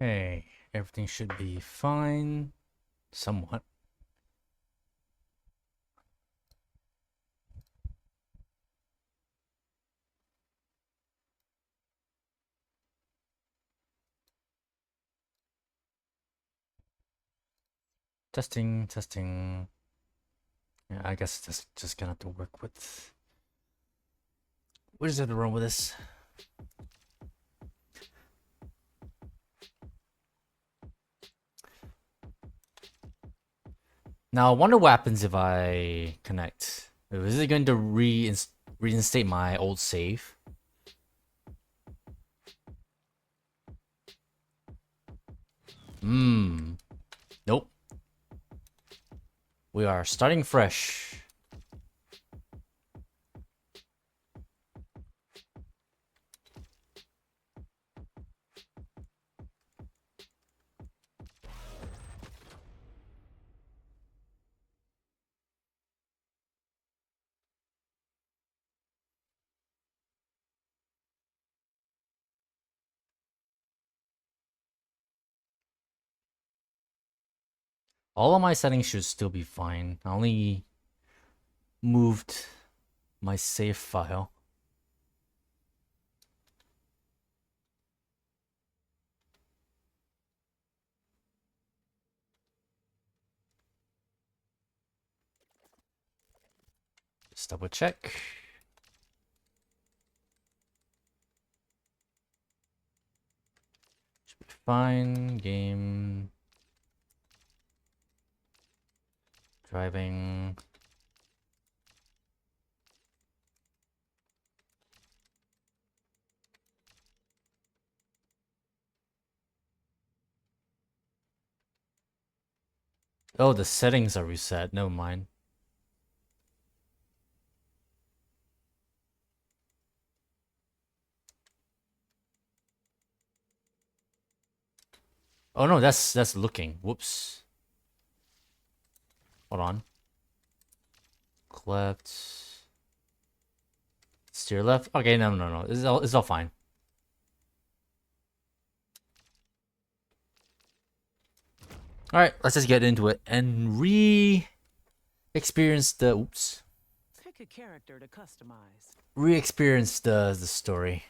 Okay, everything should be fine, somewhat. Testing, testing. Yeah, I guess just gonna have to work with. What is it wrong with this? Now I wonder what happens if I connect. Is it going to reinstate my old save? Nope. We are starting fresh. All of my settings should still be fine. I only moved my save file. Just double check. Should be fine. Game. Driving. Oh, the settings are reset. Never mind. Oh no, that's looking. Whoops. Hold on. Left. Steer left. Okay, no. It's all fine. All right, let's just get into it and experience the oops. Pick a character to customize. Re-experience the story.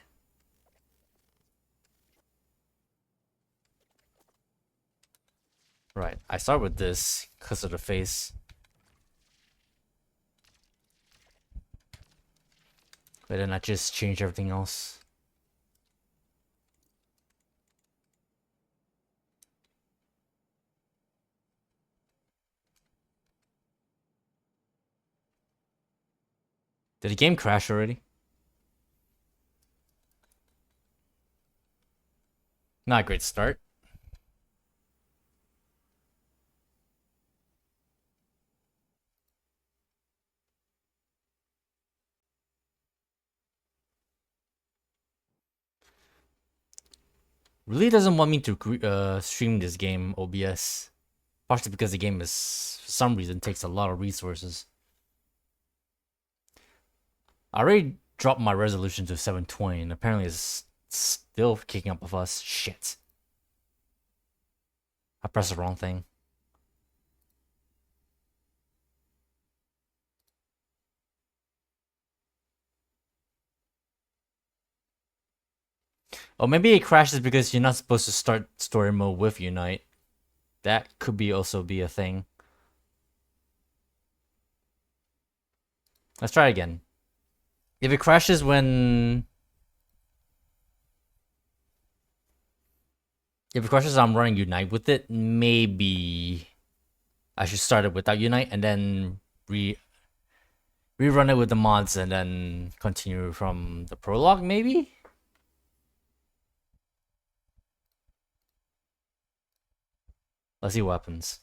Right, I start with this because of the face. But then I just change everything else. Did the game crash already? Not a great start. Really doesn't want me to stream this game OBS. Partially because the game is, for some reason, takes a lot of resources. I already dropped my resolution to 720 and apparently it's still kicking up with us. Shit. I pressed the wrong thing. Oh, maybe it crashes because you're not supposed to start story mode with Unite. That could also be a thing. Let's try again. If it crashes when... If it crashes I'm running Unite with it, maybe I should start it without Unite and then rerun it with the mods and then continue from the prologue, maybe? Let's see what happens.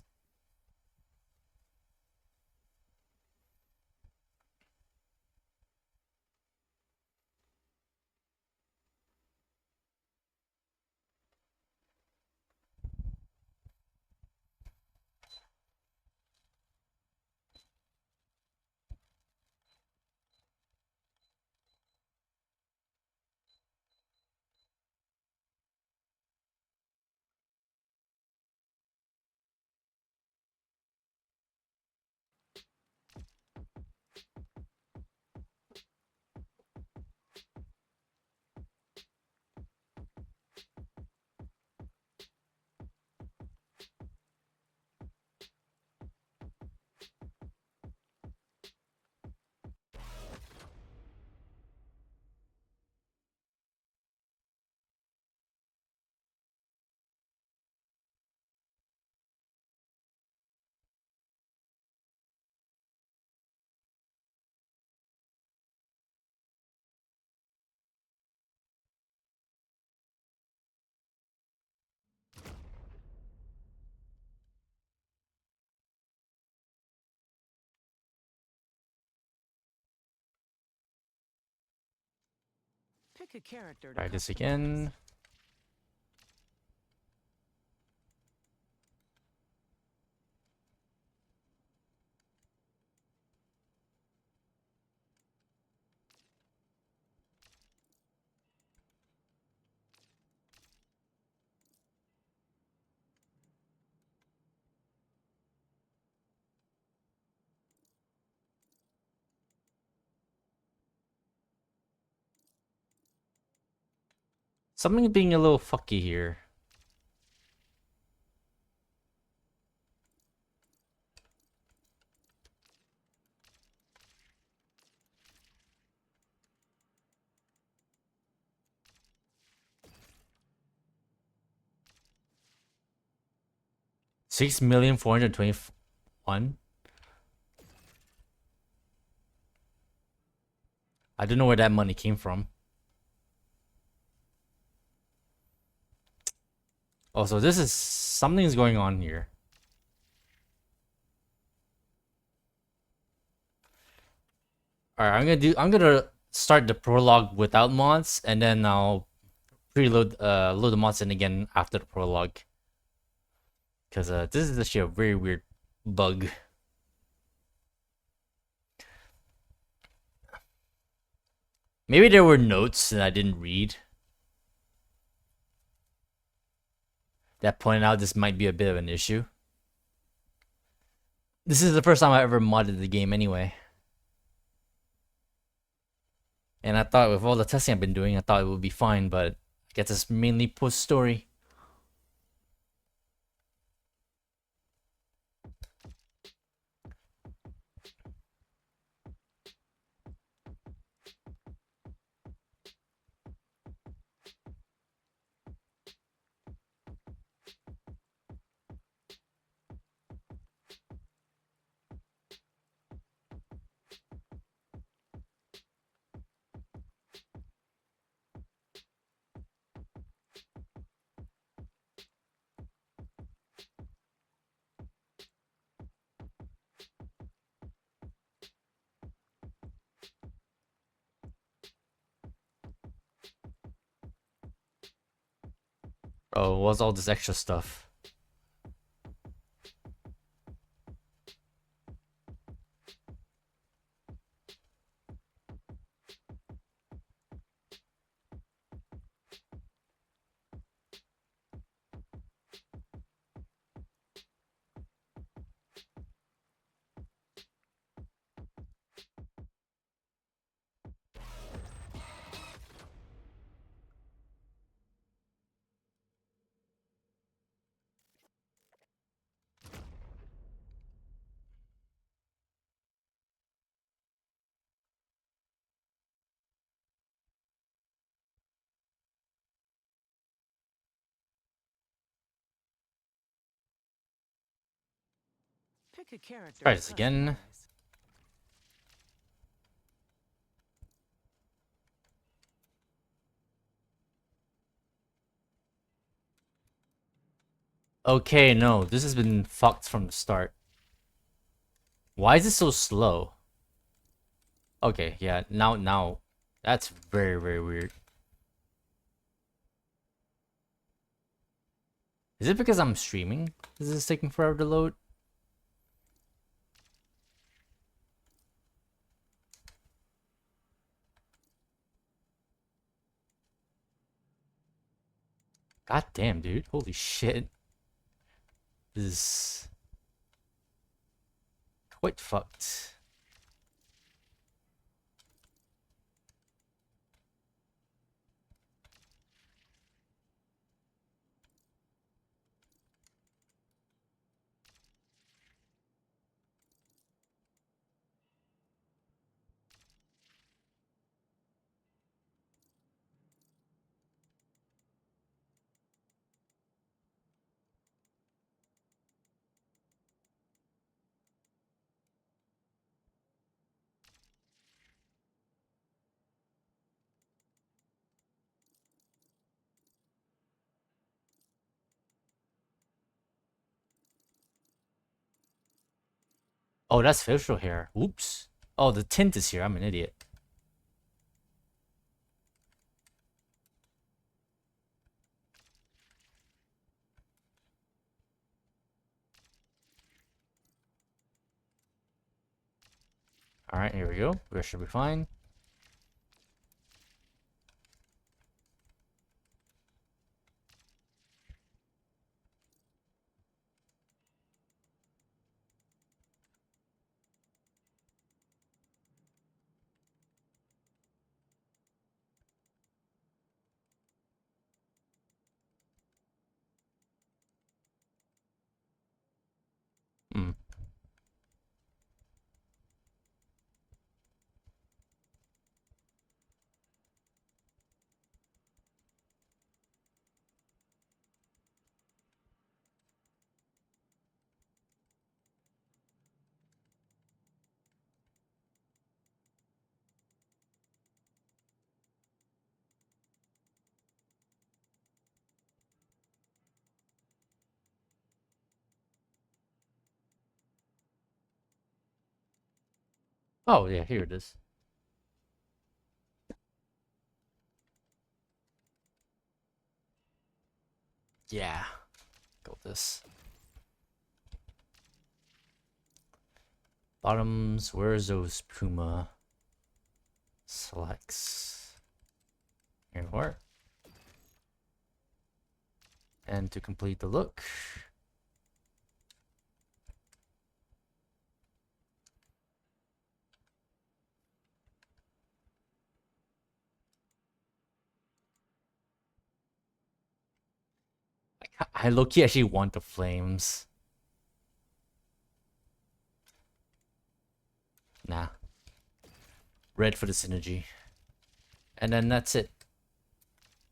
Pick a character to Try this customize. again. Something being a little fucky here. $6,421,000. I don't know where that money came from. Oh, so this is something's going on here. Alright, I'm gonna start the prologue without mods, and then I'll preload load the mods in again after the prologue. Cause this is actually a very weird bug. Maybe there were notes that I didn't read that pointed out this might be a bit of an issue. This is the first time I ever modded the game anyway. And I thought with all the testing I've been doing, I thought it would be fine, but I guess it's mainly post-story. Oh, what's all this extra stuff? Pick a character Try to this again. customize. Okay, no, this has been fucked from the start. Why is it so slow? Okay, yeah, now. That's very, very weird. Is it because I'm streaming? Is this taking forever to load? God damn, dude. Holy shit. This is quite fucked. Oh, that's facial hair. Oops. Oh, the tint is here. I'm an idiot. Alright, here we go. We should be fine. Hmm. Oh, yeah, here it is. Yeah. Go with this. Bottoms, where's those Puma? Selects. Here we are. And to complete the look. I low-key actually want the flames. Nah. Red for the synergy. And then that's it.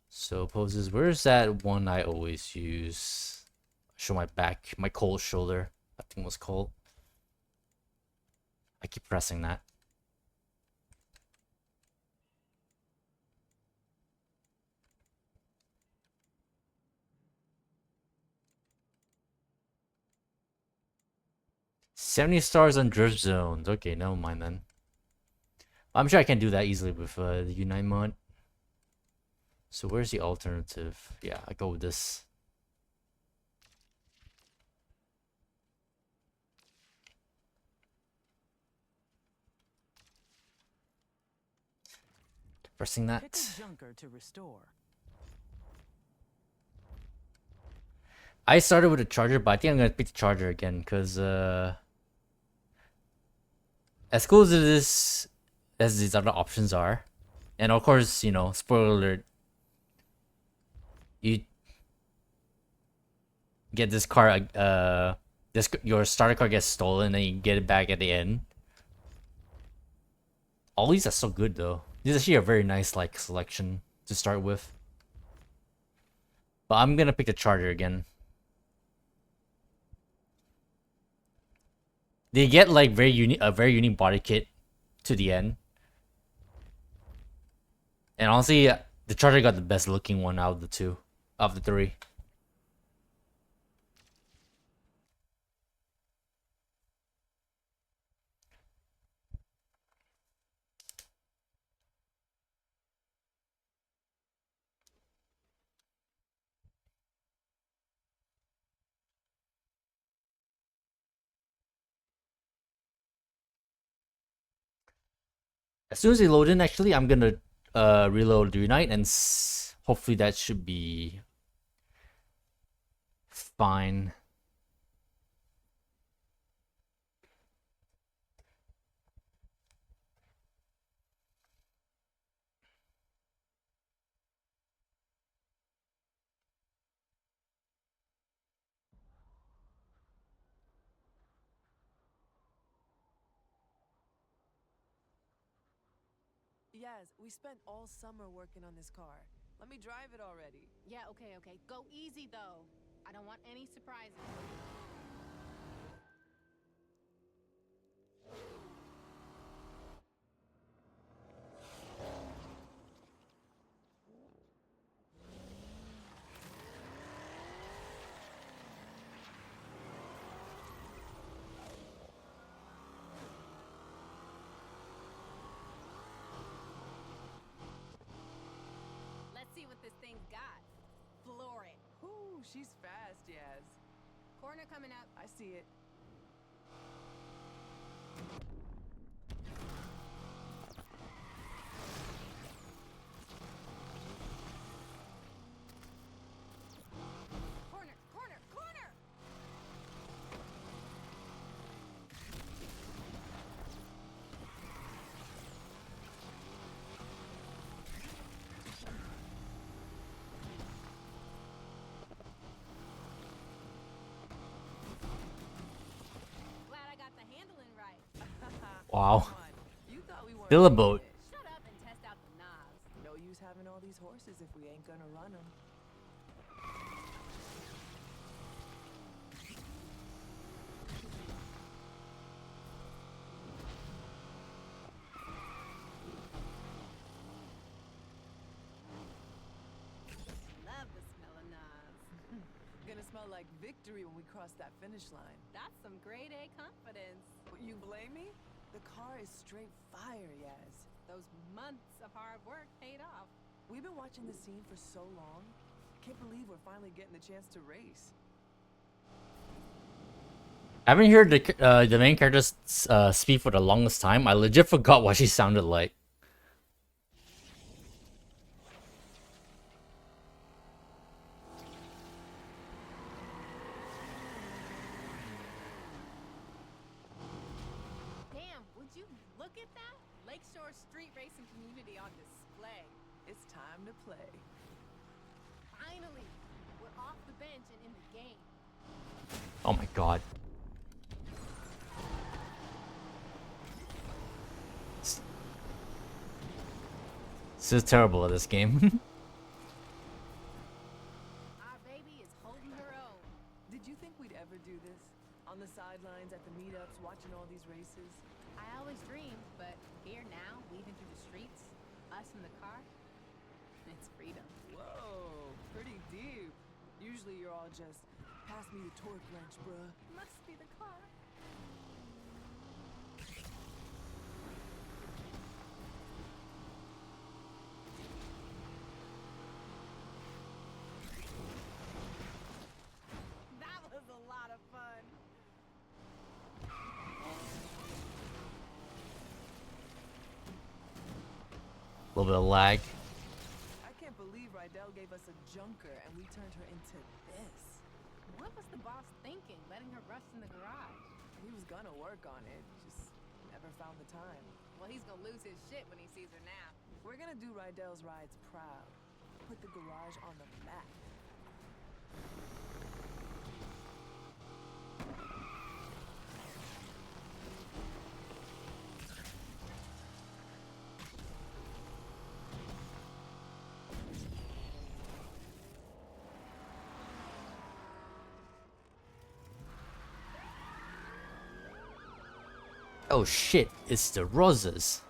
So poses, where's that one I always use? Show my back, my cold shoulder. That thing was cold. I keep pressing that. $70 on drift zones. Okay, never mind then. I'm sure I can do that easily with the Unite mod. So where's the alternative? Yeah, I go with this. Pressing that. Pick a junker to restore. I started with a charger, but I think I'm gonna pick the charger again because as cool as it is, as these other options are, and of course, you know, spoiler alert, you get this car, your starter car gets stolen, and you get it back at the end. All these are so good though. These are actually a very nice like selection to start with. But I'm gonna pick the charger again. They get like a very unique body kit to the end. And honestly, the charger got the best looking one out of the two, of the three. As soon as they load in, actually, I'm gonna reload the Unite, and hopefully that should be fine. Yes, we spent all summer working on this car. Let me drive it already. Yeah, okay. Go easy, though. I don't want any surprises. Let's see what this thing's got. Floor it. Ooh, she's fast, Yaz. Corner coming up. I see it. Wow. Come on, you thought we weren't Still a making boat. it. Shut up and test out the knobs. No use having all these horses if we ain't gonna run them. Love the smell of knobs. Gonna smell like victory when we cross that finish line. That's some grade A confidence. You blame me? The car is straight fire, Yaz. Those months of hard work paid off. We've been watching the scene for so long. Can't believe we're finally getting the chance to race. I haven't heard the main character speak for the longest time. I legit forgot what she sounded like. Damn, would you look at that? Lakeshore street racing community on display. It's time to play. Finally, we're off the bench and in the game. Oh my god. This is terrible at this game. Our baby is holding her own. Did you think we'd ever do this? On the sidelines, at the meetups, watching all these races? I always dreamed, but here now, weaving through the streets, us in the car, it's freedom. Whoa, pretty deep. Usually you're all just, pass me the torque wrench, bruh. Must be the car. That was a lot of fun. A little bit of lag. I can't believe Rydell gave us a junker and we turned her into this. What was the boss thinking, letting her rust in the garage? He was gonna work on it, just never found the time. Well, he's gonna lose his shit when he sees her now. We're gonna do Rydell's rides proud. Put the garage on the map. Oh shit, it's the Rosas.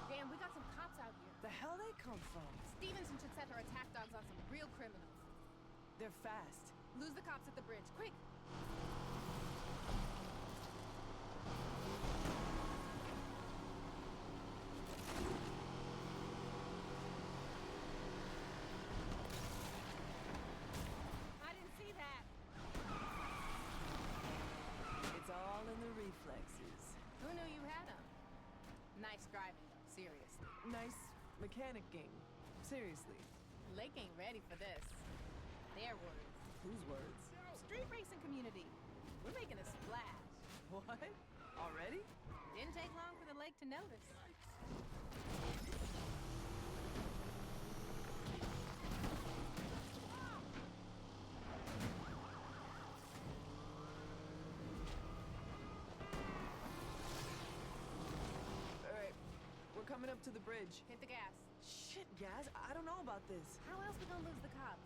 Damn, we got some cops out here. The hell they come from? Stevenson should set her attack dogs on some real criminals. They're fast. Lose the cops at the bridge, quick! I didn't see that. It's all in the reflexes. Who knew you had them? Nice driving, though, seriously. Nice mechanicking. Seriously. Lake ain't ready for this. Their words. Whose words? Street racing community. We're making a splash. What? Already? Didn't take long for the lake to notice. Alright. We're coming up to the bridge. Hit the gas. Shit, Gaz, I don't know about this. How else we gonna lose the cops?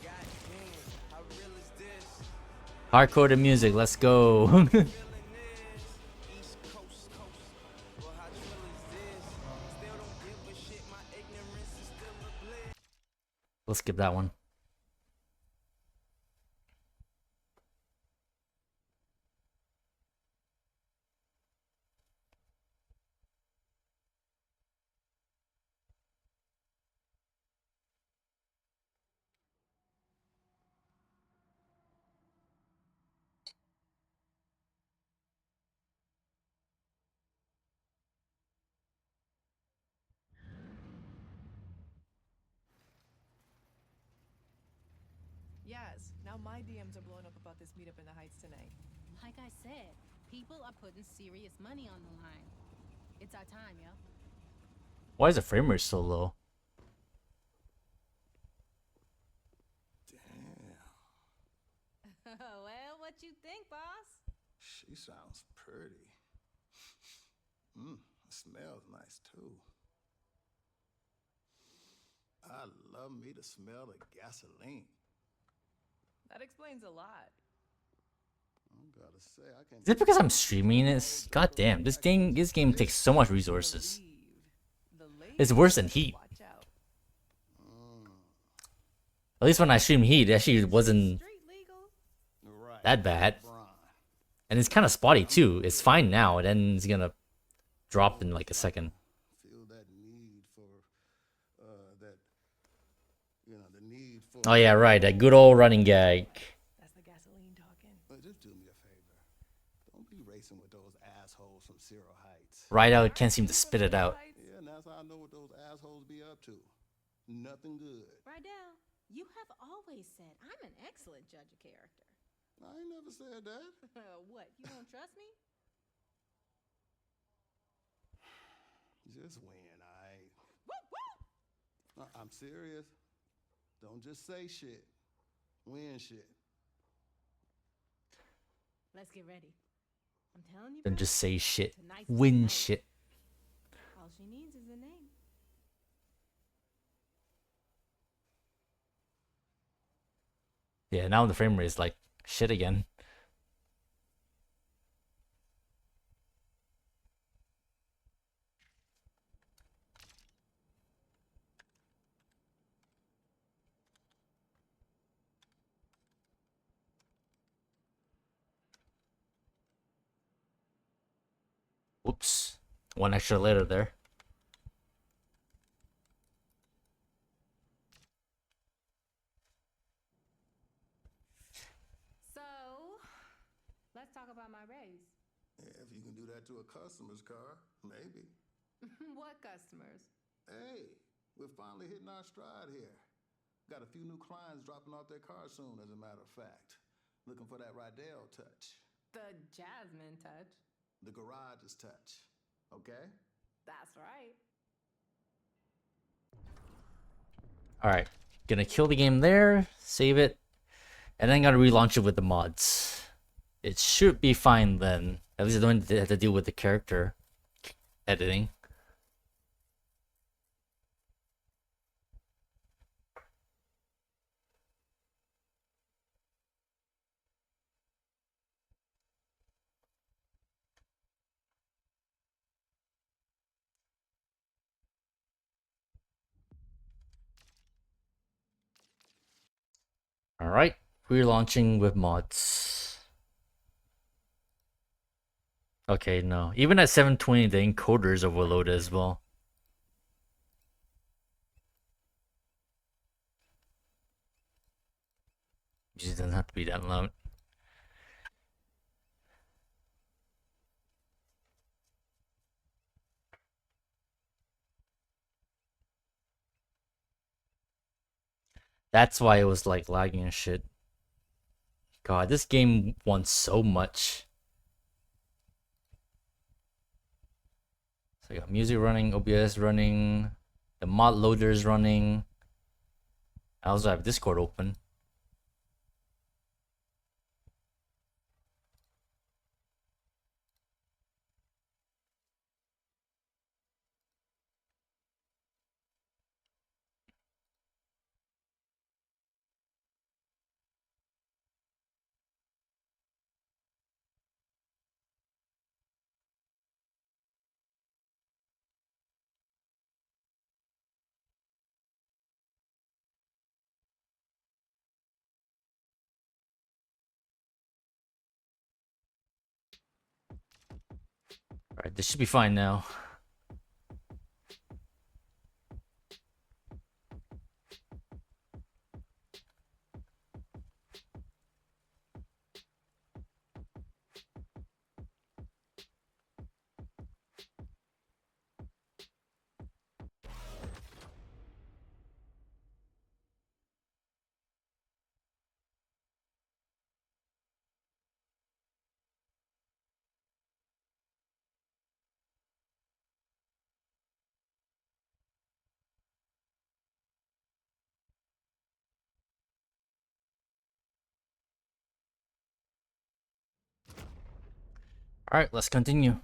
God damn, how real is this? Hardcore the music, let's go. Feeling this, East Coast, well, how trill is this? Still don't give a shit, my ignorance is still a bliss. Let's skip that one. has. Now my DMs are blowing up about this meetup in the Heights tonight. Like I said, people are putting serious money on the line. It's our time, yo. Why is the frame rate so low? Damn, Well, what you think, boss? she sounds pretty. It smells nice too. I love me to smell the gasoline. That explains a lot. I gotta say, I can't. Is it because I'm streaming this? God damn, this game takes so much resources. It's worse than Heat. Watch out. At least when I stream Heat, it actually wasn't Street legal? Right. that bad. Brian. And it's kind of spotty too. It's fine now, and then it's gonna drop in like a second. Feel that need for, the need for. Oh yeah, right. That good old running gag. That's the gasoline talking. Just do me a favor. Don't be racing with those assholes from Zero Heights. Right out, can't seem to spit it out. Yeah, and that's how I know what those assholes be up to. Nothing good. Rydell, you have always said I'm an excellent judge of character. I ain't never said that. What, you don't trust me? Just win, I'm serious. Don't just say shit. Win shit. Let's get ready. I'm telling you, Don't bro, just say shit. tonight's the Win night. shit. All she needs is a name. Yeah, now the frame rate is like shit again. Whoops. One extra letter there. So, let's talk about my raise. Yeah, if you can do that to a customer's car, maybe. What customers? Hey, we're finally hitting our stride here. Got a few new clients dropping off their cars soon, as a matter of fact. Looking for that Rydell touch. The Jasmine touch. The garage's touch. Okay? That's right. Alright. Gonna kill the game there, save it, and then gotta relaunch it with the mods. It should be fine then. At least I don't have to deal with the character editing. Alright, relaunching with mods. Okay, no. Even at 720, the encoder is overloaded as well. It just doesn't have to be that loud. That's why it was like lagging and shit. God, this game wants so much. So I got music running, OBS running, the mod loader is running. I also have Discord open. Alright, this should be fine now. All right, let's continue.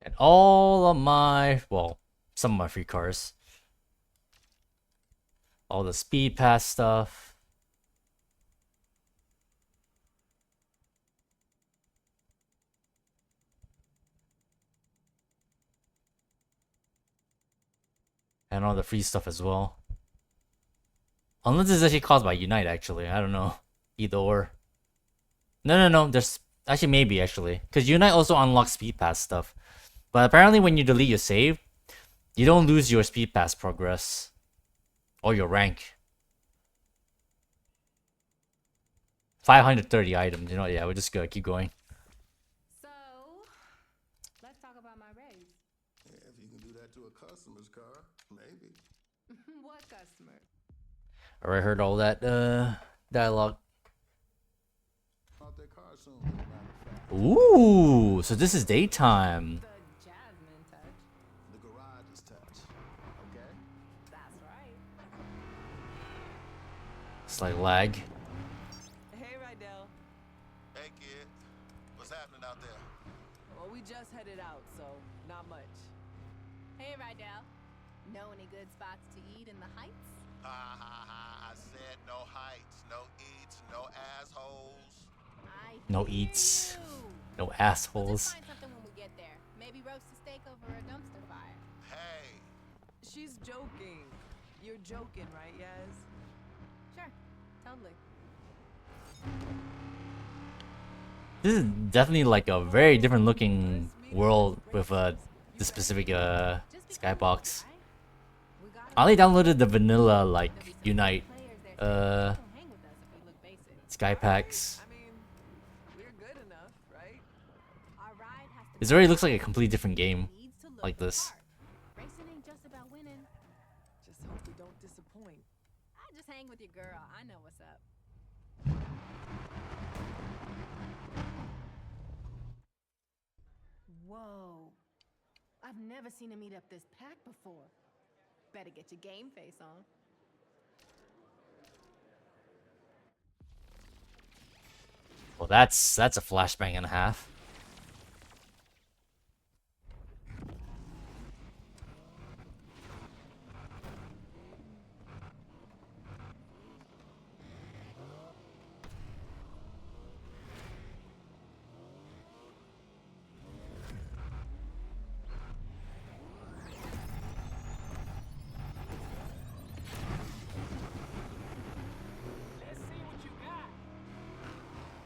And all of my, well, some of my free cars. All the speed pass stuff. And all the free stuff as well. Unless it's actually caused by Unite, actually. I don't know. Either or. No. There's actually maybe actually. Because Unite also unlocks speed pass stuff. But apparently when you delete your save, you don't lose your speed pass progress. Or your rank. 530 items, you know, yeah, we're just gonna keep going. So, let's talk about my raise. Yeah, if you can do that to a customer's car, maybe. What customer? Already heard all that dialogue. Out their car soon, as a matter of fact. Ooh, so this is daytime. The Jasmine touch. The garage's touch. Okay? That's right. It's like lag. Hey, Rydell. Hey, kid. What's happening out there? Well, we just headed out, so not much. Hey, Rydell. Know any good spots to eat in the Heights? Ha ha ha. I said no heights, no eats, no assholes. No hear eats. you. No We'll just assholes. find something when we get there. Maybe roast a steak over a dumpster fire. Hey. She's joking. You're joking, right, Yaz? Sure, totally. This is definitely like a very different looking world with the specific Just be cool, skybox. right? We got I only downloaded the vanilla like There'll be some Unite players there too. Come hang with us if we look basic. sky packs. I mean, we're good enough, right? Our ride has to This be already looks like a completely different game. needs to look Like the this. part. Racing ain't just about winning. Just hope we don't disappoint. I just hang with your girl. I know what's up. Whoa. I've never seen him eat up this pack before. Better get your game face on. Well, that's a flashbang and a half.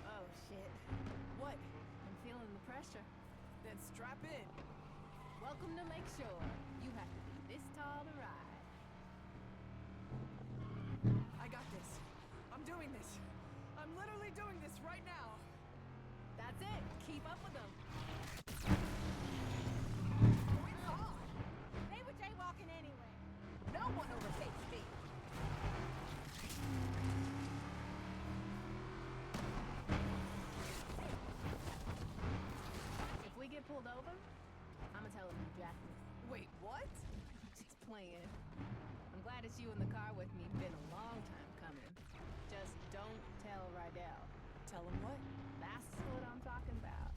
Oh shit. What? I'm feeling the pressure. Then strap in. Welcome to Lakeshore. You have to be this tall to ride. I got this. I'm doing this. I'm literally doing this right now. That's it. Keep up with them. They were jaywalking anyway. No one overtakes me. If we get pulled over, I'ma tell them you jacked me. Wait, what? Just playing. I'm glad it's you in the car with me. Been a long time coming. Just don't tell Rydell. Tell him what? That's what I'm talking about.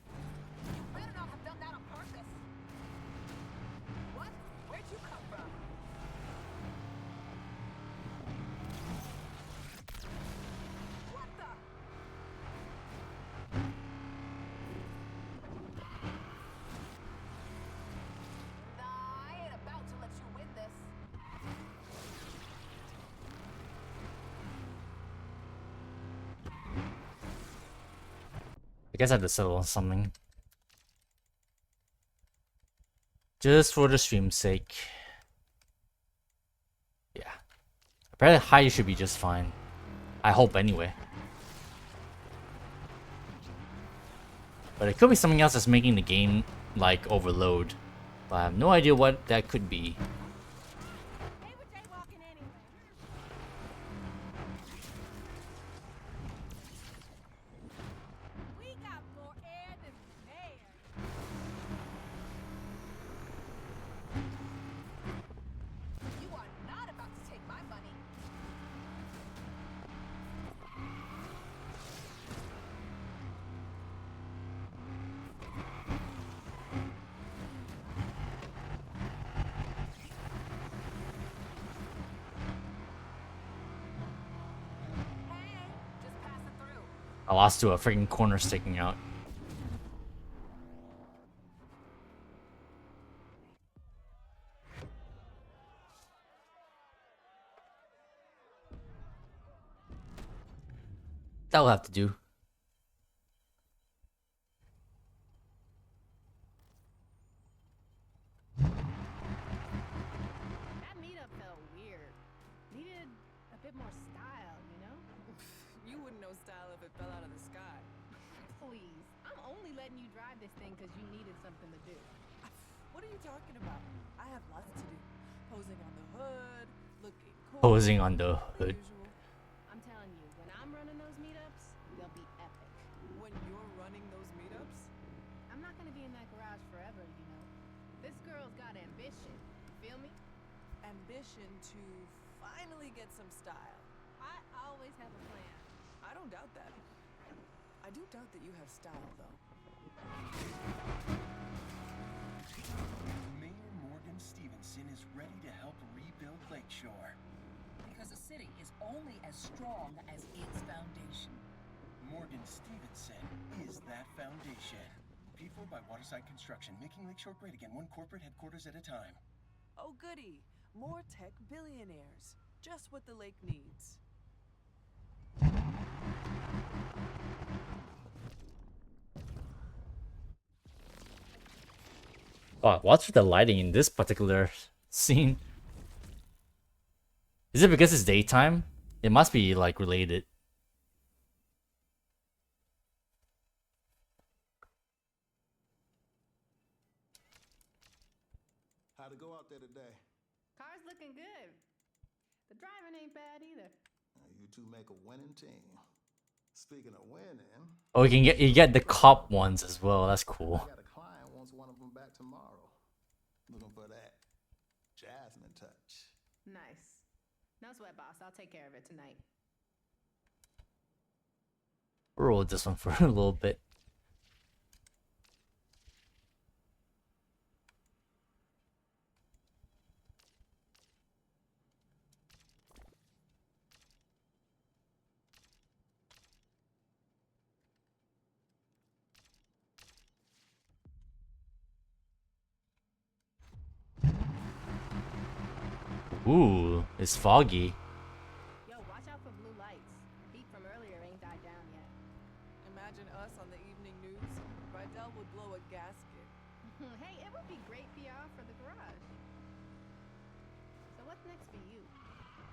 You better not have done that on purpose. What? Where'd you come from? What the? Nah, I ain't about to let you win this. I guess I had to settle on something. Just for the stream's sake. Yeah. Apparently high should be just fine. I hope anyway. But it could be something else that's making the game, like, overload. But I have no idea what that could be. They were jaywalking anyway. We got more air than air. You are not about to take my money. Hey, just passing through. I lost to a freaking corner sticking out. That'll have to do. That meetup felt weird. Needed a bit more style, you know? You wouldn't know style if it fell out of the sky. Please. I'm only letting you drive this thing because you needed something to do. What are you talking about? I have lots to do. Posing on the hood, looking cool. Posing on the the hood. usual. I'm telling you, when I'm running those meetups, they'll be epic. When you're running those meetups, I'm not gonna be in that garage forever, you know? This girl's got ambition. Feel me? ambition to finally get some style. I always have a plan. I don't doubt that. I do doubt that you have style, though. Mayor Morgan Stevenson is ready to help rebuild Lakeshore. Because a city is only as strong as its foundation. Morgan Stevenson is that foundation. Paid for by Waterside Construction, making Lakeshore great again, one corporate headquarters at a time. Oh, goody. More tech billionaires. Just what the lake needs. Oh, what's with the lighting in this particular scene? Is it because it's daytime? It must be like related. How'd it go out there today? Car's looking good. The driving ain't bad either. You two make a winning team. Speaking of winning, Oh, you get the cop ones as well. That's cool. I got a client wants one of them back tomorrow. Looking for that Jasmine touch. Nice. No sweat, boss. I'll take care of it tonight. Roll with this one for a little bit. Ooh, it's foggy. Yo, watch out for blue lights. Heat from earlier ain't died down yet. Imagine us on the evening news. Rydell would blow a gasket. Hey, it would be great PR for the garage. So what's next for you?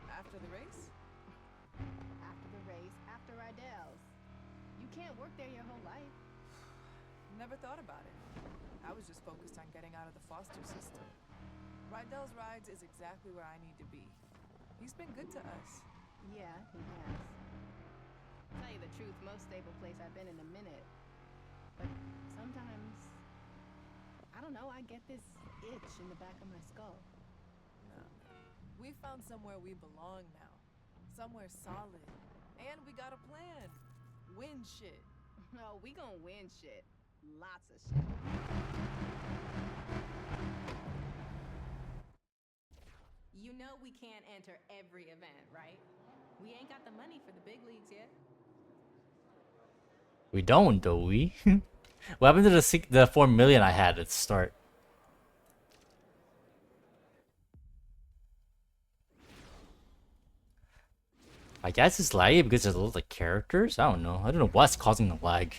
After the race? After the race, after Rydell's. You can't work there your whole life. Never thought about it. I was just focused on getting out of the foster system. Rydell's Rides is exactly where I need to be. He's been good to us. Yeah, he has. Tell you the truth, most stable place I've been in a minute. But sometimes, I don't know, I get this itch in the back of my skull. No. We found somewhere we belong now. Somewhere solid. And we got a plan. Win shit. Oh, we gon' win shit. Lots of shit. You know we can't enter every event, right? We ain't got the money for the big leagues yet. We don't, do we? What happened to the 4 million I had at the start? I guess it's laggy because there's a lot of characters. I don't know. I don't know what's causing the lag.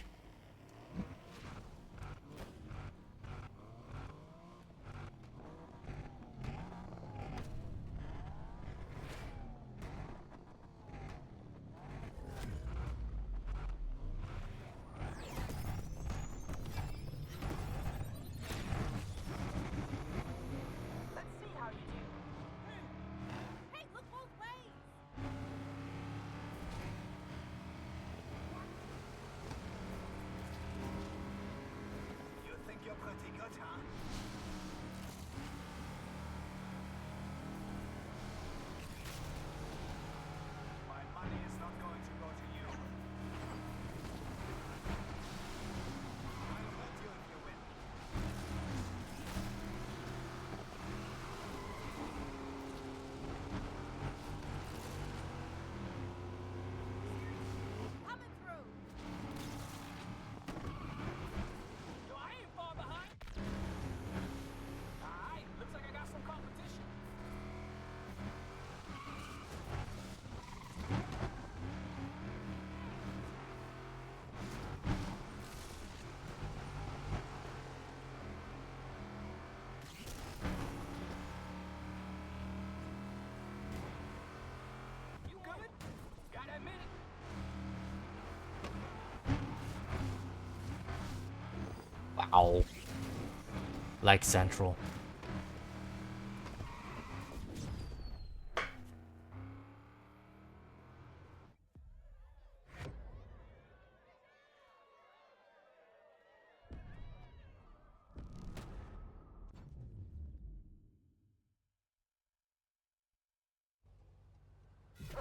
Ow. Like Central.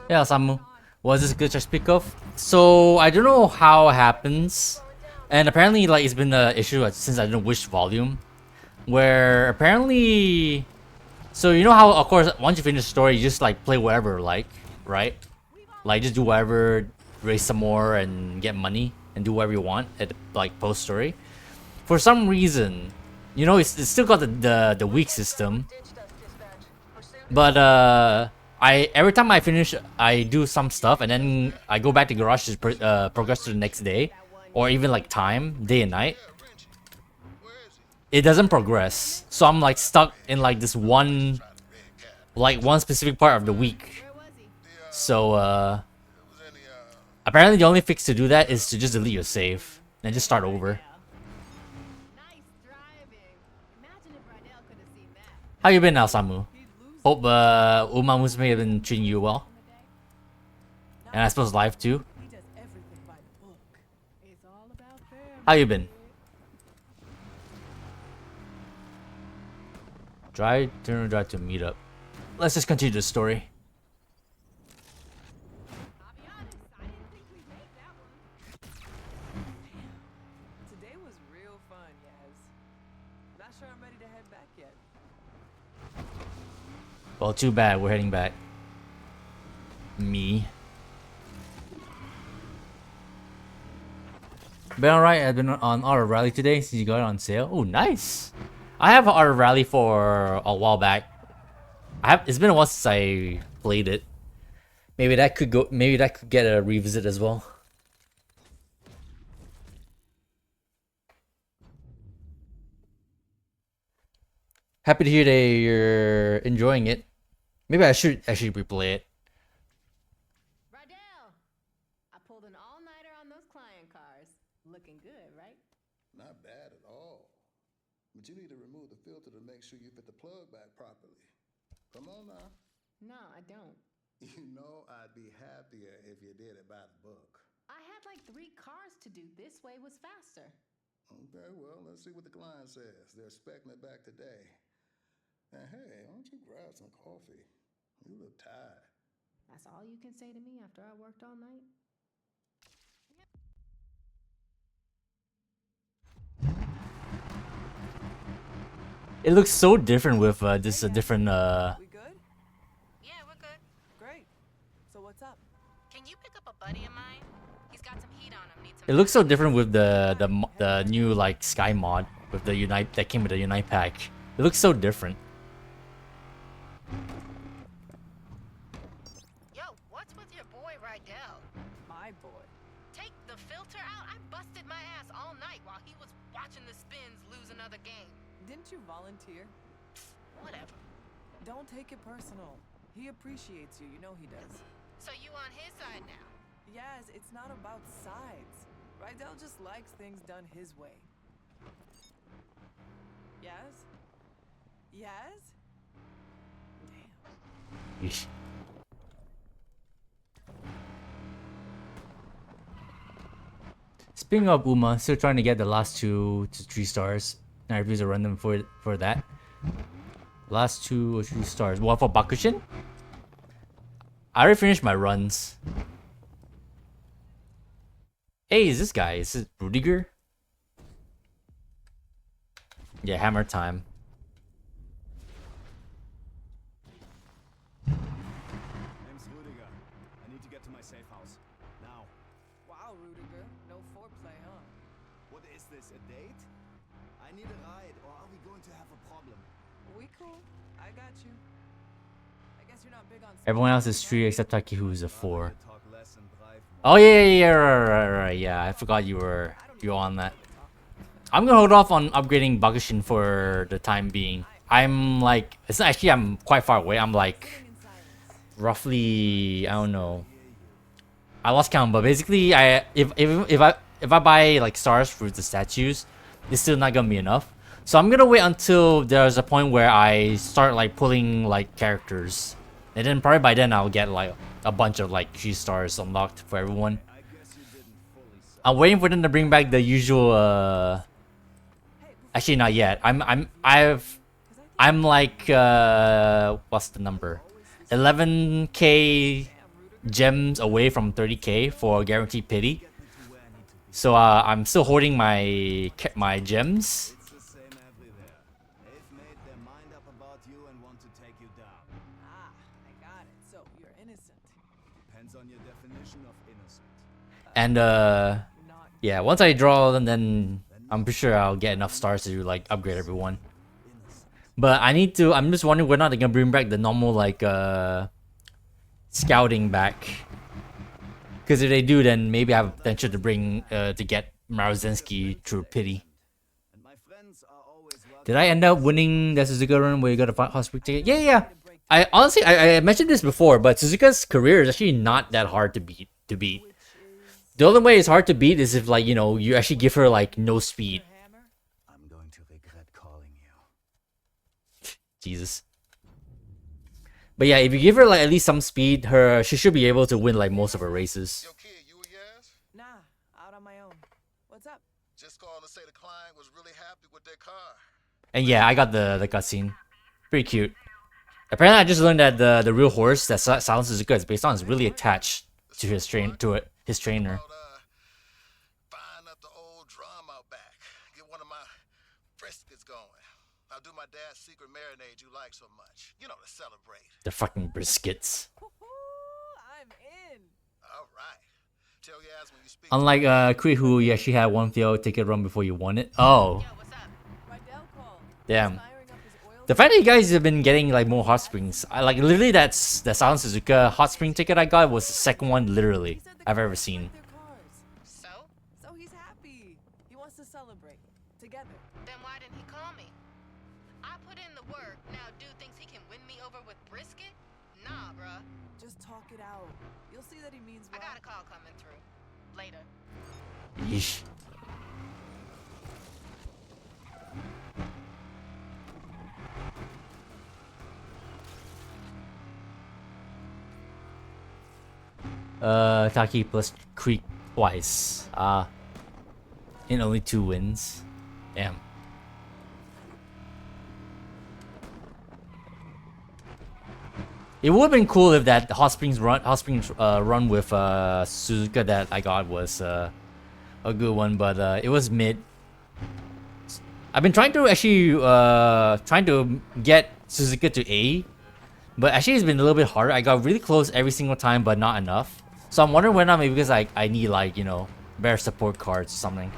Yeah, Samu. Was this a glitch I speak of? So I don't know how it happens, and apparently like it's been an issue since I didn't wish volume, where apparently, so you know how of course once you finish the story you just like play whatever like, right? Like just do whatever, raise some more and get money and do whatever you want at like post story. For some reason, you know it's still got the week system, but I every time I finish, I do some stuff and then I go back to garage to progress to the next day, or even like time, day and night. It doesn't progress, so I'm like stuck in like this one specific part of the week. So apparently the only fix to do that is to just delete your save and just start over. How you been now, Samu? Hope Uma Musume have been treating you well. And I suppose live too. He does everything by the book. It's all about them. How you been? Drive to meet up. Let's just continue the story. I'll be honest, I didn't think we'd make that one. Today was real fun, Yaz. Not sure I'm ready to head back yet. Well, too bad. We're heading back. Me. Been alright. I've been on Auto Rally today since you got it on sale. Oh, nice. I have Auto Rally for a while back. It's been a while since I played it. Maybe that could go. Maybe that could get a revisit as well. Happy to hear that you're enjoying it. Maybe I should actually replay it. Rydell, I pulled an all-nighter on those client cars. Looking good, right? Not bad at all. But you need to remove the filter to make sure you fit the plug back properly. Come on now. No, I don't. You know I'd be happier if you did it by the book. I had like 3 cars to do. This way was faster. Okay, well, let's see what the client says. They're expecting it back today. And hey, why don't you grab some coffee? You look tired. That's all you can say to me after I worked all night? It looks so different with this different We good? Yeah, we're good. Great. So what's up? Can you pick up a buddy of mine? He's got some heat on him. Needs some. It looks so different with the new like Sky mod with the Unite that came with the Unite pack. It looks so different. Yo, what's with your boy Rydell? My boy. Take the filter out. I busted my ass all night while he was watching the spins lose another game. Didn't you volunteer? Whatever. Don't take it personal. He appreciates you. You know he does. So you on his side now? Yaz, it's not about sides. Rydell just likes things done his way. Yaz? Yaz? Damn. Yeesh. Speaking of Uma, still trying to get the last 2 to 3 stars. I refuse to run them for that. Last 2 or 3 stars. What for Bakushin? I already finished my runs. Hey, is this guy? Is it Rudiger? Yeah, hammer time. Name's Rudiger. I need to get to my safe house. Now. Wow, Rudiger. No foreplay, huh? What is this, a date? I need a ride, or are we going to have a problem? We cool. I got you. I guess you're not big on Everyone else is 3 except Taki, who's a 4. Talk less and drive more. Oh yeah, right. Yeah, I forgot you were on that. I'm gonna hold off on upgrading Bakushin for the time being. I'm like, it's not, actually I'm quite far away. I'm like roughly, I don't know. I lost count, but basically if I buy like stars for the statues, it's still not gonna be enough. So I'm gonna wait until there's a point where I start like pulling like characters, and then probably by then I'll get like a bunch of like G stars unlocked for everyone. I'm waiting for them to bring back the usual. Actually, not yet. I'm like what's the number? 11k gems away from 30k for guaranteed pity. So I'm still hoarding my gems. It's the same everywhere. They've made their mind up about you and want to take you down. Ah, I got it. So you're innocent. Depends on your definition of innocent. And yeah, once I draw them, then I'm pretty sure I'll get enough stars to like upgrade everyone. But I'm just wondering whether or not they're gonna bring back the normal like scouting back. Because if they do, then maybe I have potential to bring to get Marozensky through pity. And my friends are always welcome. Did I end up winning the Suzuka run where you got a hospital ticket? Yeah. I honestly I mentioned this before, but Suzuka's career is actually not that hard to beat. The only way it's hard to beat is if like you actually give her like no speed. I'm going to regret calling you. Jesus. But yeah, if you give her like at least some speed, she should be able to win like most of her races. Yo, kid, you a yes? Nah, out on my own. What's up? Just calling to say the client was really happy with their car. And yeah, I got the cutscene. Pretty cute. Apparently, I just learned that the real horse that Silent Suzuka is based on is really attached to his trainer. Find up the old drum out back. Get one of my briskets going. I'll do my dad's secret marinade you like so much. You know, to celebrate. The fucking briskets. I'm in. All right. Tell Yaz when you speak. Unlike Kree, who you actually had one failed ticket run before you won it. Oh. Rydell called. Damn. Firing up his oil The fact that you guys have been getting like more hot springs, like literally the Silent Suzuka hot spring ticket I got was the second one literally I've ever seen. their cars. So he's happy. He wants to celebrate together. Then why didn't he call me? I put in the work. Now dude thinks he can win me over with brisket? Nah, bruh. Just talk it out. You'll see that he means I well. got a call coming through. Later. Yeesh. Taki plus Creek twice. In only 2 wins. Damn. It would have been cool if that hot springs run with Suzuka that I got was a good one, but it was mid. I've been trying to actually get Suzuka to A, but actually it's been a little bit harder. I got really close every single time, but not enough. So I'm wondering whether or not maybe because I need like better support cards or something.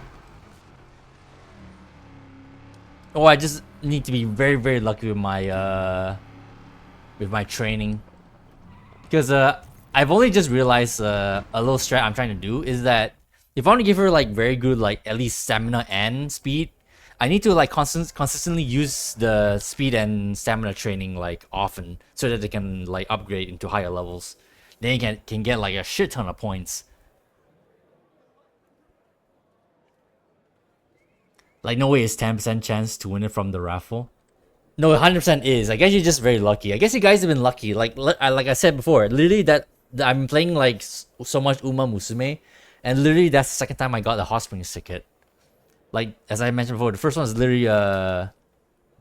Or I just need to be very, very lucky with my training. Because I've only just realized a little strat I'm trying to do is that if I want to give her like very good like at least stamina and speed, I need to like consistently use the speed and stamina training like often so that they can like upgrade into higher levels. Then you can get like a shit ton of points. Like no way is 10% chance to win it from the raffle. No, 100% is. I guess you're just very lucky. I guess you guys have been lucky. Like I said before, literally that I'm playing like so much Uma Musume, and literally that's the second time I got the hot springs ticket. Like as I mentioned before, the first one was literally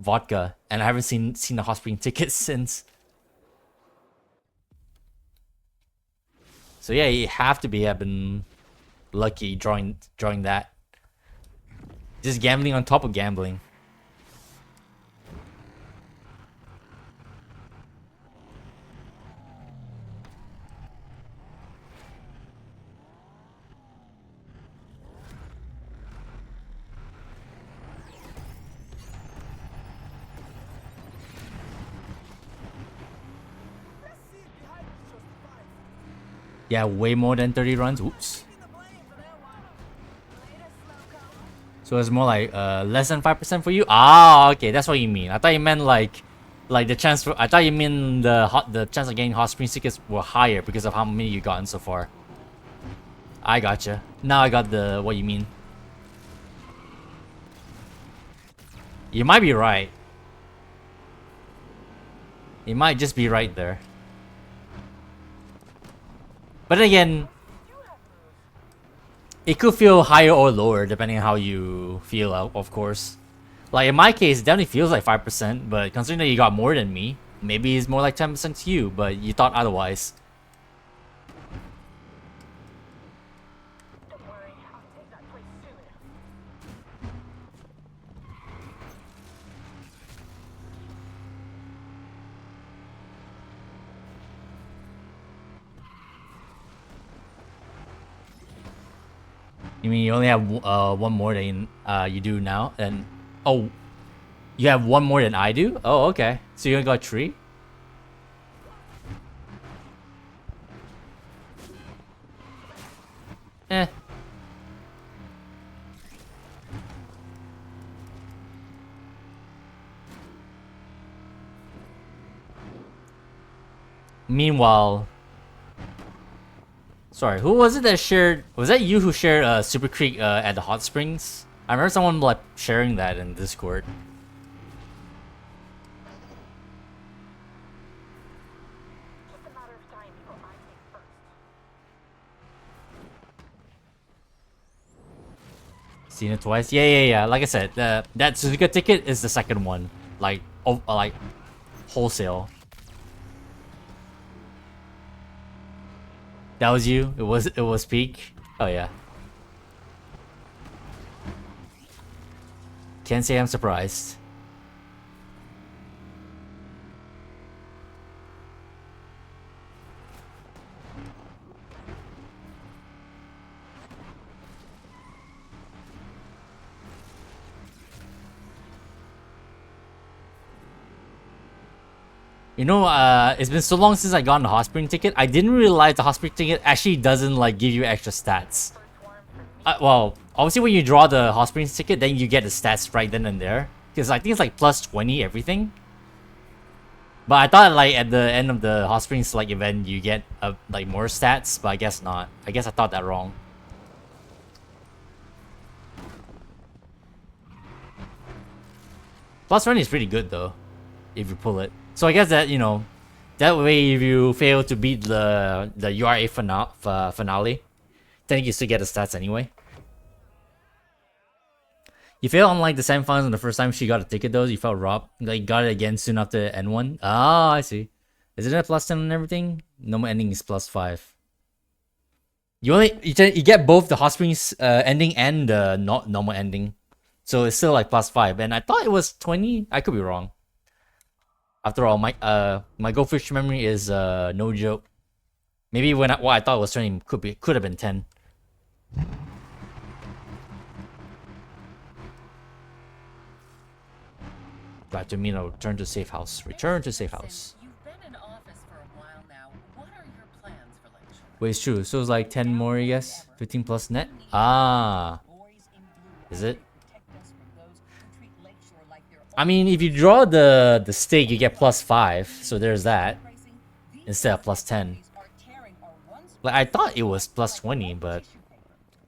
vodka, and I haven't seen the hot spring ticket since. So yeah, you have to have been lucky drawing that. Just gambling on top of gambling. Yeah, way more than 30 runs. Oops. So it's more like less than 5% for you. Ah, okay, that's what you mean. I thought you meant like the chance for. I thought you mean the chance of getting hot spring tickets were higher because of how many you gotten so far. I gotcha. Now I got what you mean. You might be right. You might just be right there. But again, it could feel higher or lower depending on how you feel, of course. Like in my case, it definitely feels like 5%, but considering that you got more than me, maybe it's more like 10% to you, but you thought otherwise. Don't worry, I'll take that place soon. You mean you only have one more than you do now? And oh, you have one more than I do? Oh, okay. So you only got 3? Eh. Meanwhile, sorry, who was it that shared? Was that you who shared Super Creek at the hot springs? I remember someone like sharing that in Discord. Just a matter of time before I think first. Seen it twice? Yeah. Like I said, that Suzuka ticket is the second one. Like, like wholesale. That was you? It was peak? Oh yeah. Can't say I'm surprised. You know, it's been so long since I got the hot spring ticket. I didn't realize the hot spring ticket actually doesn't like give you extra stats. Well, obviously when you draw the hot spring ticket, then you get the stats right then and there. Because I think it's like plus 20 everything. But I thought like at the end of the hot springs like event you get like more stats, but I guess not. I guess I thought that wrong. Plus 20 is pretty good though, if you pull it. So I guess that, you know, that way if you fail to beat the URA finale, then you still get the stats anyway. You failed unlike the semifinals on the first time she got a ticket though, you felt robbed. Like got it again soon after N1. Ah, I see. Isn't it plus 10 and everything? Normal ending is plus 5. You get both the hot springs ending and the not normal ending. So it's still like plus 5. And I thought it was 20. I could be wrong. After all, my goldfish memory is no joke. Maybe what I thought was 20 could have been 10. Glad to meet a return to safe house. Return to safe house. You've been in office for a while now. What are your plans for Lakeshore? Wait, it's true. So it's like 10 more, I guess. 15 plus net. Ah, is it? I mean, if you draw the stake, you get plus 5. So there's that. Instead of plus 10. Like, I thought it was plus 20, but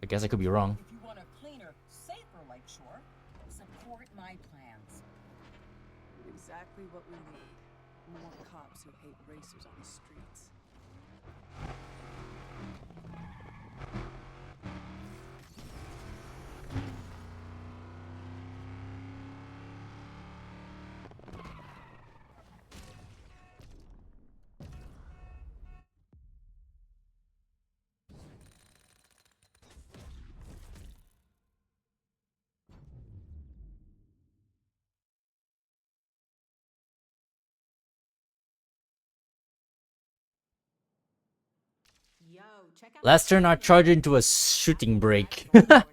I guess I could be wrong. If you want a cleaner, safer Lakeshore, support my plans. Exactly what we need. More cops who hate racers on the streets. Yo, check out Let's turn our charger into a shooting break. no doubt.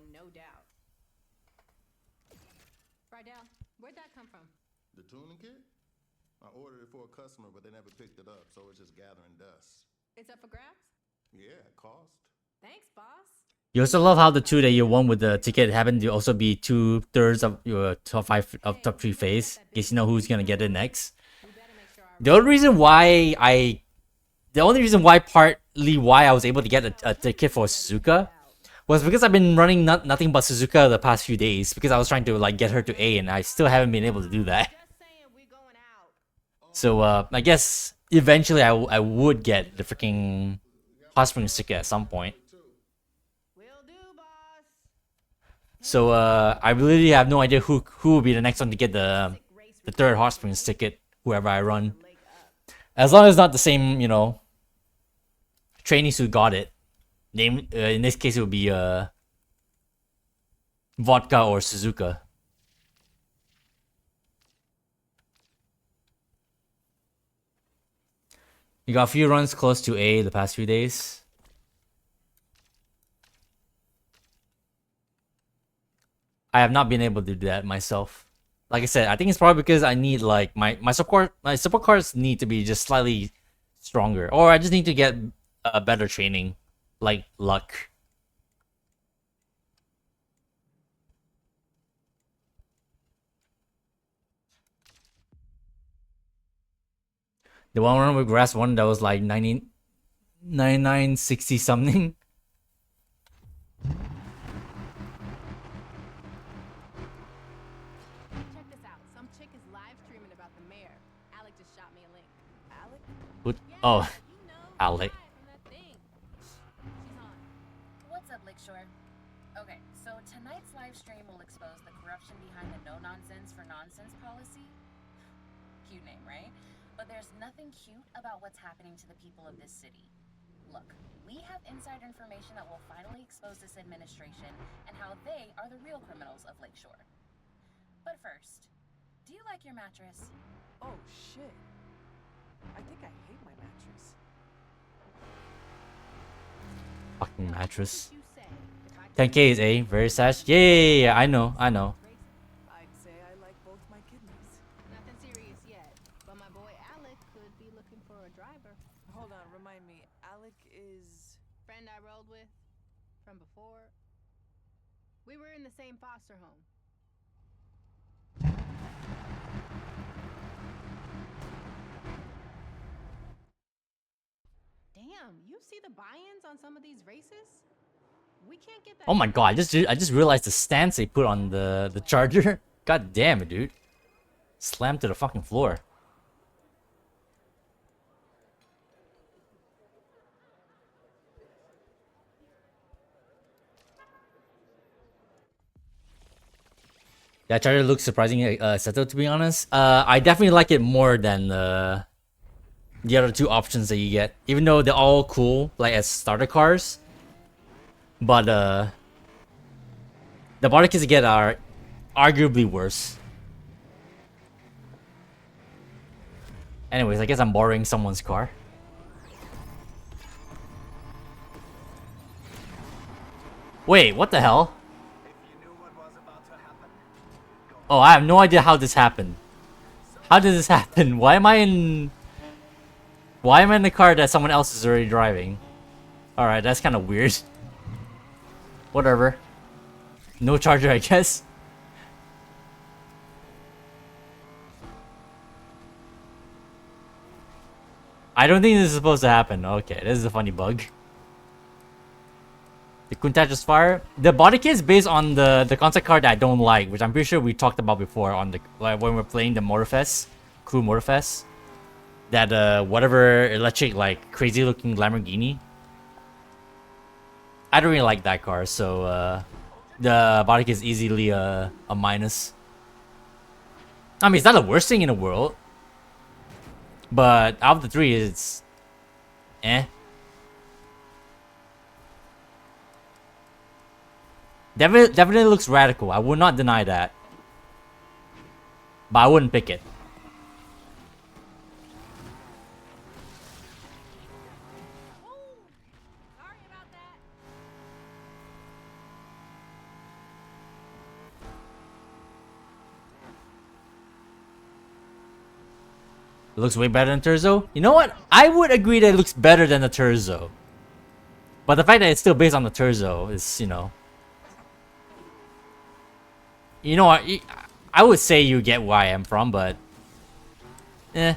Rydell, where'd that come from? The tuning kit? I ordered it for a customer, but they never picked it up, so it's just gathering dust. It's up for grabs? Yeah, cost. Thanks, boss. You also love how the 2 that you won with the ticket happened to also be 2/3 of your top 3 phase. Guess you know who's gonna get it next. The only reason why partly why I was able to get a ticket for Suzuka was because I've been running nothing but Suzuka the past few days because I was trying to like get her to A, and I still haven't been able to do that. So I guess eventually I would get the freaking hot spring sticker at some point. So I really have no idea who will be the next one to get the third hot springs ticket, whoever I run. As long as it's not the same, you know, trainees who got it. Name in this case it would be Vodka or Suzuka. You got a few runs close to A the past few days. I have not been able to do that myself. Like I said, I think it's probably because I need like my support cards need to be just slightly stronger, or I just need to get a better training, like luck. The one run with grass one that was like 9960 something. Check this out. Some chick is live streaming about the mayor. Alec just shot me a link. Alec? What? Oh, Alec. What's up, Lakeshore? Okay, so tonight's live stream will expose the corruption behind the no nonsense for nonsense policy. Cute name, right? But there's nothing cute about what's happening to the people of this city. Look, we have inside information that will finally expose this administration and how they are the real criminals of Lakeshore. But first, do you like your mattress? Oh shit. I think I hate my mattress. Fucking mattress. 10k is A, very sash. Yeah, I know. I'd say I like both my kidneys. Nothing serious yet, but my boy Alec could be looking for a driver. Hold on, remind me. Alec is... Friend I rolled with from before. We were in the same foster home. Damn, you see the buy-ins on some of these races? We can't get that. Oh my god, I just realized the stance they put on the charger. God damn it, dude. Slammed to the fucking floor. That charger looks surprisingly settled, to be honest. I definitely like it more than the other two options that you get. Even though they're all cool, like as starter cars. But the body kits you get are arguably worse. Anyways, I guess I'm borrowing someone's car. Wait, what the hell? Oh, I have no idea how this happened. How did this happen? Why am I in the car that someone else is already driving? Alright, that's kind of weird. Whatever. No charger, I guess. I don't think this is supposed to happen. Okay, this is a funny bug. The Contagious Fire. The body kit is based on the concept card that I don't like, which I'm pretty sure we talked about before on the when we're playing the Motorfest, Crew Motorfest. That whatever electric like crazy looking Lamborghini. I don't really like that car, so the body kit is easily a minus. I mean, it's not the worst thing in the world, but out of the three, it's eh. Definitely looks radical. I would not deny that, but I wouldn't pick it. It looks way better than Terzo. You know what? I would agree that it looks better than the Terzo. But the fact that it's still based on the Terzo is, you know. You know what? I would say you get where I am from, but eh.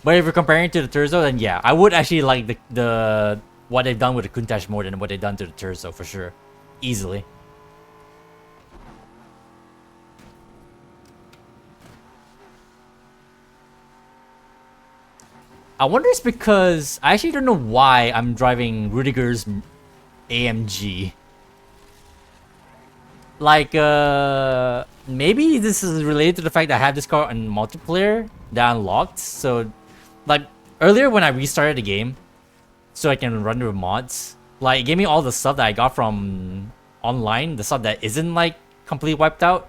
But if you're comparing it to the Terzo, then yeah, I would actually like the what they've done with the Countach more than what they've done to the Terzo for sure, easily. I wonder it's because I actually don't know why I'm driving Rudiger's AMG. Like, maybe this is related to the fact that I have this car on multiplayer that I unlocked. So, like, earlier when I restarted the game, so I can run with mods, like, it gave me all the stuff that I got from online, the stuff that isn't, like, completely wiped out.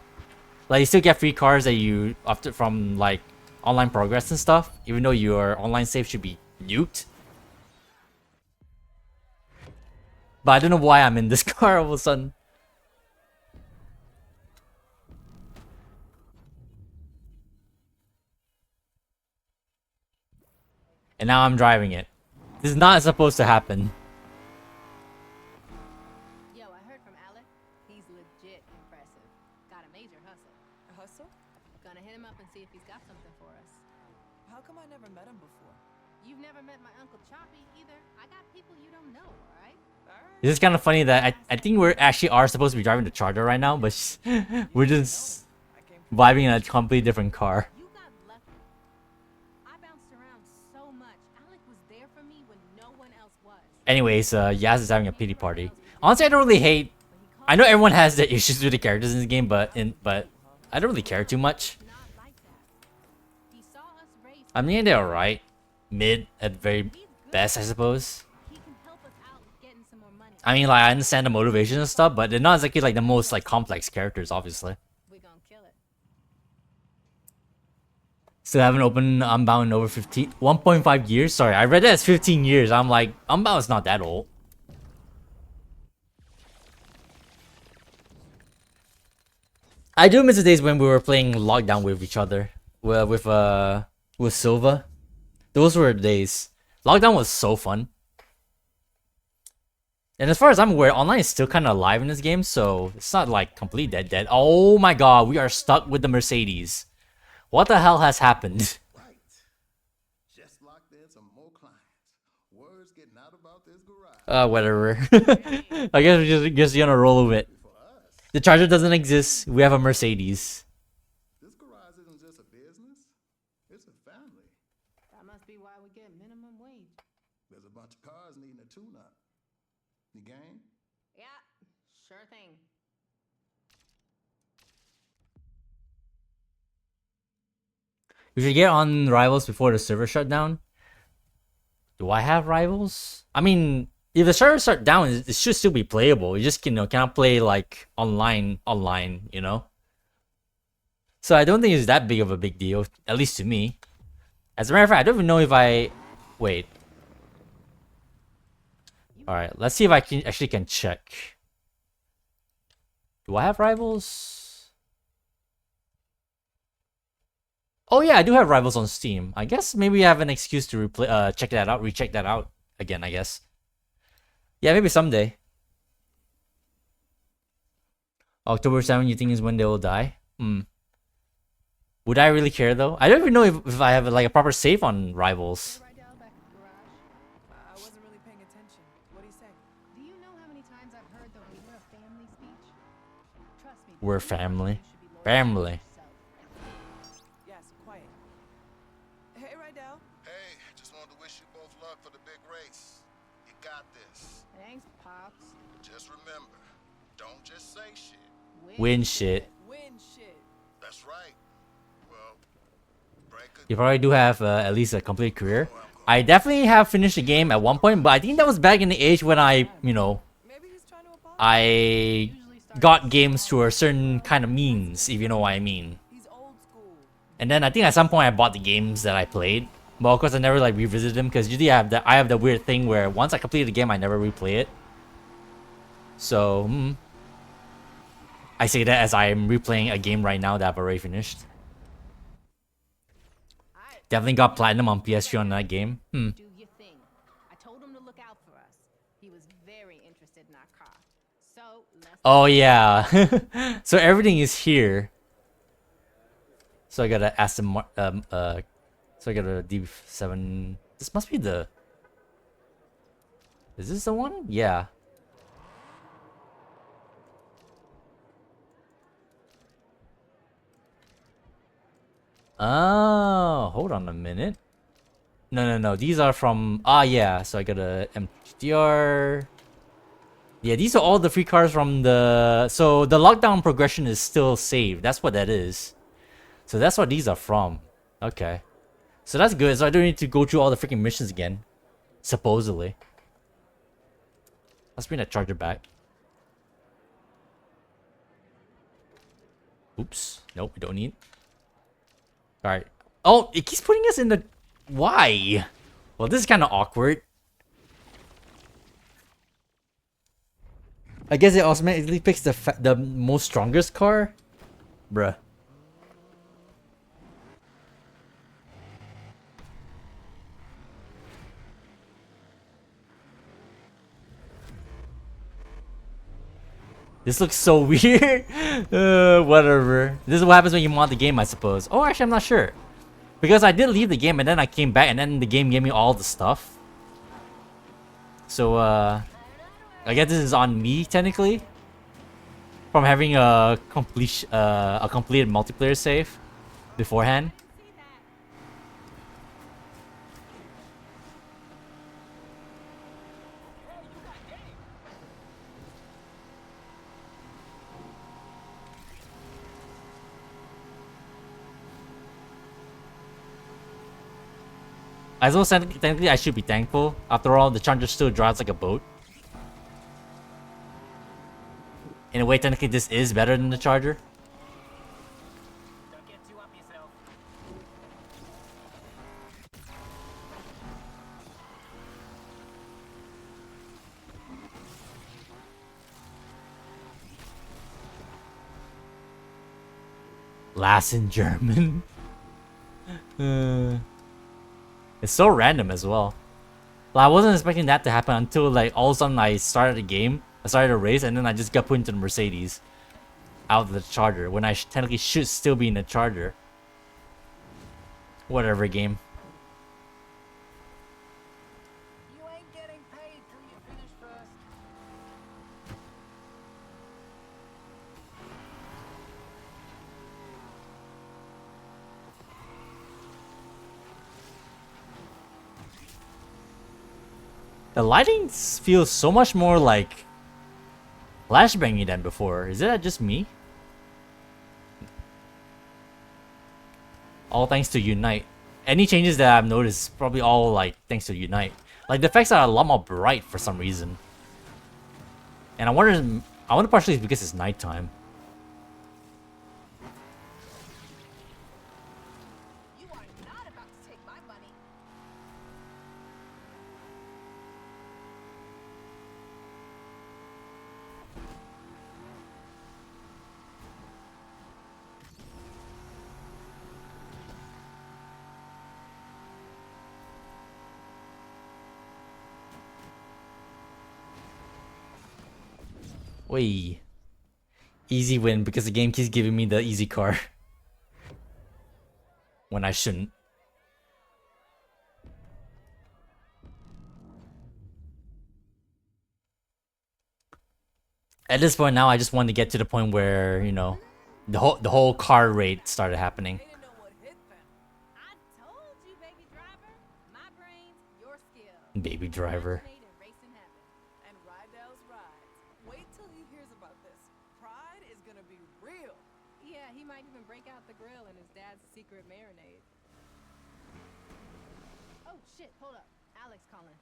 Like, you still get free cars that you, after from, like, online progress and stuff, even though your online save should be nuked. But I don't know why I'm in this car all of a sudden. And now I'm driving it. This is not supposed to happen. Yo, I heard from Alec. He's legit impressive. Got a major hustle. A hustle? Gonna hit him up and see if he's got something for us. How come I never met him before? You've never met my Uncle Choppy either. I got people you don't know, alright? It's just kind of funny that I think we're actually are supposed to be driving the Charger right now, but we're just vibing in a completely different car. You got lucky. I bounced around so much. Alec was there for me when no one else was. Anyways, Yaz is having a pity party. Honestly, I don't really hate. I know everyone has the issues with the characters in this game, but I don't really care too much. I mean, they're alright, mid at very best, I suppose. I mean, like, I understand the motivation and stuff, but they're not exactly like the most like complex characters, obviously. Still haven't opened Unbound in over 1.5 years. Sorry, I read that as 15 years. I'm like, Unbound is not that old. I do miss the days when we were playing Lockdown with each other, with Silva. Those were the days. Lockdown was so fun. And as far as I'm aware, online is still kind of alive in this game, so it's not like completely dead. Oh my god, we are stuck with the Mercedes. What the hell has happened? Right. Just locked in some more clients. Words getting out about this garage. Whatever. I guess we're just gonna roll with it. The Charger doesn't exist. We have a Mercedes. This garage isn't just a business. It's a family. That must be why we get minimum wage. There's a bunch of cars needing a tune-up. You game? Yeah, sure thing. We should get on Rivals before the server shut down. Do I have Rivals? I mean, if the server shut down, it should still be playable. You just cannot play like online, you know? So I don't think it's that big of a big deal, at least to me. As a matter of fact, I don't even know if I... Wait. Alright, let's see if I can check. Do I have Rivals? Oh yeah, I do have Rivals on Steam. I guess maybe I have an excuse to recheck that out again, I guess. Yeah, maybe someday. October 7th, you think is when they will die? Would I really care though? I don't even know if I have like a proper save on Rivals. I wasn't really paying attention. What do you say? Do you know how many times I've heard the "we're a family" speech? Trust me. We're family. Family. Yes, quiet. Hey, Rydell. Hey, just wanted to wish you both luck for the big race. You got this. Thanks, Pops. Just remember, don't just say shit. Win shit. Win shit. That's right. Well, You probably do have at least a complete career. I definitely have finished the game at one point, but I think that was back in the age when I, you know, I got games to a certain kind of means, if you know what I mean. And then I think at some point I bought the games that I played, but of course I never like revisited them because usually I have the weird thing where once I completed the game I never replay it. So I say that as I am replaying a game right now that I've already finished. Definitely got platinum on PS3 on that game. Do your thing. I told him to look out for us. He was very interested in our car. So Oh yeah. So everything is here. So I gotta ask them So I got a D7. This must be the... Is this the one? Yeah. Oh, hold on a minute. No. These are from... Ah, yeah. So I got a MTR. Yeah, these are all the free cars from the... So the lockdown progression is still saved. That's what that is. So that's what these are from. Okay. So that's good. So I don't need to go through all the freaking missions again. Supposedly. Let's bring that charger back. Oops. Nope, we don't need. Alright. Oh, it keeps putting us in the... Why? Well, this is kind of awkward. I guess it automatically picks the most strongest car? Bruh. This looks so weird. Whatever. This is what happens when you mod the game, I suppose. Oh, actually, I'm not sure. Because I did leave the game and then I came back and then the game gave me all the stuff. So, I guess this is on me, technically. From having a completed multiplayer save beforehand. I suppose technically I should be thankful. After all, the Charger still drives like a boat. In a way, technically this is better than the Charger. Don't get too up yourself. Last in German. It's so random as well. Like, I wasn't expecting that to happen until like all of a sudden I started a game, I started a race, and then I just got put into the Mercedes out of the Charger when I technically should still be in the Charger. Whatever game. You ain't getting paid till you finish first. The lighting feels so much more like flashbangy than before. Is that just me? All thanks to Unite. Any changes that I've noticed, probably all like thanks to Unite. Like the effects are a lot more bright for some reason. And I wonder partially it's because it's nighttime. You are not about to take my money. Wait. Easy win because the game keeps giving me the easy car. When I shouldn't. At this point now, I just want to get to the point where, you know, the whole car raid started happening. They didn't know what hit them. I told you, baby driver. My brains, your skill. Baby driver. Made in racing heaven. And Rydell's rides. Wait till he hears about this. Pride is gonna be real. Yeah, he might even break out the grill in his dad's secret marinade. Oh shit, hold up. Alex calling.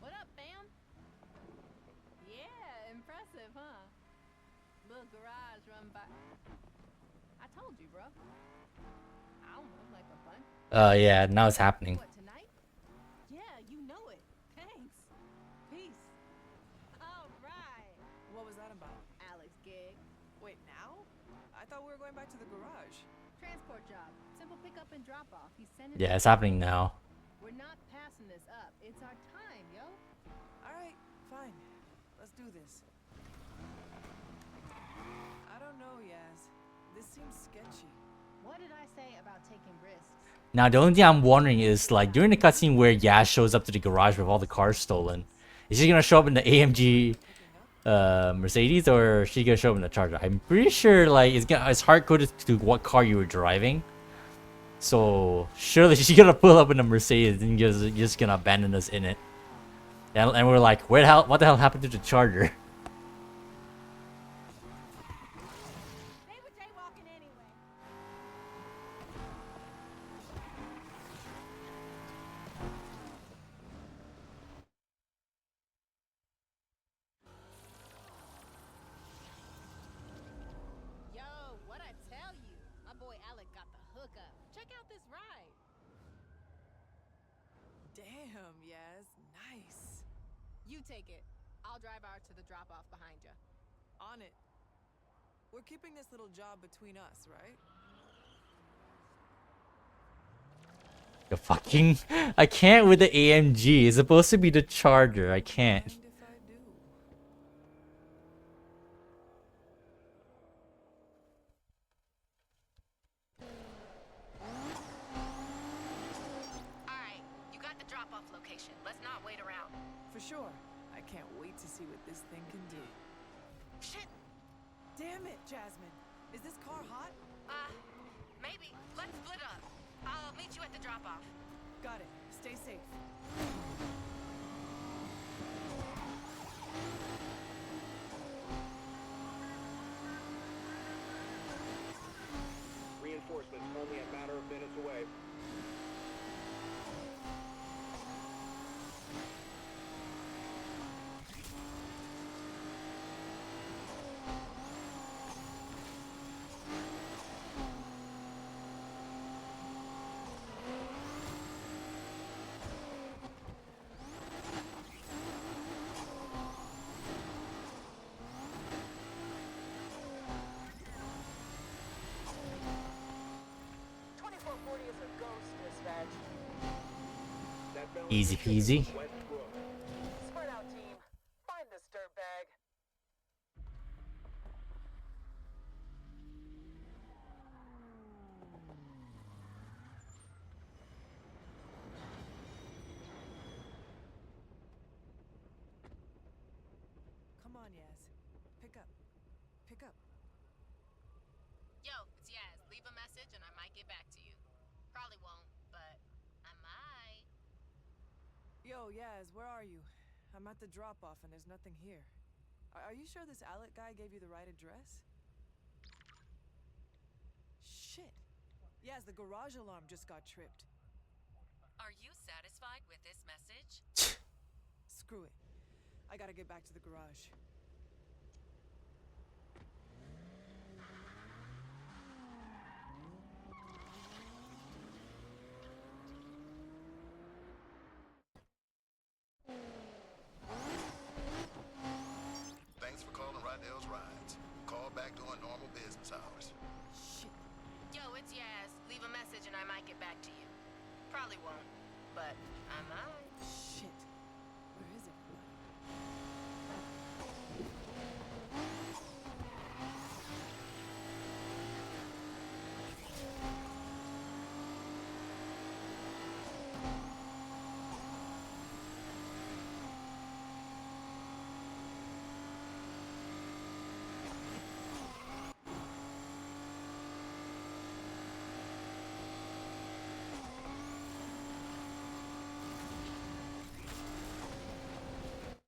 What up, fam? Yeah, impressive, huh? Little garage run by. I told you, bro. I don't know, like a fun. Yeah, now it's happening. What, tonight? Yeah, you know it. Thanks. Peace. All right. What was that about? Alex gig. Wait, now? I thought we were going back to the garage. Transport job. Simple pickup and drop off. He's sending. Yeah, it's happening now. We're not passing this up. It's our time, yo. Alright, fine. Let's do this. I don't know, Yaz. This seems sketchy. What did I say about taking risks? Now, the only thing I'm wondering is, like, during the cutscene where Yaz shows up to the garage with all the cars stolen, is she gonna show up in the AMG Mercedes, or is she gonna show up in the Charger? I'm pretty sure, like, it's hard-coded to what car you were driving. So, surely she's gonna pull up in a Mercedes and just gonna abandon us in it. And we're like, what the hell happened to the Charger? They were jaywalking anyway. Yo, what I tell you? My boy Alec got the hookup. Check out this ride. Damn, yes, nice. You take it. I'll drive out to the drop-off behind you. On it. We're keeping this little job between us, right? The fucking... I can't with the AMG. It's supposed to be the Charger. I can't. Mind if I do? Alright, you got the drop-off location. Let's not wait around. For sure. I can't wait to see what this thing can do. Shit! Damn it, Jasmine. Is this car hot? Maybe. Let's split up. I'll meet you at the drop-off. Got it. Stay safe. Reinforcements only a matter of minutes away. Easy peasy. Spread out, team. Find this dirtbag. Come on, Yaz. Pick up. Pick up. Yo, it's Yaz. Leave a message and I might get back to you. Probably won't, but I might. Yo, Yaz, where are you? I'm at the drop-off and there's nothing here. Are you sure this Alec guy gave you the right address? Shit. Yaz, the garage alarm just got tripped. Are you satisfied with this message? Screw it. I gotta get back to the garage. Thanks for calling Rydell's Rides. Call back during normal business hours. Shit. Yo, it's Yaz. Leave a message and I might get back to you. Probably won't, but I might. Shit. Where is everybody?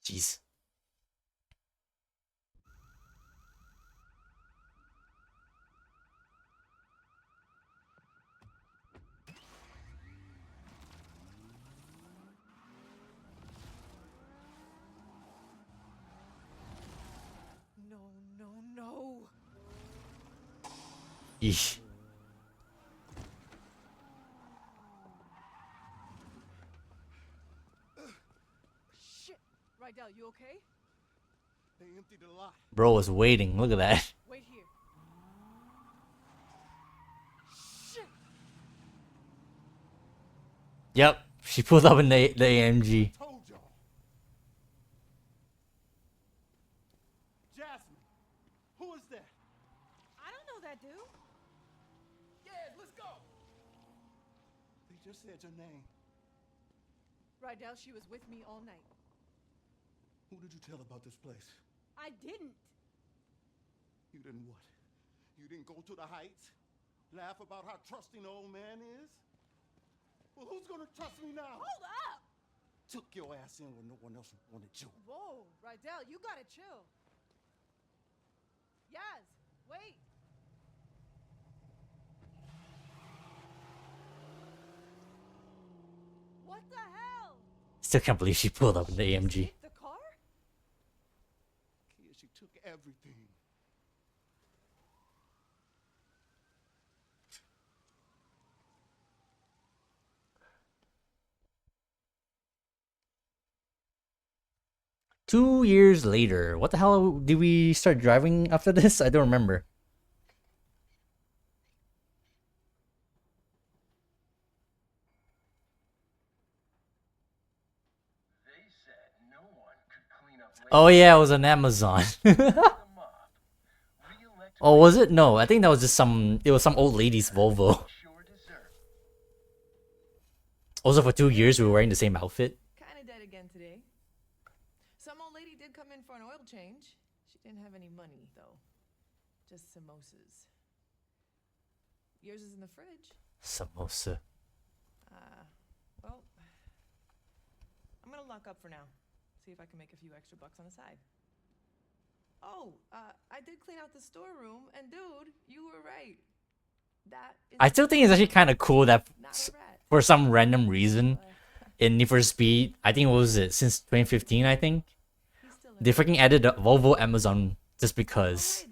Jeez. No, no, no. Eesh. Shit. Rydell, you okay? They emptied the lot. Bro was waiting. Look at that. Wait here. Shit. Yep. She pulled up in the AMG. Told y'all. Jasmine, who is that? I don't know that dude. Yeah, let's go. just said your name. Rydell, she was with me all night. Who did you tell about this place? I didn't. You didn't what? You didn't go to the heights? Laugh about how trusting the old man is? Well, who's gonna trust me now? Hold up! Took your ass in when no one else wanted you. Whoa, Rydell, you gotta chill. Yaz, wait. What the hell? Still can't believe she pulled up in the AMG. The car? Kid, she took everything. Two years later. What the hell did we start driving after this? I don't remember. They said no one could clean up Oh yeah, it was on Amazon. Oh, was it? No, I think that was just some. It was some old lady's Volvo. Also, for 2 years we were wearing the same outfit. Kinda dead again today. Some old lady did come in for an oil change. She didn't have any money, though. Just samosas. Yours is in the fridge. Samosa. Well, I'm gonna lock up for now. See if I can make a few extra bucks on the side. Oh, I did clean out the storeroom, and dude, you were right. That is I still think it's actually kind of cool that for some random reason in Need for Speed, I think since 2015, I think they freaking added the Volvo Amazon just because.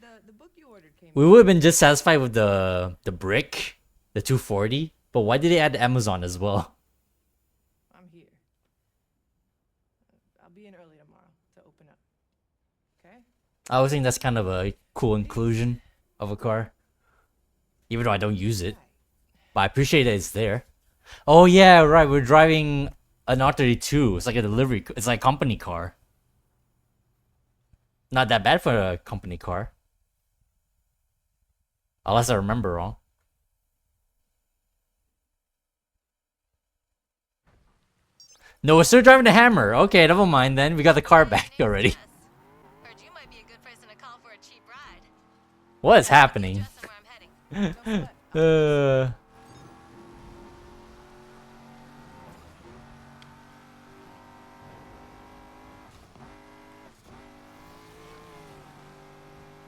We would have been just satisfied with the brick, the 240, but why did they add the Amazon as well? I'm here. I'll be in early tomorrow to open up. Okay? I always think that's kind of a cool inclusion of a car, even though I don't use it, but I appreciate that it's there. Oh yeah, right. We're driving an R32. It's like a delivery. It's like a company car. Not that bad for a company car, unless I remember wrong. No, we're still driving the Hammer. Okay, never mind then. We got the car back already. Heard you might be a good person to call for a cheap ride. What is happening?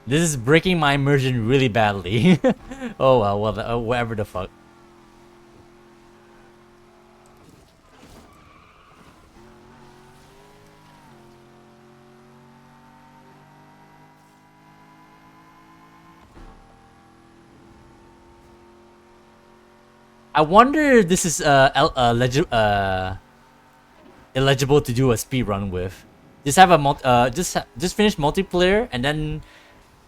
This is breaking my immersion really badly. Oh well, whatever the fuck. I wonder if this is eligible to do a speed run with. Just have a just finish multiplayer, and then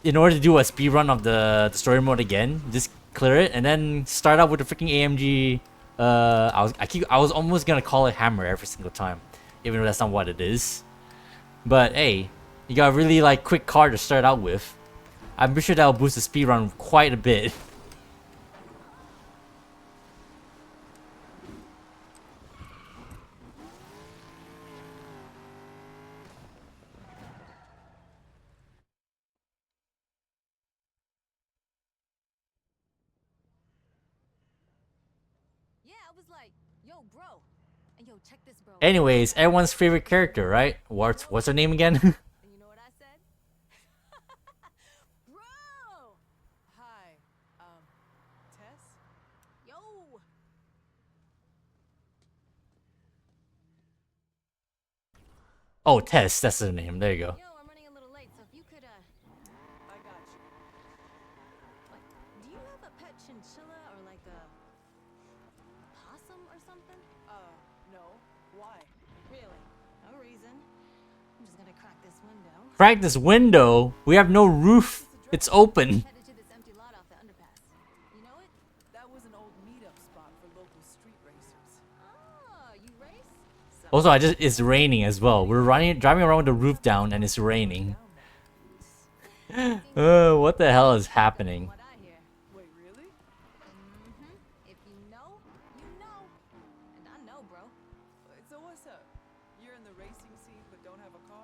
in order to do a speed run of the story mode again, just clear it and then start out with the freaking AMG. I was almost gonna call it Hammer every single time, even though that's not what it is. But hey, you got a really like quick car to start out with. I'm pretty sure that'll boost the speed run quite a bit. Check this, bro. Anyways, everyone's favorite character, right? What's her name again? You know what I said? Bro! Hi, Tess? Yo! Oh, Tess, that's her name. There you go. Yo, I'm running a little late, so if you could, I got you. do you have a pet chinchilla or like a possum or something? No. Why? Really? No reason. I'm just gonna crack this window. Crack this window? We have no roof. It's open. Headed to this empty lot off the underpass. You know it? That was an old meetup spot for local street racers. Oh, you race? Also, it's raining as well. We're driving around with the roof down, and it's raining. What the hell is happening? Wait, really? If you know, you know. So what's up? You're in the racing scene but don't have a car?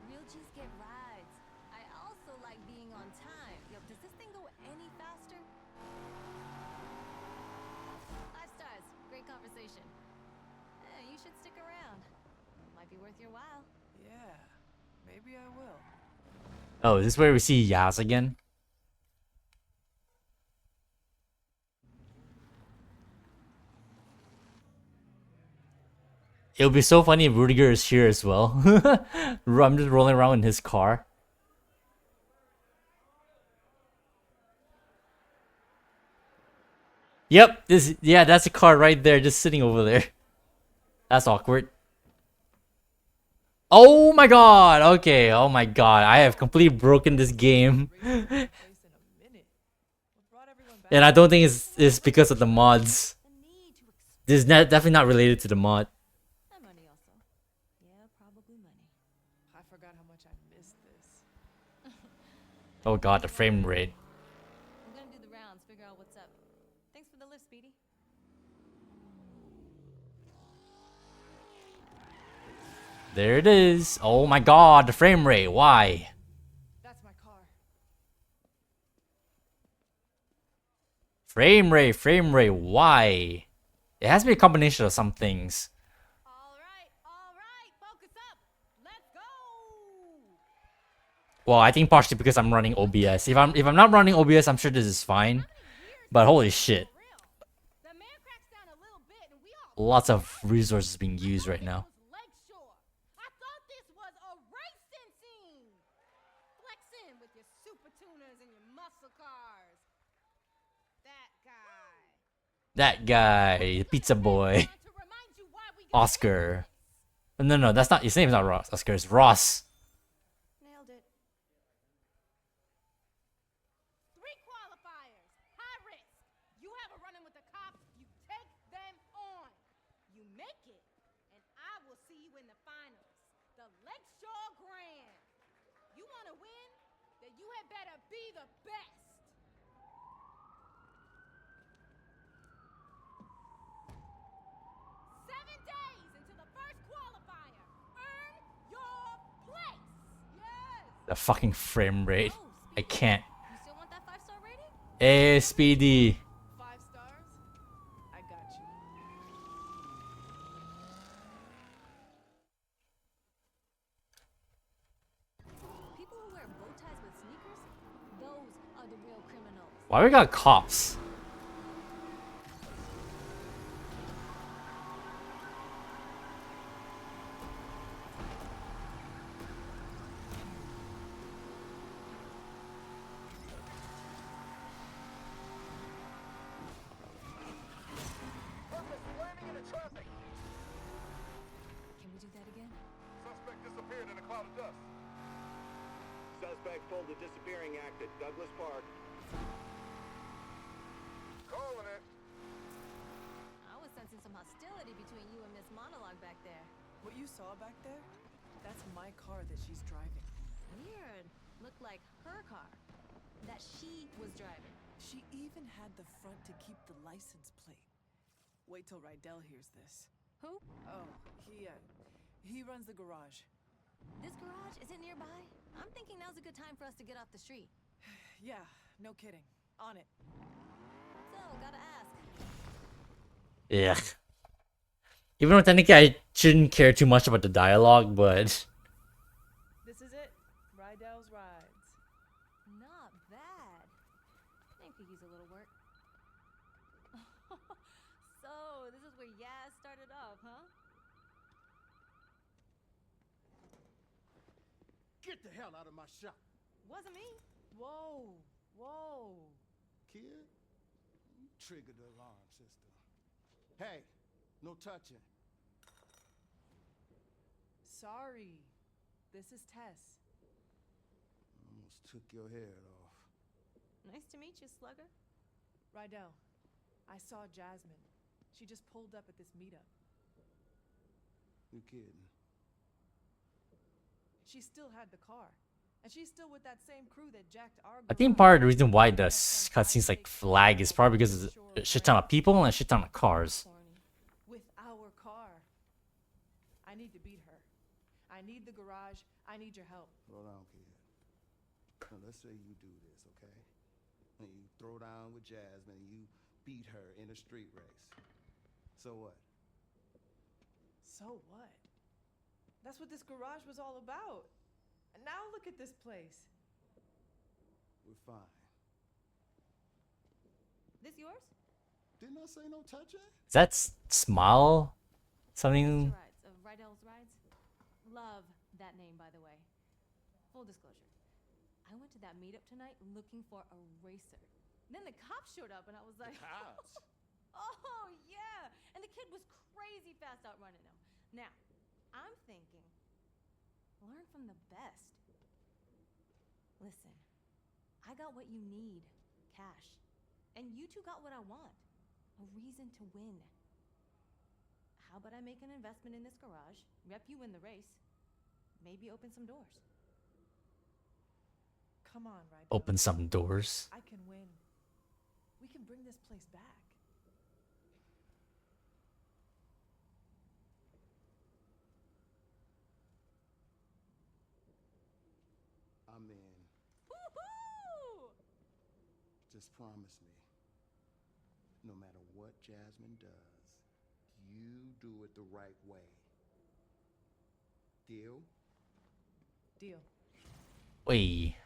Real G's get rides. I also like being on time. Yo, does this thing go any faster? 5 stars. Great conversation. You should stick around. Might be worth your while. Yeah, maybe I will. Oh, is this where we see Yaz again? It would be so funny if Rudiger is here as well. I'm just rolling around in his car. Yep, that's a car right there, just sitting over there. That's awkward. Oh my god! Okay, oh my god, I have completely broken this game. And I don't think it's because of the mods. This is definitely not related to the mod. Money also. Yeah, probably money. I forgot how much I missed this. Oh god, the frame rate. I'm gonna do the rounds, figure out what's up. Thanks for the lift, Speedy. There it is. Oh my god, the frame rate. Why? That's my car. Frame rate. Why? It has to be a combination of some things. All right, focus up. Let's go. Well, I think partially because I'm running OBS. If I'm not running OBS, I'm sure this is fine. But holy shit. Lots of resources being used right now. I thought this was a racing scene. Flexing with your super tuners and your muscle cars. That guy, the pizza boy. Oscar. No, that's not, his name's not Ross. Oscar is Ross. Nailed it. 3 qualifiers. High risk. You have a run-in with the cops, you take them on. You make it, and I will see you in the finals. The Lakeshore Grand. You want to win? Then you had better be the best. The fucking frame rate. I can't. You still want that 5-star rating? Hey, Speedy. 5 stars? I got you. People who wear bow ties with sneakers, those are the real criminals. Why we got cops? Can we do that again? Suspect disappeared in a cloud of dust. Suspect pulled the disappearing act at Douglas Park. Calling it. I was sensing some hostility between you and Miss Monologue back there. What you saw back there? That's my car that she's driving. Weird. Looked like her car. That she was driving. She even had the front to keep the license plate. Wait till Rydell hears this. Who? Oh, he runs the garage. This garage, is it nearby? I'm thinking now's a good time for us to get off the street. Yeah, no kidding. On it. So, gotta ask. Yeah. Even though technically I shouldn't care too much about the dialogue, but This is it. Rydell's rides. Not bad. Name could use a little work. So, this is where Yaz started off, huh? Get the hell out of my shop. Wasn't me. Whoa. Kid, you triggered the alarm system. Hey, no touching. Sorry. This is Tess. Almost took your head off. Nice to meet you, Slugger. Rydell, I saw Jasmine. She just pulled up at this meetup. You kidding? She still had the car. And she's still with that same crew that jacked our I think part of the reason why the cutscenes like flag is probably because of a shit ton of people and a shit ton of cars. with our car. I need to beat her. I need the garage. I need your help. Hold on, kid. Now, let's say you do this, okay? And you throw down with Jasmine and you beat her in a street race. So what? So what? That's what this garage was all about. And now look at this place. We're fine. This yours? Didn't I say no touching? Is that Smile? Something. Rides. Rydell's Rides. Love that name, by the way. Full disclosure. I went to that meetup tonight looking for a racer. Then the cops showed up and I was like, Cops? oh, yeah. And the kid was crazy fast outrunning him. Now, I'm thinking, learn from the best. Listen, I got what you need, cash. And you two got what I want, a reason to win. How about I make an investment in this garage, rep you in the race, maybe open some doors. Come on, Rydell. Open some doors. I can win. We can bring this place back. I'm in. Woo-hoo! Just promise me, no matter what Jasmine does, you do it the right way. Deal? Deal. Wait.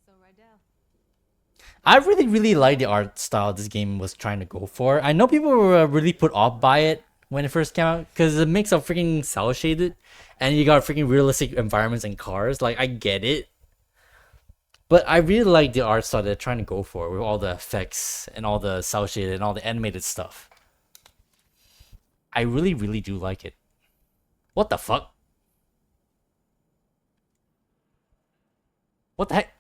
So, Rydell. I really like the art style this game was trying to go for. I know people were really put off by it when it first came out because the mix of freaking cell shaded and you got freaking realistic environments and cars. Like, I get it. But I really like the art style they're trying to go for with all the effects and all the cell shaded and all the animated stuff. I really do like it. What the fuck? What the heck?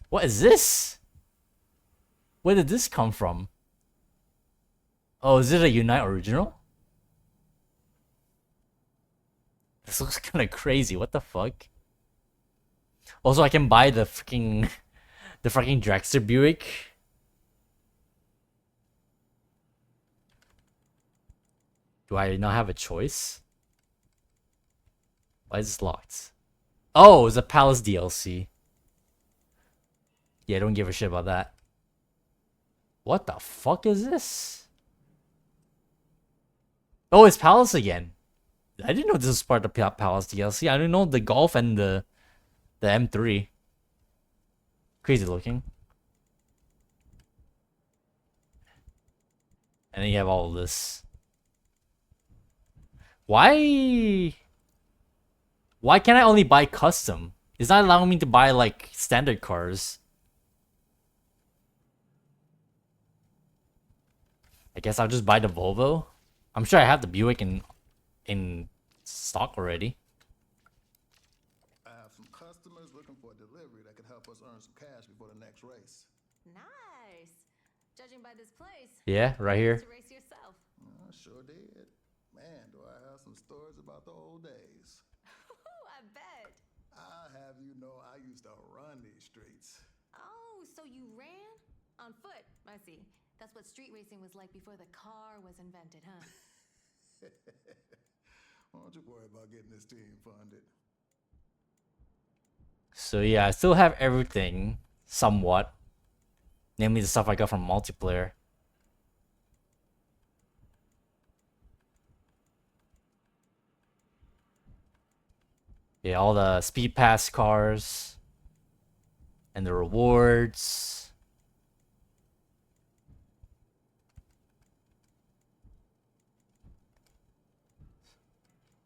What is this? Where did this come from? Oh, is it a Unite original? This looks kind of crazy. What the fuck? Also, I can buy the fucking Dragster Buick. Do I not have a choice? Why is this locked? Oh, it's a Palace DLC. Yeah, don't give a shit about that. What the fuck is this? Oh, it's Palace again. I didn't know this was part of the Palace DLC. I didn't know the Golf and the M3. Crazy looking. And then you have all of this. Why can't I only buy custom? It's not allowing me to buy like standard cars. I guess I'll just buy the Volvo. I'm sure I have the Buick in stock already. I have some customers looking for a delivery that could help us earn some cash before the next race. Nice. Judging by this place. Yeah, right here. To race yourself. I sure did. Man, do I have some stories about the old days. I bet. I'll have you know I used to run these streets. Oh, so you ran? On foot, I see. That's what street racing was like before the car was invented, huh? Why don't you worry about getting this team funded? So yeah, I still have everything, somewhat. Namely the stuff I got from multiplayer. Yeah, all the speed pass cars. And the rewards.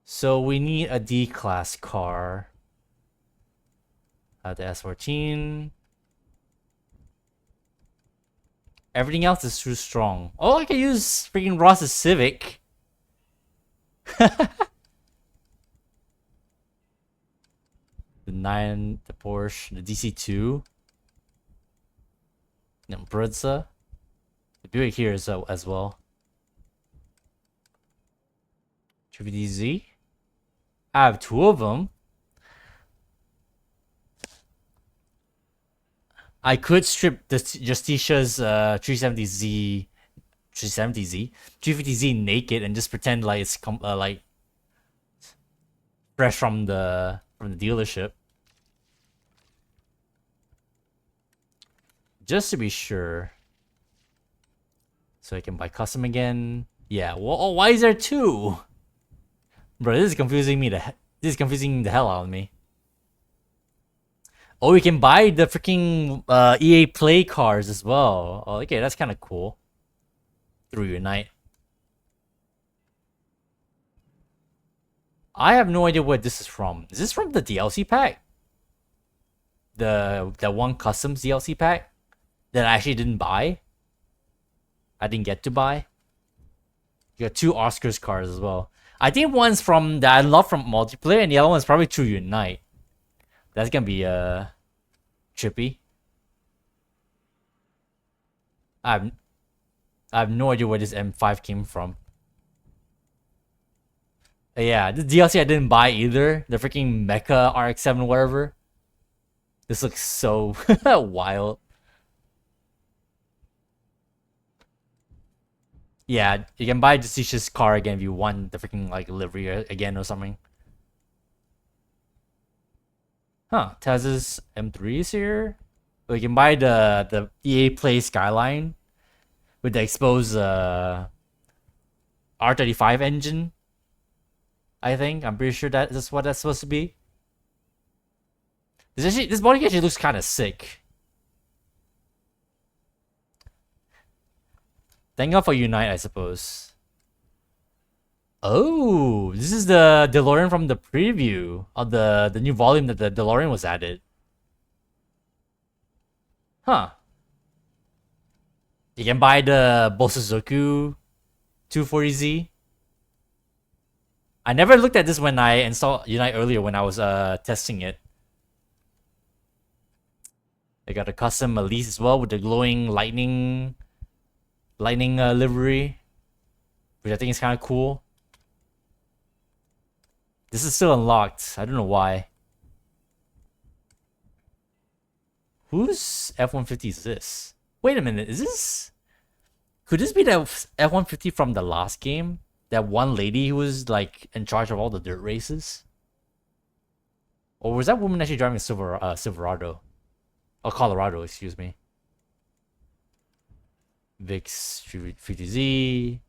So we need a D-class car. The S14. Everything else is too strong. Oh, I can use freaking Ross's Civic. The 9, the Porsche, the DC2. The Brezza. The Buick here is as well. DZ. I have 2 of them. I could strip the Justitia's 370Z 370Z, 350Z naked, and just pretend like it's like fresh from the dealership, just to be sure, so I can buy custom again. Yeah. Well, oh, why is there two? Bro, this is confusing me. This is confusing the hell out of me. Oh, we can buy the freaking EA Play cars as well. Oh, okay, that's kind of cool. Through Unite. I have no idea what this is from. Is this from the DLC pack? The one customs DLC pack that I actually didn't buy. I didn't get to buy. You got two Oscars cars as well. I think one's from that I love from multiplayer, and the other one's probably through Unite. That's gonna be trippy. I have no idea where this M5 came from. Yeah, the DLC I didn't buy either. The freaking Mecha RX-7 whatever. This looks so wild. Yeah, you can buy Decision's car again if you want the freaking like livery again or something. Huh, Taz's M3 is here. But you can buy the EA Play Skyline with the exposed R35 engine. I think I'm pretty sure that's what that's supposed to be. This body actually looks kind of sick. Thank God for Unite, I suppose. Oh, this is the DeLorean from the preview of the new volume that the DeLorean was added. Huh. You can buy the Bosuzoku 240Z. I never looked at this when I installed Unite earlier when I was testing it. They got a custom Elise as well with the glowing lightning livery, which I think is kind of cool. This is still unlocked. I don't know why. Whose F-150 is this? Wait a minute, is this... Could this be the F-150 from the last game? That one lady who was like in charge of all the dirt races? Or was that woman actually driving a Silverado? Oh, Colorado, excuse me. Vix 50Z.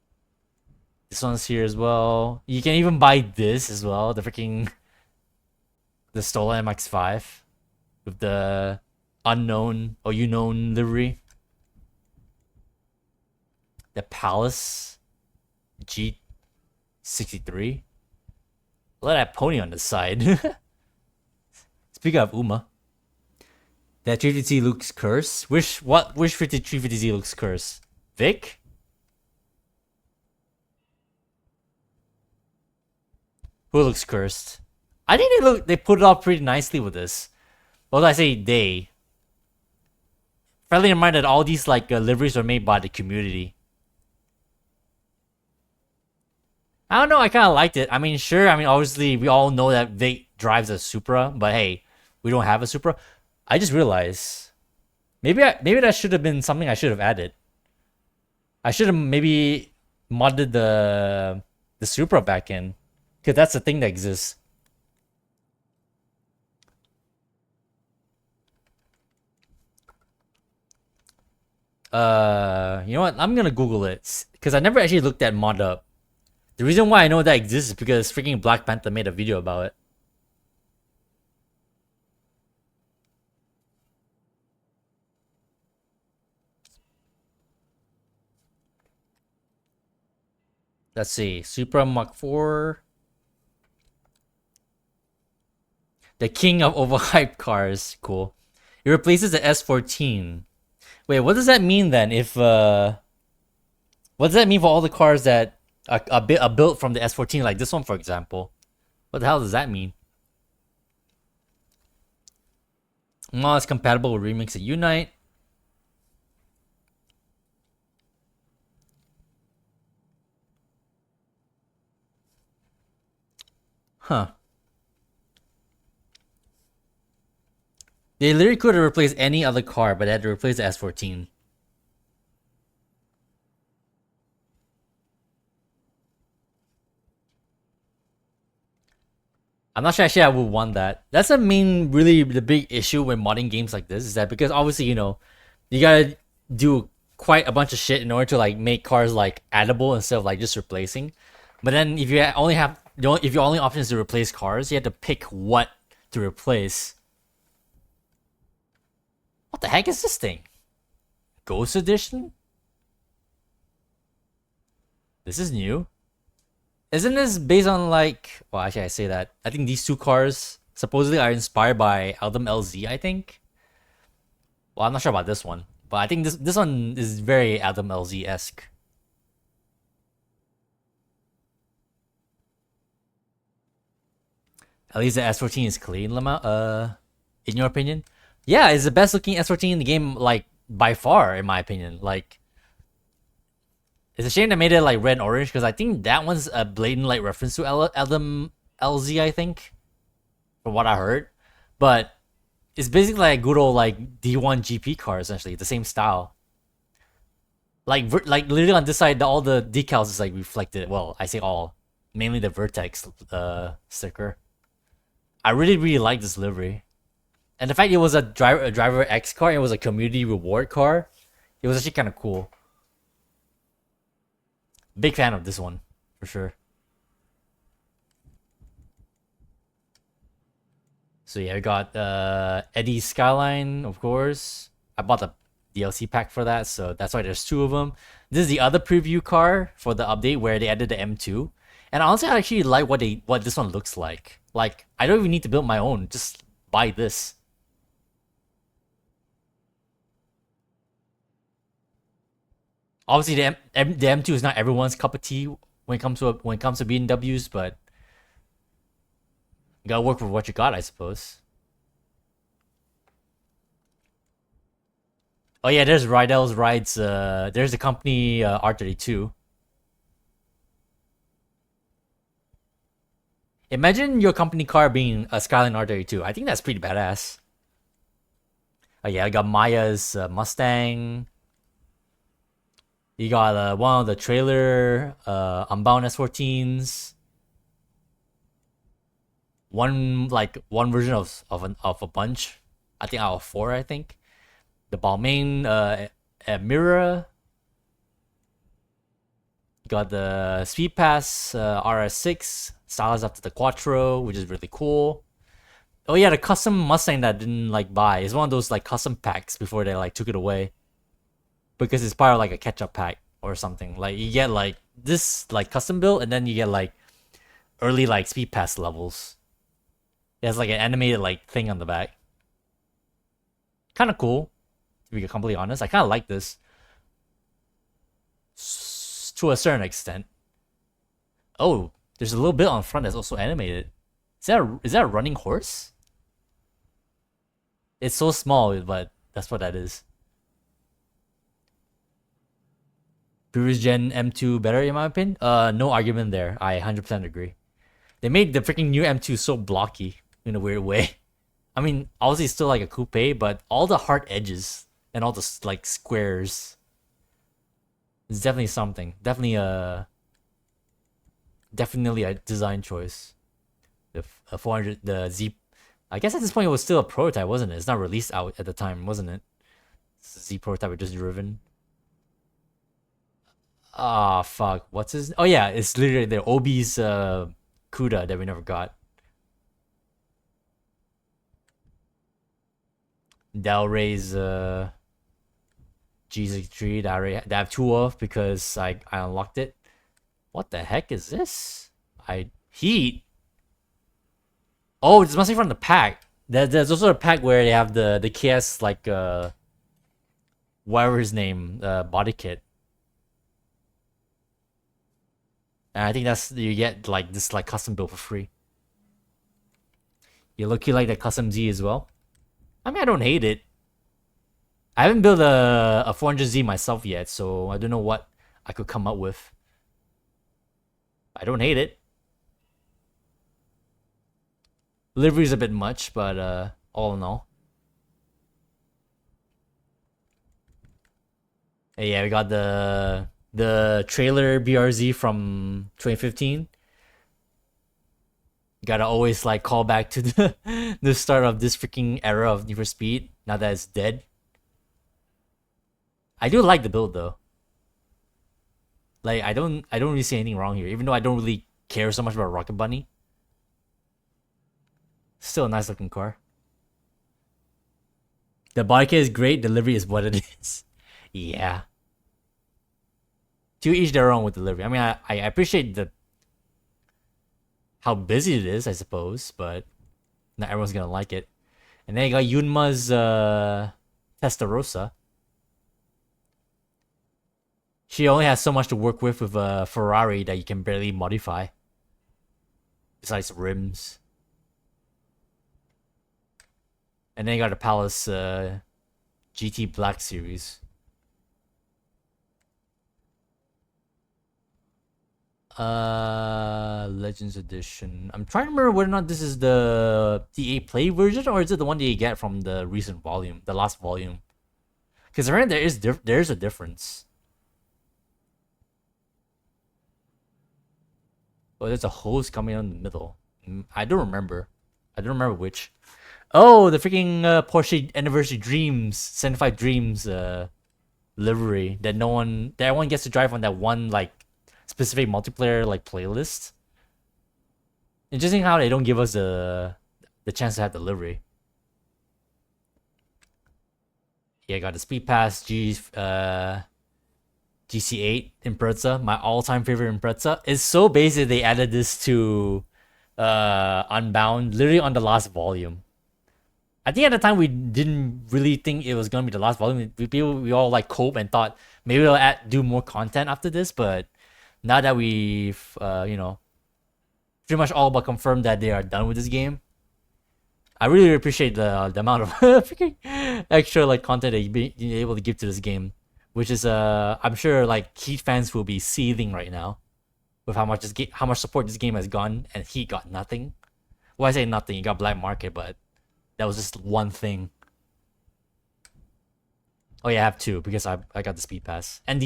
This one's here as well. You can even buy this as well. The freaking... The stolen MX-5. With the unknown or unknown livery. The Palace G63. Look at that pony on the side. Speaking of Uma. That 350Z looks cursed. Which 350Z looks cursed? Vic? Who looks cursed? I think they put it off pretty nicely with this. Well, I say they. Friendly reminder that all these like liveries are made by the community. I don't know, I kind of liked it. I mean, sure, obviously we all know that Vic drives a Supra, but hey, we don't have a Supra. I just realized maybe that should have been something I should have added. I should have maybe modded the Supra back in, because that's the thing that exists. You know what? I'm gonna Google it because I never actually looked that mod up. The reason why I know that exists is because freaking Black Panther made a video about it. Let's see. Supra Mach 4. The king of overhyped cars. Cool. It replaces the S14. Wait, what does that mean then? If what does that mean for all the cars that are built from the S14, like this one, for example? What the hell does that mean? Well, it's compatible with Remix and Unite. Huh. They literally could have replaced any other car, but they had to replace the S14. I'm not sure actually I would want that. That's really the big issue with modding games like this is that because obviously you gotta do quite a bunch of shit in order to like make cars like addable instead of like just replacing. But then if you only have if your only option is to replace cars, you have to pick what to replace. What the heck is this thing? Ghost Edition? This is new. Isn't this based on like... Well, actually, I say that. I think these two cars supposedly are inspired by Aldum LZ, I think. Well, I'm not sure about this one. But I think this one is very Aldum LZ-esque. At least the S14 is clean, Lama. In your opinion? Yeah, it's the best looking S14 in the game, like, by far, in my opinion. Like... It's a shame they made it like red and orange because I think that one's a blatant like reference to Aldum LZ, I think, from what I heard. But it's basically like good old like D1 GP car essentially, the same style. Like literally on this side, all the decals is like reflected. Well, I say all, mainly the Vertex sticker. I really like this livery, and the fact it was a driver X car, it was a community reward car. It was actually kind of cool. Big fan of this one, for sure. So yeah, we got Eddie's Skyline, of course. I bought the DLC pack for that, so that's why there's two of them. This is the other preview car for the update where they added the M2. And honestly, I actually like what this one looks like. Like, I don't even need to build my own, just buy this. Obviously, the M2 is not everyone's cup of tea when it comes to BMWs, but you gotta work with what you got, I suppose. Oh yeah, there's Rydell's rides. There's the company R32. Imagine your company car being a Skyline R32. I think that's pretty badass. Oh yeah, I got Maya's Mustang. You got one of the trailer Unbound S14s. One version of a bunch. I think out of 4. I think the Balmain Mira. You got the Speed Pass RS6 stylized after the Quattro, which is really cool. Oh yeah, the custom Mustang that I didn't like buy is one of those like custom packs before they like took it away. Because it's part of like a catch-up pack or something. Like you get like this like custom build and then you get like early like speed pass levels. It has like an animated like thing on the back. Kind of cool, to be completely honest. I kind of like this to a certain extent. Oh, there's a little bit on front that's also animated. Is that a running horse? It's so small, but that's what that is. Previous gen M2 better in my opinion? No argument there. I 100% agree. They made the freaking new M2 so blocky in a weird way. I mean, obviously it's still like a coupe, but all the hard edges and all the like squares. It's definitely something. Definitely a design choice. The 400, the Z. I guess at this point it was still a prototype, wasn't it? It's not released out at the time, wasn't it? Z prototype was just driven. Ah, fuck. What's his... Oh, yeah. It's literally the Obi's CUDA that we never got. Del Rey's G63 that I have 2 of because I unlocked it. What the heck is this? Heat? Oh, this must be from the pack. There's also a pack where they have the KS like whatever his name body kit. And I think that's you get like this like custom build for free. You look like the custom Z as well. I mean, I don't hate it. I haven't built a 400Z myself yet, so I don't know what I could come up with. I don't hate it. Livery's a bit much, but all in all. Hey, yeah, we got the trailer BRZ from 2015. Gotta always like call back to the the start of this freaking era of Need for Speed. Now that it's dead. I do like the build though. Like I don't really see anything wrong here, even though I don't really care so much about Rocket Bunny. Still a nice looking car. The body kit is great, delivery is what it is. Yeah. To each their own with delivery. I mean I appreciate the how busy it is, I suppose, but not everyone's gonna like it. And then you got Yunma's Testarossa. She only has so much to work with a Ferrari that you can barely modify. Besides rims. And then you got the Palace GT Black Series. Legends Edition. I'm trying to remember whether or not this is the EA Play version or is it the one that you get from the recent volume, the last volume? Because apparently there's a difference. Oh, there's a hose coming out in the middle. I don't remember. I don't remember which. Oh, the freaking Porsche Anniversary Dreams, 75 Dreams livery that everyone gets to drive on that one like specific multiplayer like playlist. Interesting how they don't give us the chance to have the livery. Yeah, I got the Speed Pass GC8 Impreza, my all-time favorite Impreza. It's so basic they added this to Unbound literally on the last volume. I think at the time we didn't really think it was gonna be the last volume. We all like cope and thought maybe we'll do more content after this, but now that we've you know, pretty much all but confirmed that they are done with this game, I really appreciate the amount of freaking extra like content that you're able to give to this game, which is I'm sure like Heat fans will be seething right now with how much support this game has gotten, and Heat got nothing. Well, I say nothing, you got Black Market, but that was just one thing. Oh yeah, I have two because I got the Speed Pass and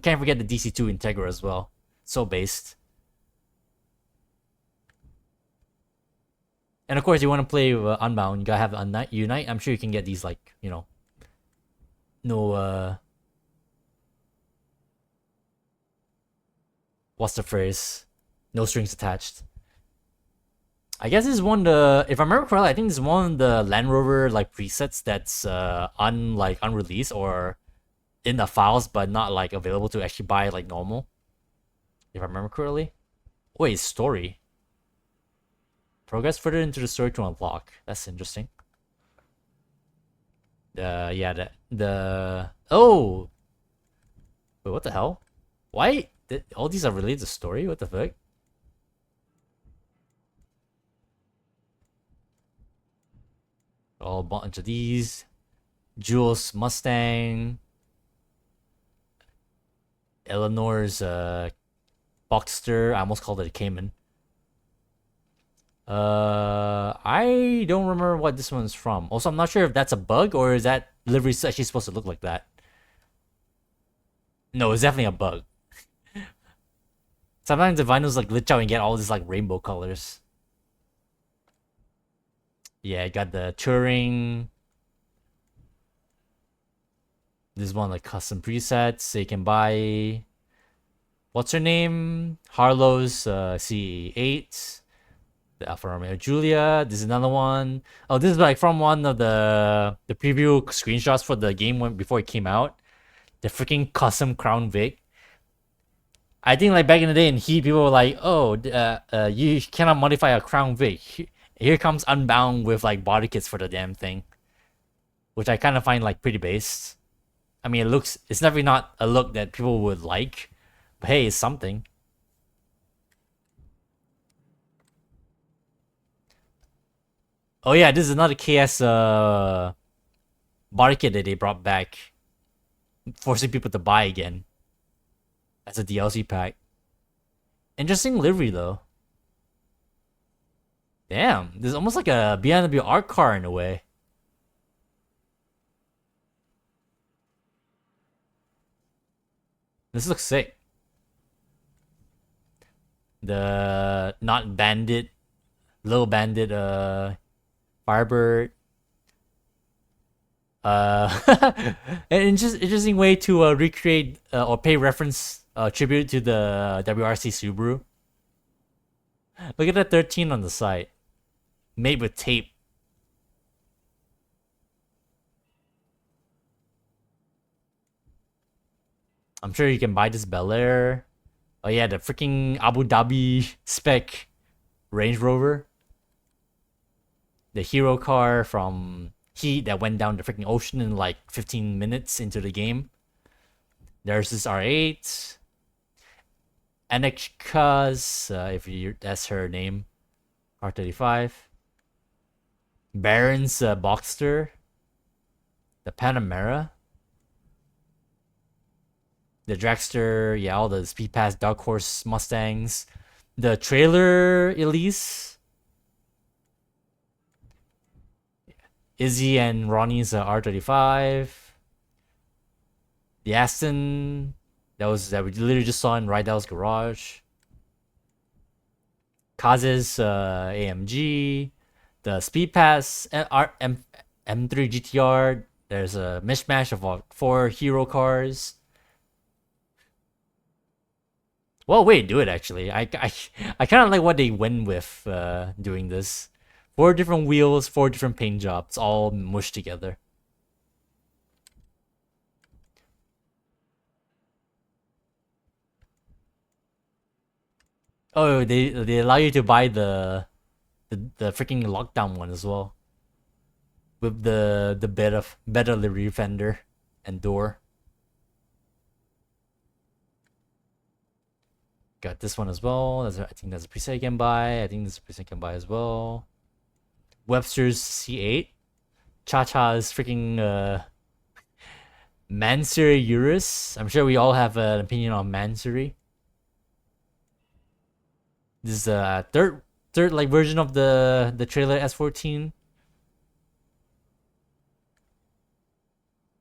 can't forget the DC2 Integra as well. So based. And of course, you want to play Unbound, you gotta have Unite. I'm sure you can get these like, you know, no what's the phrase? No strings attached. I guess this is one of the, if I remember correctly, I think this is one of the Land Rover like presets that's unreleased or in the files but not like available to actually buy like normal. If I remember correctly. Wait, story. Progress further into the story to unlock. That's interesting. Yeah, oh! Wait, what the hell? Why? All these are related to story? What the fuck? Oh, a bunch of these. Jules Mustang. Eleanor's Boxster. I almost called it a Cayman. I don't remember what this one's from. Also, I'm not sure if that's a bug or is that livery actually supposed to look like that. No, it's definitely a bug. Sometimes the vinyls like glitch out and get all these like rainbow colors. Yeah, I got the Turing. This one like custom presets, so you can buy. What's her name? Harlow's CE8. The Alfa Romeo Giulia. This is another one. Oh, this is like from one of the preview screenshots for the game before it came out. The freaking custom Crown Vic. I think like back in the day in Heat, people were like, "Oh, you cannot modify a Crown Vic." Here comes Unbound with like body kits for the damn thing, which I kind of find like pretty base. I mean, it's definitely not a look that people would like, but hey, it's something. Oh yeah, this is another KS body kit that they brought back, forcing people to buy again as a DLC pack. Interesting livery though. Damn, this is almost like a BMW art car in a way. This looks sick. The not bandit Little Bandit, Firebird. An interesting way to recreate or pay reference tribute to the WRC Subaru. Look at that 13 on the side, made with tape. I'm sure you can buy this Bel Air. Oh yeah, the freaking Abu Dhabi spec Range Rover. The hero car from Heat that went down the freaking ocean in like 15 minutes into the game. There's this R8. Anekka's, that's her name. R35. Baron's Boxster. The Panamera. The Dragster, yeah, all the Speed Pass Dark Horse Mustangs. The trailer Elise. Izzy and Ronnie's R35. The Aston that we literally just saw in Rydell's garage. Kaz's AMG. The Speed Pass M3 GTR. There's a mishmash of 4 hero cars. Well, way to do it actually. I kind of like what they went with doing this. 4 different wheels, 4 different paint jobs, all mushed together. Oh, they allow you to buy the freaking lockdown one as well, with the better livery fender and door. Got this one as well. I think that's a preset I can buy. I think this is a preset I can buy as well. Webster's C8. Cha-Cha's freaking Mansory Urus. I'm sure we all have an opinion on Mansory. This is a third like version of the trailer S14.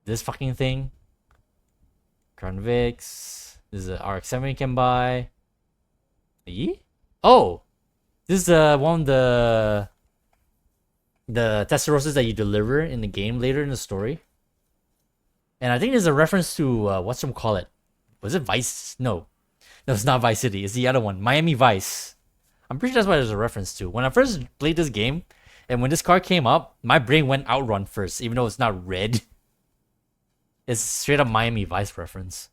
This fucking thing. Crown Vics. This is a RX-7 you can buy. Oh, this is one of the Tesserosas that you deliver in the game later in the story. And I think there's a reference to whatchamacallit. Was it Vice? No, it's not Vice City. It's the other one, Miami Vice. I'm pretty sure that's what there's a reference to. When I first played this game, and when this car came up, my brain went Outrun first, even though it's not red. It's straight up Miami Vice reference.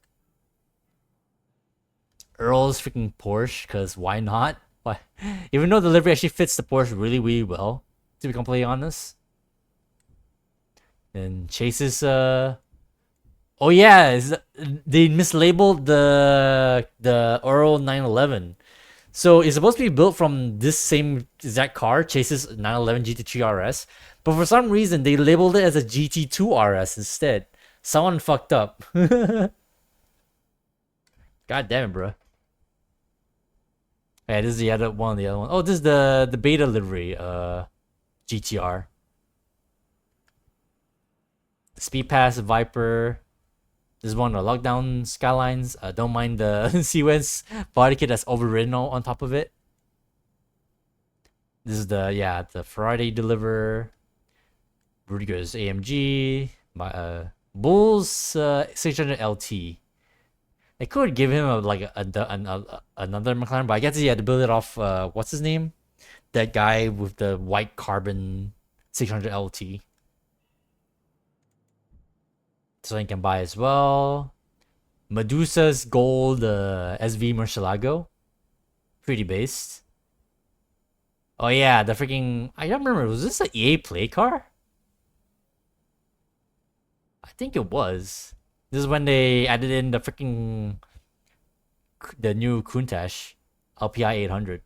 Earl's freaking Porsche, because why not? Why? Even though the livery actually fits the Porsche really, really well, to be completely honest. And Chase's, oh yeah, they mislabeled the Earl 911. So it's supposed to be built from this same exact car, Chase's 911 GT3 RS. But for some reason, they labeled it as a GT2 RS instead. Someone fucked up. God damn it, bro. Yeah, this is the other one. Oh, this is the beta livery, GTR. The Speed Pass Viper. This is one of the Lockdown Skylines. Don't mind the Seawest body kit that's overridden on top of it. This is the Friday deliver. Rudiger's AMG. Bull's 600 LT. I could give him another McLaren, but I guess he had to build it off what's his name? That guy with the white carbon 600 LT. So you can buy as well. Medusa's gold SV Murcielago. Pretty based. Oh yeah, the freaking, I don't remember, was this an EA Play car? I think it was. This is when they added in the new Countach LPI 800.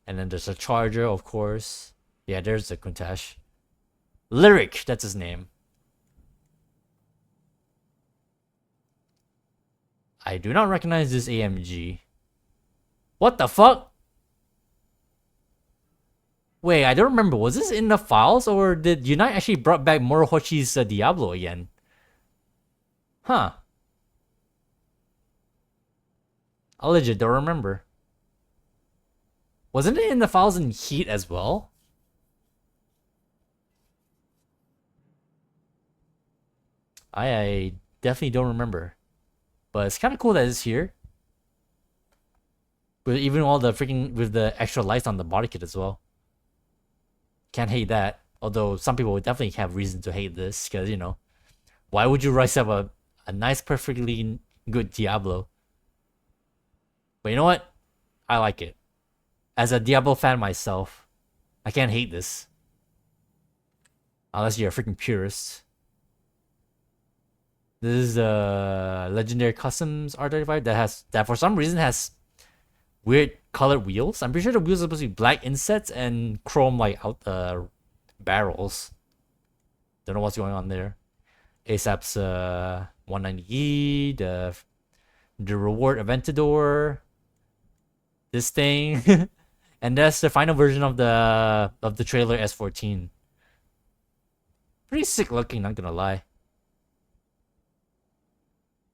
And then there's a Charger, of course. Yeah, there's the Countach. Lyric, that's his name. I do not recognize this AMG. What the fuck? Wait, I don't remember. Was this in the files, or did Unite actually brought back Morohochi's Diablo again? Huh. I legit don't remember. Wasn't it in the files in Heat as well? I definitely don't remember. But it's kind of cool that it's here. But even all the freaking with the extra lights on the body kit as well. Can't hate that. Although some people would definitely have reason to hate this because, you know, why would you rise up a nice, perfectly good Diablo? But you know what? I like it. As a Diablo fan myself, I can't hate this. Unless you're a freaking purist. This is the Legendary Customs R35 that for some reason has weird colored wheels. I'm pretty sure the wheels are supposed to be black insets and chrome like out barrels. Don't know what's going on there. ASAP's 190E, the reward Aventador, this thing, and that's the final version of the trailer S14. Pretty sick looking, not gonna lie.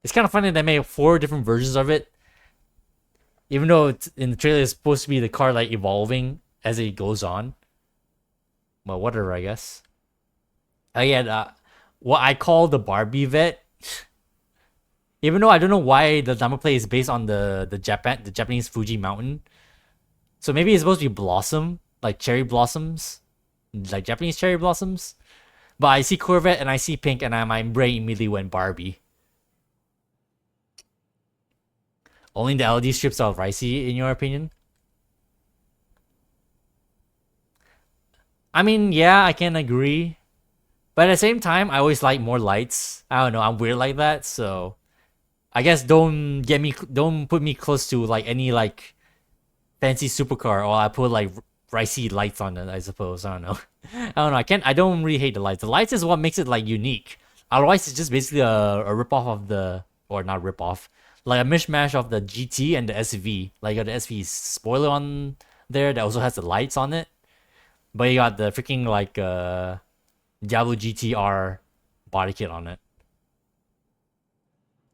It's kind of funny they made 4 different versions of it. Even though it's, in the trailer it's supposed to be the car like evolving as it goes on. Well, whatever, I guess. Yeah, what I call the Barbie vet. Even though I don't know why the number plate is based on the Japanese Fuji mountain. So maybe it's supposed to be blossom, like cherry blossoms, like Japanese cherry blossoms. But I see Corvette and I see pink and my brain immediately went Barbie. Only the LED strips are ricey, in your opinion? I mean, yeah, I can agree. But at the same time, I always like more lights. I don't know, I'm weird like that, so I guess don't put me close to like any like fancy supercar, or I put like ricey lights on it, I suppose. I don't know. I don't really hate the lights. The lights is what makes it like unique. Otherwise, it's just basically a ripoff of the, or not ripoff, like a mishmash of the GT and the SV. Like you got the SV spoiler on there that also has the lights on it. But you got the freaking like Diablo GTR body kit on it.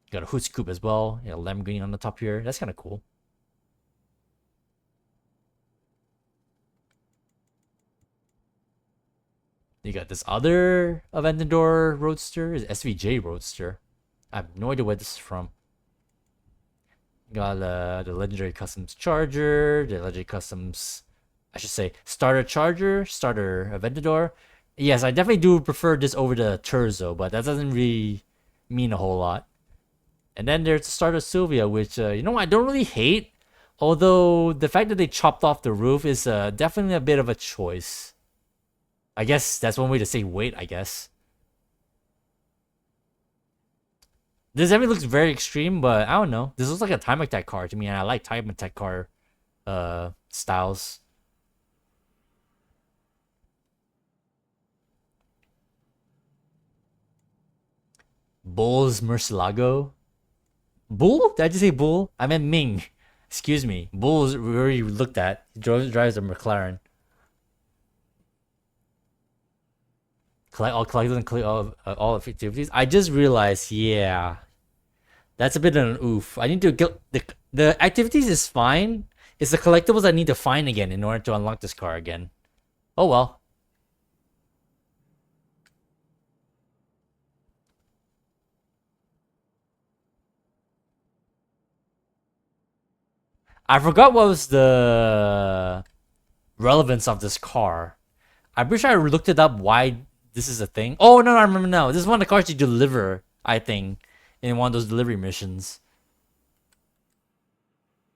You got a hood scoop as well. You got a Lamborghini on the top here. That's kind of cool. You got this other Aventador Roadster. Is SVJ Roadster. I have no idea where this is from. Got the Legendary Customs Charger, the Legendary Customs, I should say, Starter Charger, Starter Aventador. Yes, I definitely do prefer this over the Terzo, but that doesn't really mean a whole lot. And then there's the Starter Sylvia, which, you know, I don't really hate. Although, the fact that they chopped off the roof is definitely a bit of a choice. I guess that's one way to say wait, I guess. This definitely looks very extreme, but I don't know. This looks like a time attack car to me, and I like time attack car styles. Bull's Murcielago. Bull? Did I just say Bull? I meant Ming. Excuse me. Bull's we already looked at. He drives a McLaren. Collect all activities. I just realized, yeah, that's a bit of an oof. I need to get the activities is fine. It's the collectibles I need to find again in order to unlock this car again. Oh well. I forgot what was the relevance of this car. I'm pretty sure I looked it up why this is a thing. Oh, no, I remember now. This is one of the cars you deliver, I think, in one of those delivery missions.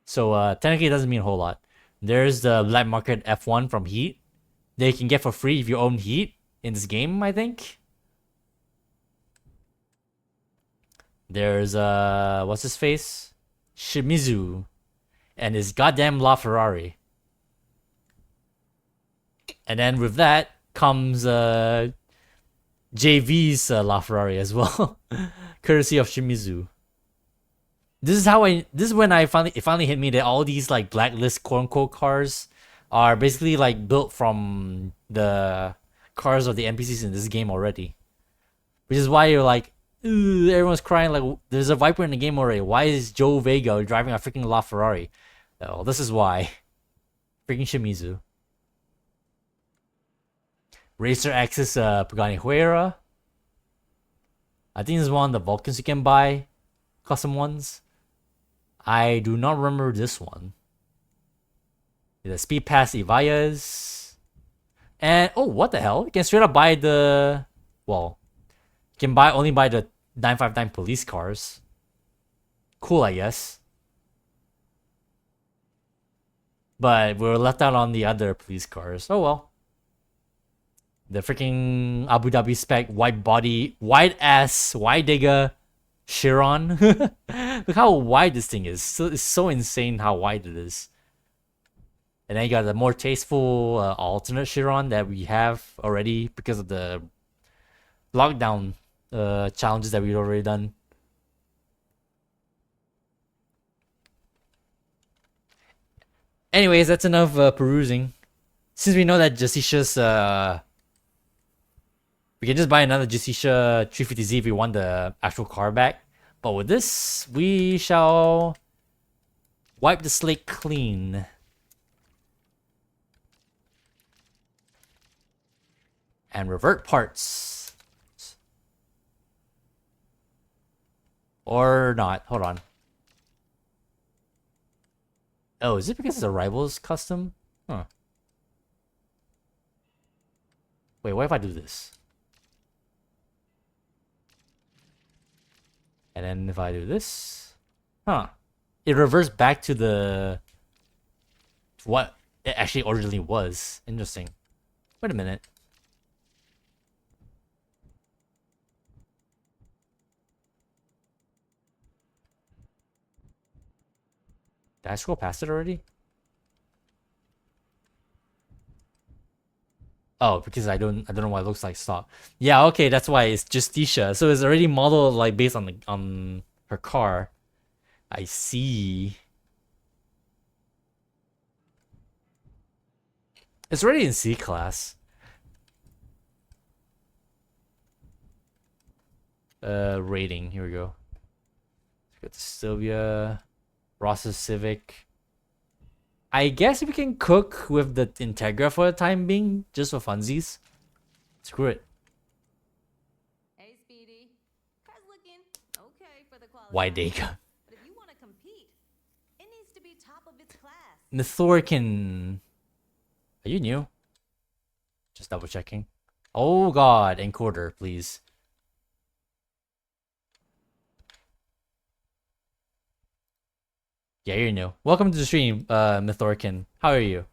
So, technically it doesn't mean a whole lot. There's the Black Market F1 from Heat. That you can get for free if you own Heat in this game, I think. There's, what's his face? Shimizu. And his goddamn LaFerrari. And then with that comes JV's LaFerrari as well, courtesy of Shimizu. This is when it finally hit me that all these like blacklist quote unquote cars are basically like built from the cars of the NPCs in this game already. Which is why you're like, everyone's crying like there's a Viper in the game already. Why is Joe Vega driving a freaking LaFerrari? Well, this is why. Freaking Shimizu. Racer Axis Pagani Huayra. I think this is one of the Vulcans you can buy. Custom ones. I do not remember this one. The Speed Pass Ivallas. And oh, what the hell? You can straight up buy the, well, you can only buy the 959 police cars. Cool, I guess. But we're left out on the other police cars. Oh well. The freaking Abu Dhabi spec white body, white ass, wide digger Chiron. Look how wide this thing is. It's so insane how wide it is. And then you got the more tasteful alternate Chiron that we have already because of the lockdown challenges that we've already done. Anyways, that's enough perusing. Since we know that Jasisha's we can just buy another Jasisha 350Z if we want the actual car back. But with this, we shall wipe the slate clean. And revert parts. Or not. Hold on. Oh, is it because it's a Rivals custom? Huh. Wait, what if I do this? And then if I do this? Huh. It reverts back to the... what it actually originally was. Interesting. Wait a minute. Did I scroll past it already? Oh, because I don't know what it looks like stock. Yeah, okay, that's why it's Justicia. So it's already modeled like based on her car. I see. It's already in C class. Rating. Here we go. Got the Sylvia, Ross's Civic. I guess we can cook with the Integra for the time being, just for funsies. Screw it. Hey, Speedy. Car's looking okay for the quality. Why Dega? But if you want to compete, it needs to be top of its class. Nithorican. Are you new? Just double checking. Oh god, encoder, please. Yeah, you're new. Welcome to the stream, Mythorkin. How are you?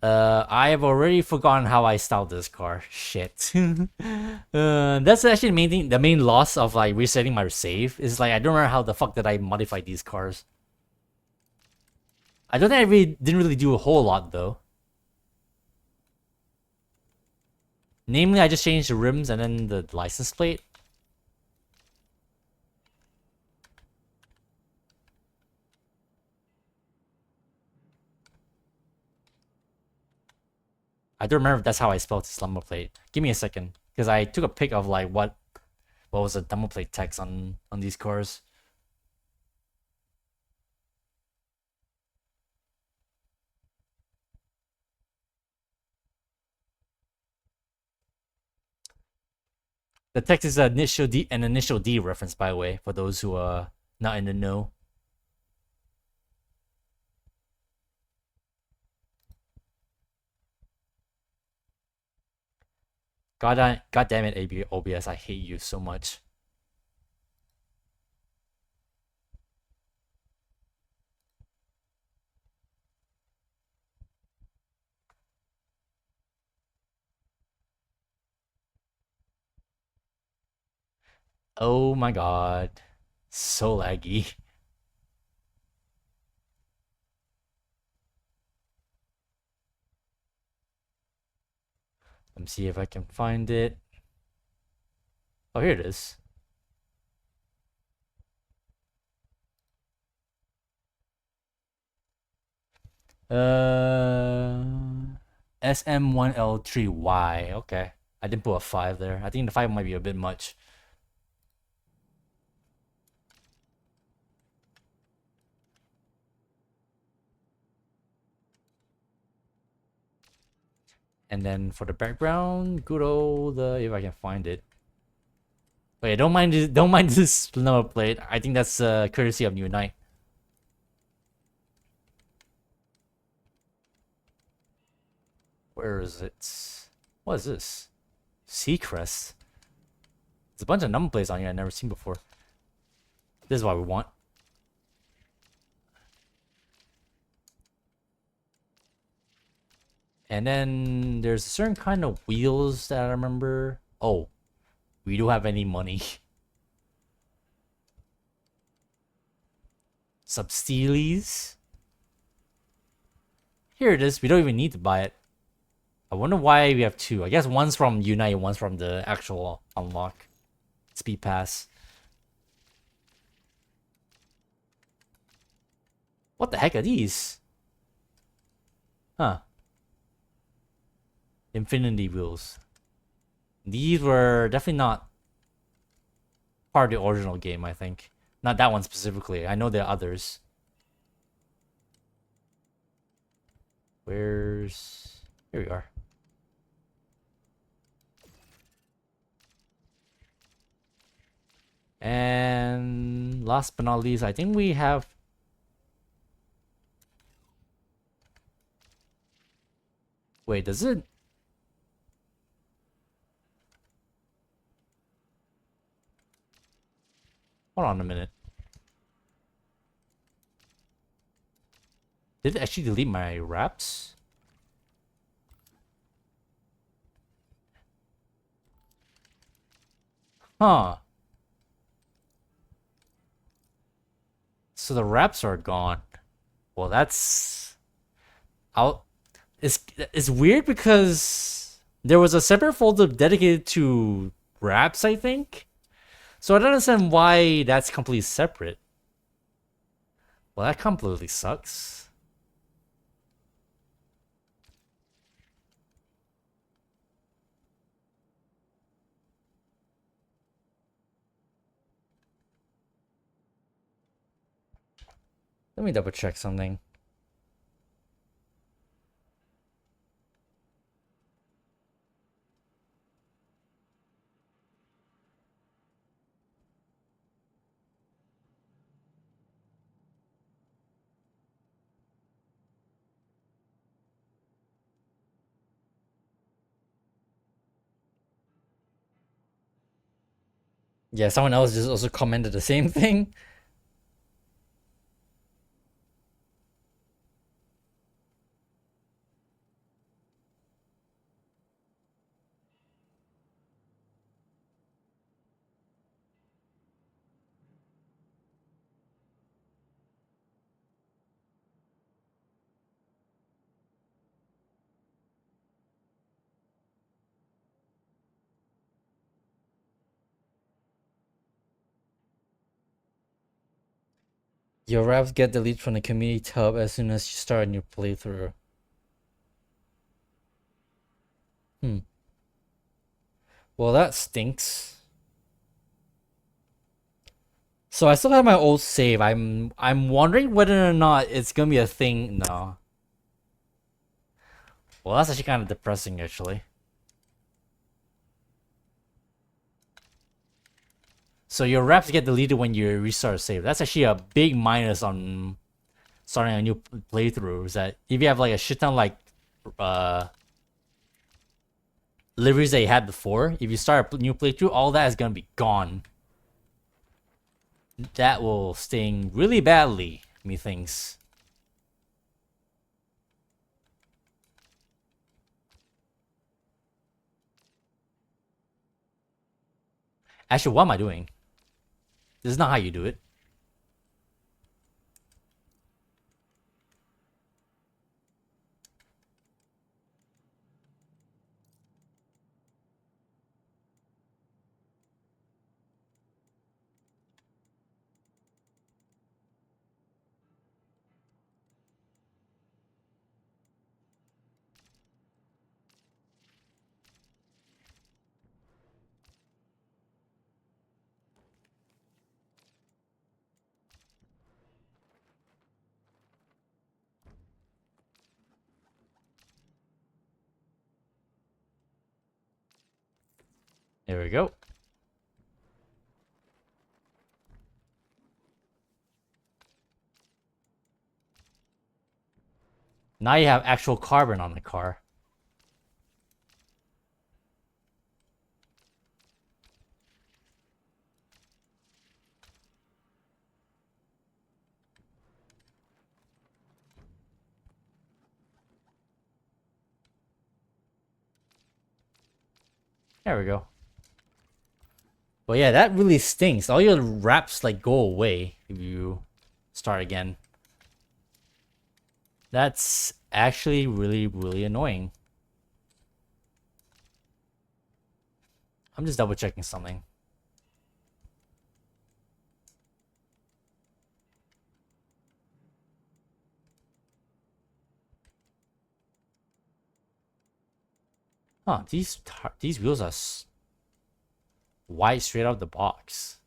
I have already forgotten how I styled this car. Shit. That's actually the main thing. The main loss of like resetting my save is like I don't remember how the fuck did I modify these cars. I don't think I didn't really do a whole lot though. Namely, I just changed the rims and then the license plate. I don't remember if that's how I spelled his number plate. Give me a second, because I took a pic of like what was the number plate text on these cars. The text is an initial D reference, by the way, for those who are not in the know. God damn it, OBS, I hate you so much. Oh my god. So laggy. Let me see if I can find it. Oh, here it is. SM1L3Y. Okay. I didn't put a 5 there. I think the 5 might be a bit much. And then for the background, good old if I can find it. Wait, don't mind this number plate. I think that's courtesy of New Night. Where is it? What is this? Seacrest. There's a bunch of number plates on here I've never seen before. This is what we want. And then there's a certain kind of wheels that I remember. Oh, we don't have any money. Substeelies. Here it is. We don't even need to buy it. I wonder why we have two. I guess one's from Unite, one's from the actual unlock. Speed pass. What the heck are these? Huh. Infinity wheels. These were definitely not part of the original game, I think. Not that one specifically. I know there are others. Where's... Here we are. And last but not least, I think we have... Wait, does it... Hold on a minute. Did it actually delete my wraps? Huh. So the wraps are gone. Well, that's... It's weird because there was a separate folder dedicated to wraps, I think. So I don't understand why that's completely separate. Well, that completely sucks. Let me double check something. Yeah, someone else just also commented the same thing. Your raps get deleted from the community tab as soon as you start a new playthrough. Well, that stinks. So I still have my old save. I'm wondering whether or not it's gonna be a thing. No. Well, that's actually kind of depressing, actually. So your raps get deleted when you restart a save. That's actually a big minus on starting a new playthrough. Is that if you have like a shit ton like liveries that you had before, if you start a new playthrough, all that is gonna be gone. That will sting really badly, methinks. Actually, what am I doing? This is not how you do it. Here we go. Now you have actual carbon on the car. There we go. But yeah, that really stinks. All your wraps like go away if you start again. That's actually really, really annoying. I'm just double checking something. Huh, these wheels are wide straight out of the box.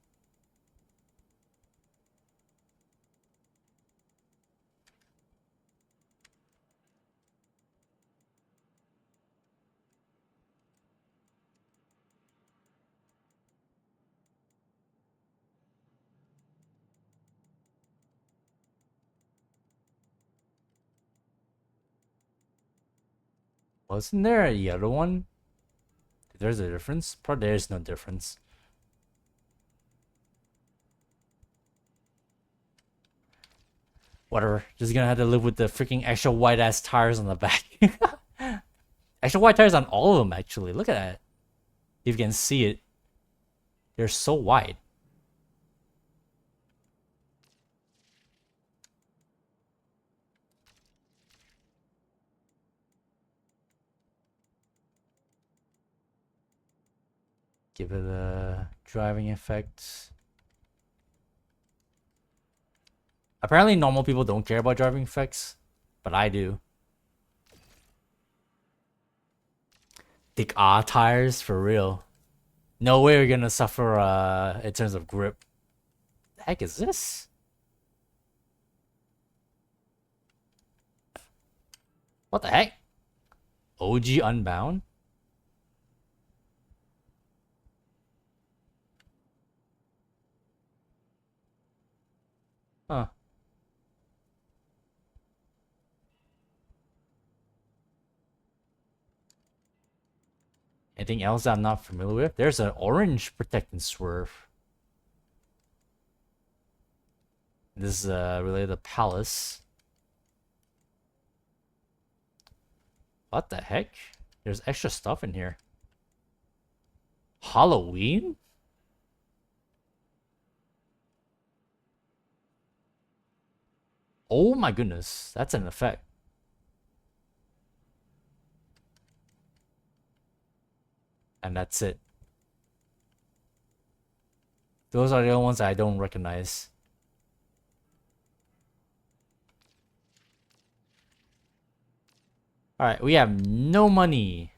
Wasn't there a yellow one? There's a difference? Probably there's no difference. Whatever. Just gonna have to live with the freaking extra white ass tires on the back. Extra white tires on all of them, actually. Look at that. If you can see it. They're so wide. Give it a driving effect. Apparently normal people don't care about driving effects, but I do. Thick tires for real. No way you're gonna suffer in terms of grip. The heck is this? What the heck? OG Unbound? Huh. Anything else I'm not familiar with? There's an orange protect and swerve. This is related to Palace. What the heck? There's extra stuff in here. Halloween? Oh my goodness, that's an effect. And that's it. Those are the only ones I don't recognize. Alright, we have no money.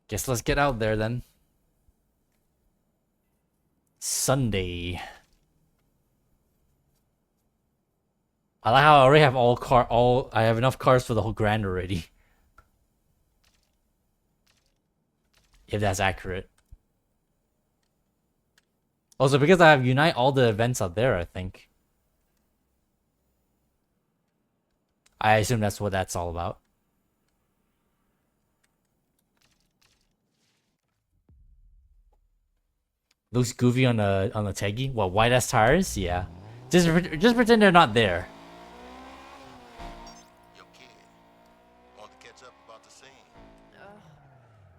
Guess let's get out there then. Sunday. I like how I already have I have enough cars for the whole grand already. If that's accurate. Also, because I have Unite, all the events are there, I think. I assume that's what that's all about. Looks goofy on the Teggy. What, white ass tires? Yeah. Just pretend they're not there. Yo, kid, want to catch up about the scene?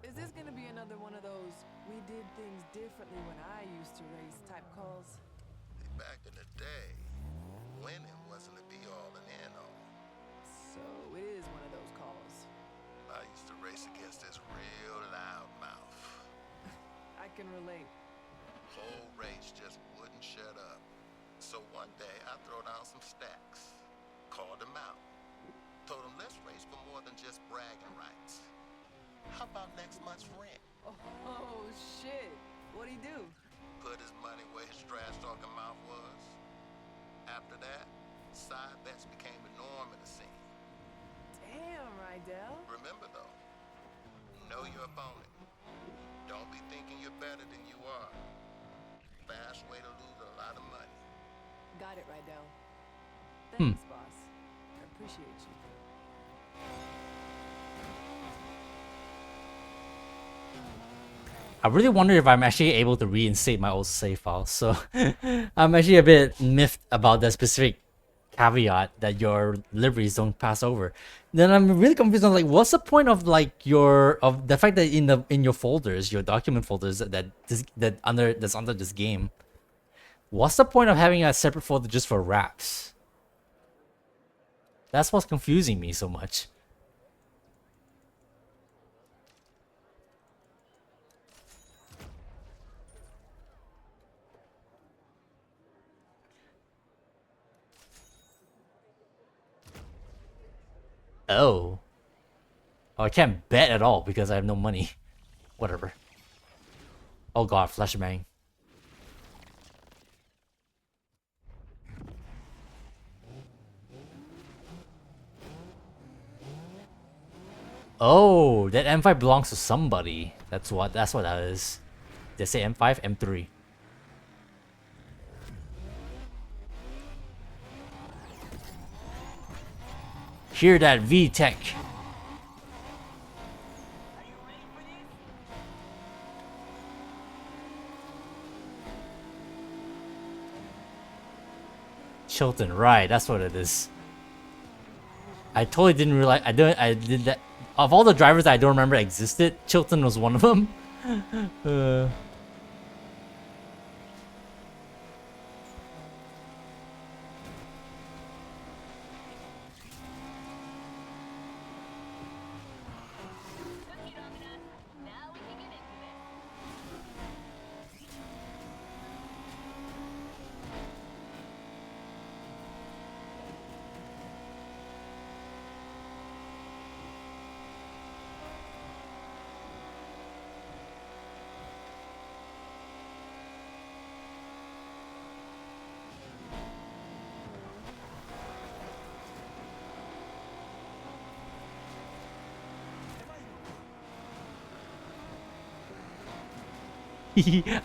Is this gonna be another one of those we did things differently when I used to race type calls? Back in the day, winning wasn't a be-all and end-all. So it is one of those calls. I used to race against this real loud mouth. I can relate. Whole race just wouldn't shut up. So one day I throw down some stacks, called him out, told him let's race for more than just bragging rights. How about next month's rent? Oh shit! What'd he do? Put his money where his trash talking mouth was. After that, side bets became the norm in the scene. Damn, Rydell. Remember though, know your opponent. Don't be thinking you're better than you are. Fast way to lose a lot of money. Got it, Rydell. Hmm. Thanks, boss. I appreciate you. I really wonder if I'm actually able to reinstate my old save file. So I'm actually a bit miffed about that specific caveat that your libraries don't pass over. Then I'm really confused on like what's the point of like of the fact that in your folders, your document folders that's under this game. What's the point of having a separate folder just for wraps? That's what's confusing me so much. Oh. Oh, I can't bet at all because I have no money. Whatever. Oh god, flashbang. Oh, that M5 belongs to somebody. That's what that is. They say M5, M3. Hear that V-Tech. Chilton, right, that's what it is. I totally didn't realize I did that. Of all the drivers that I don't remember existed, Chilton was one of them.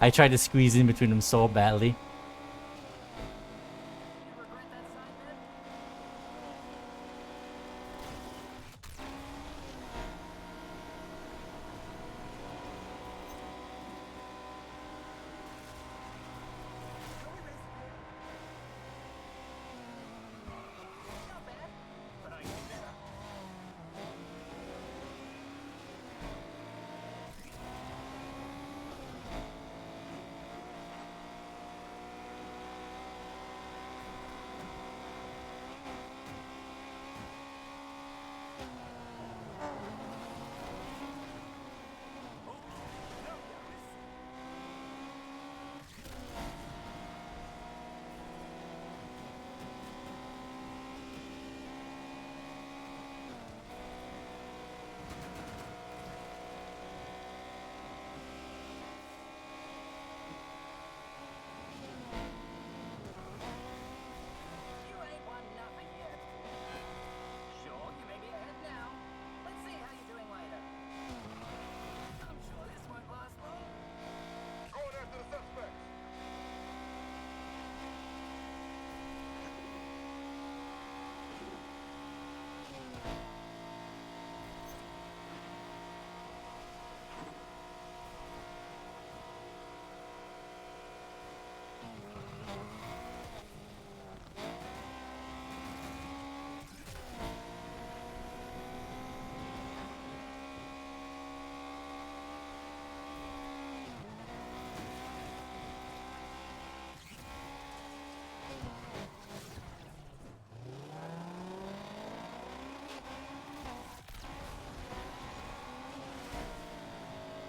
I tried to squeeze in between them so badly.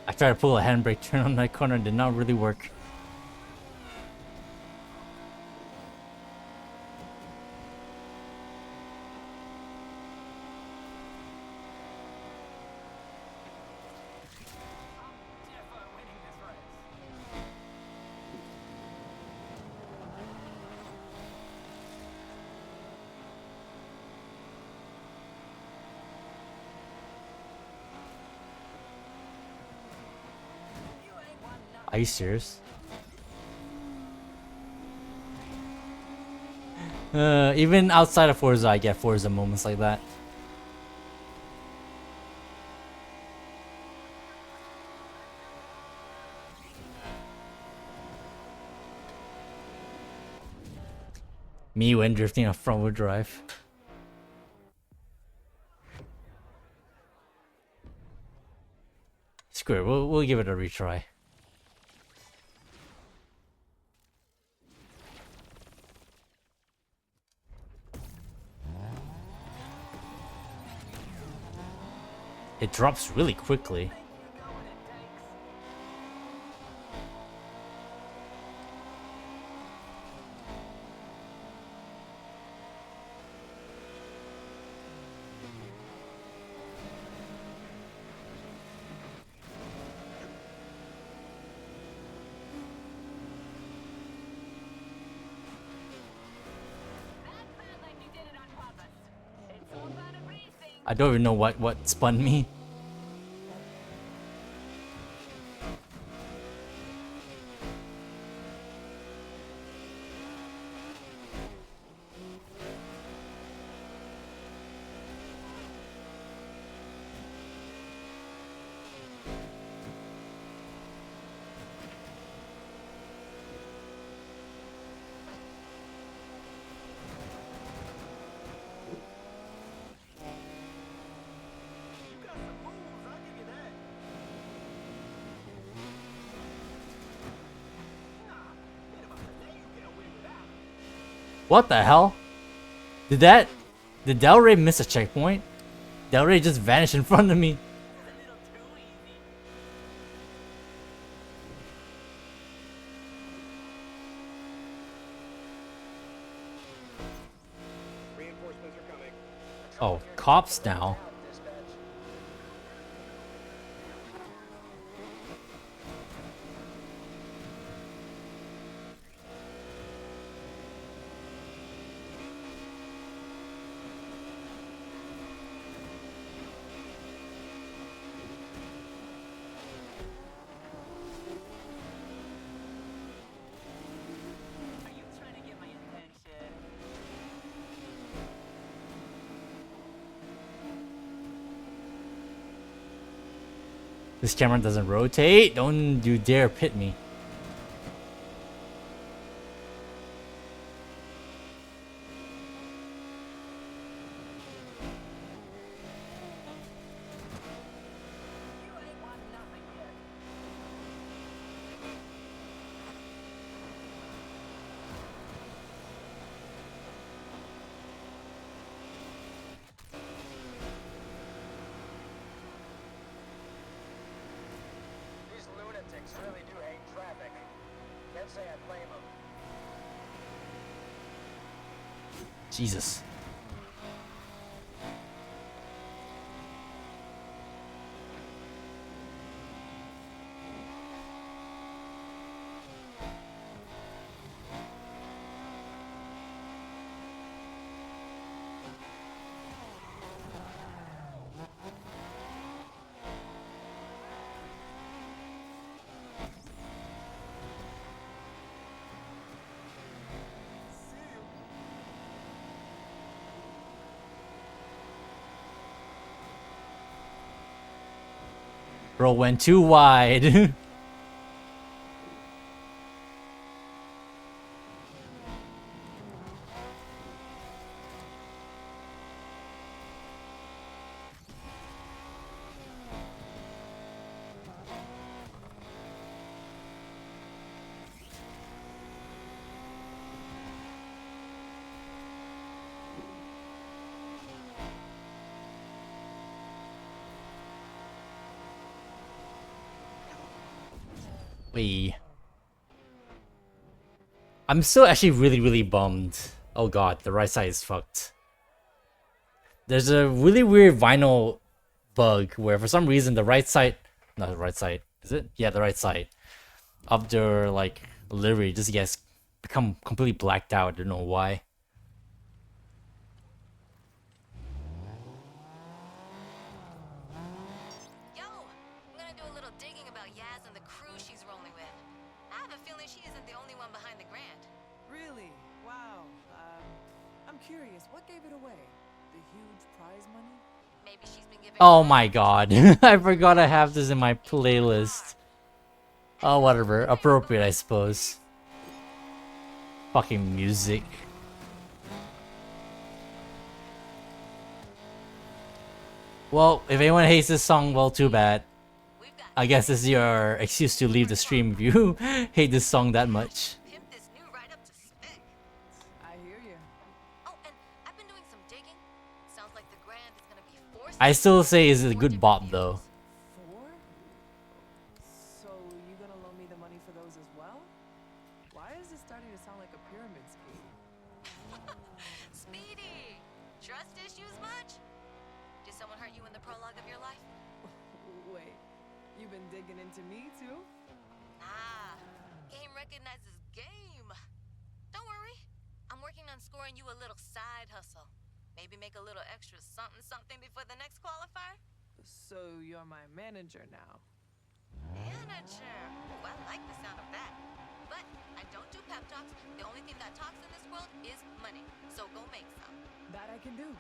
I tried to pull a handbrake turn on that corner, did not really work. Are you serious? Even outside of Forza, I get Forza moments like that. Me when drifting on front wheel drive. Screw it, we'll give it a retry. It drops really quickly. I don't even know what spun me. What the hell? Did Del Rey miss a checkpoint? Del Rey just vanished in front of me. Reinforcements are coming. Oh, cops now. This camera doesn't rotate. Don't you dare pit me. These lunatics really do hate traffic. Can't say I blame them. Jesus. Bro went too wide. Wait. I'm still actually really bummed. Oh god, the right side is fucked. There's a really weird vinyl bug where for some reason the right side, not the right side, is it? Yeah, the right side of their like livery just gets become completely blacked out. I don't know why. Yo, I'm gonna do a little digging about Yaz and the crew she's rolling with. one behind the Grand. Really? Wow. I'm curious, what gave it away? The huge prize money? Maybe she's been giving. Oh my god. I forgot I have this in my playlist. Oh, whatever. Appropriate, I suppose. Fucking music. Well, if anyone hates this song, well, too bad. I guess this is your excuse to leave the stream if you hate this song that much. Pimp this new right up to spec. I hear you. Oh, and I've been doing some digging. Sounds like the Grand is gonna be forced. I still say it's a good bop though. 4? So you gonna loan me the money for those as well? Why is this starting to sound like a pyramid scheme? Speedy! Trust issues much? Did someone hurt you in the prologue of your life? Wait, you've been digging into me too? Nah, game recognizes game. Don't worry, I'm working on scoring you a little side hustle. Maybe make a little extra something before the next qualifier? So you're my manager now. Manager! Ooh, I like the sound of that. But I don't do pep talks. The only thing that talks in this world is money. So go make some. That I can do.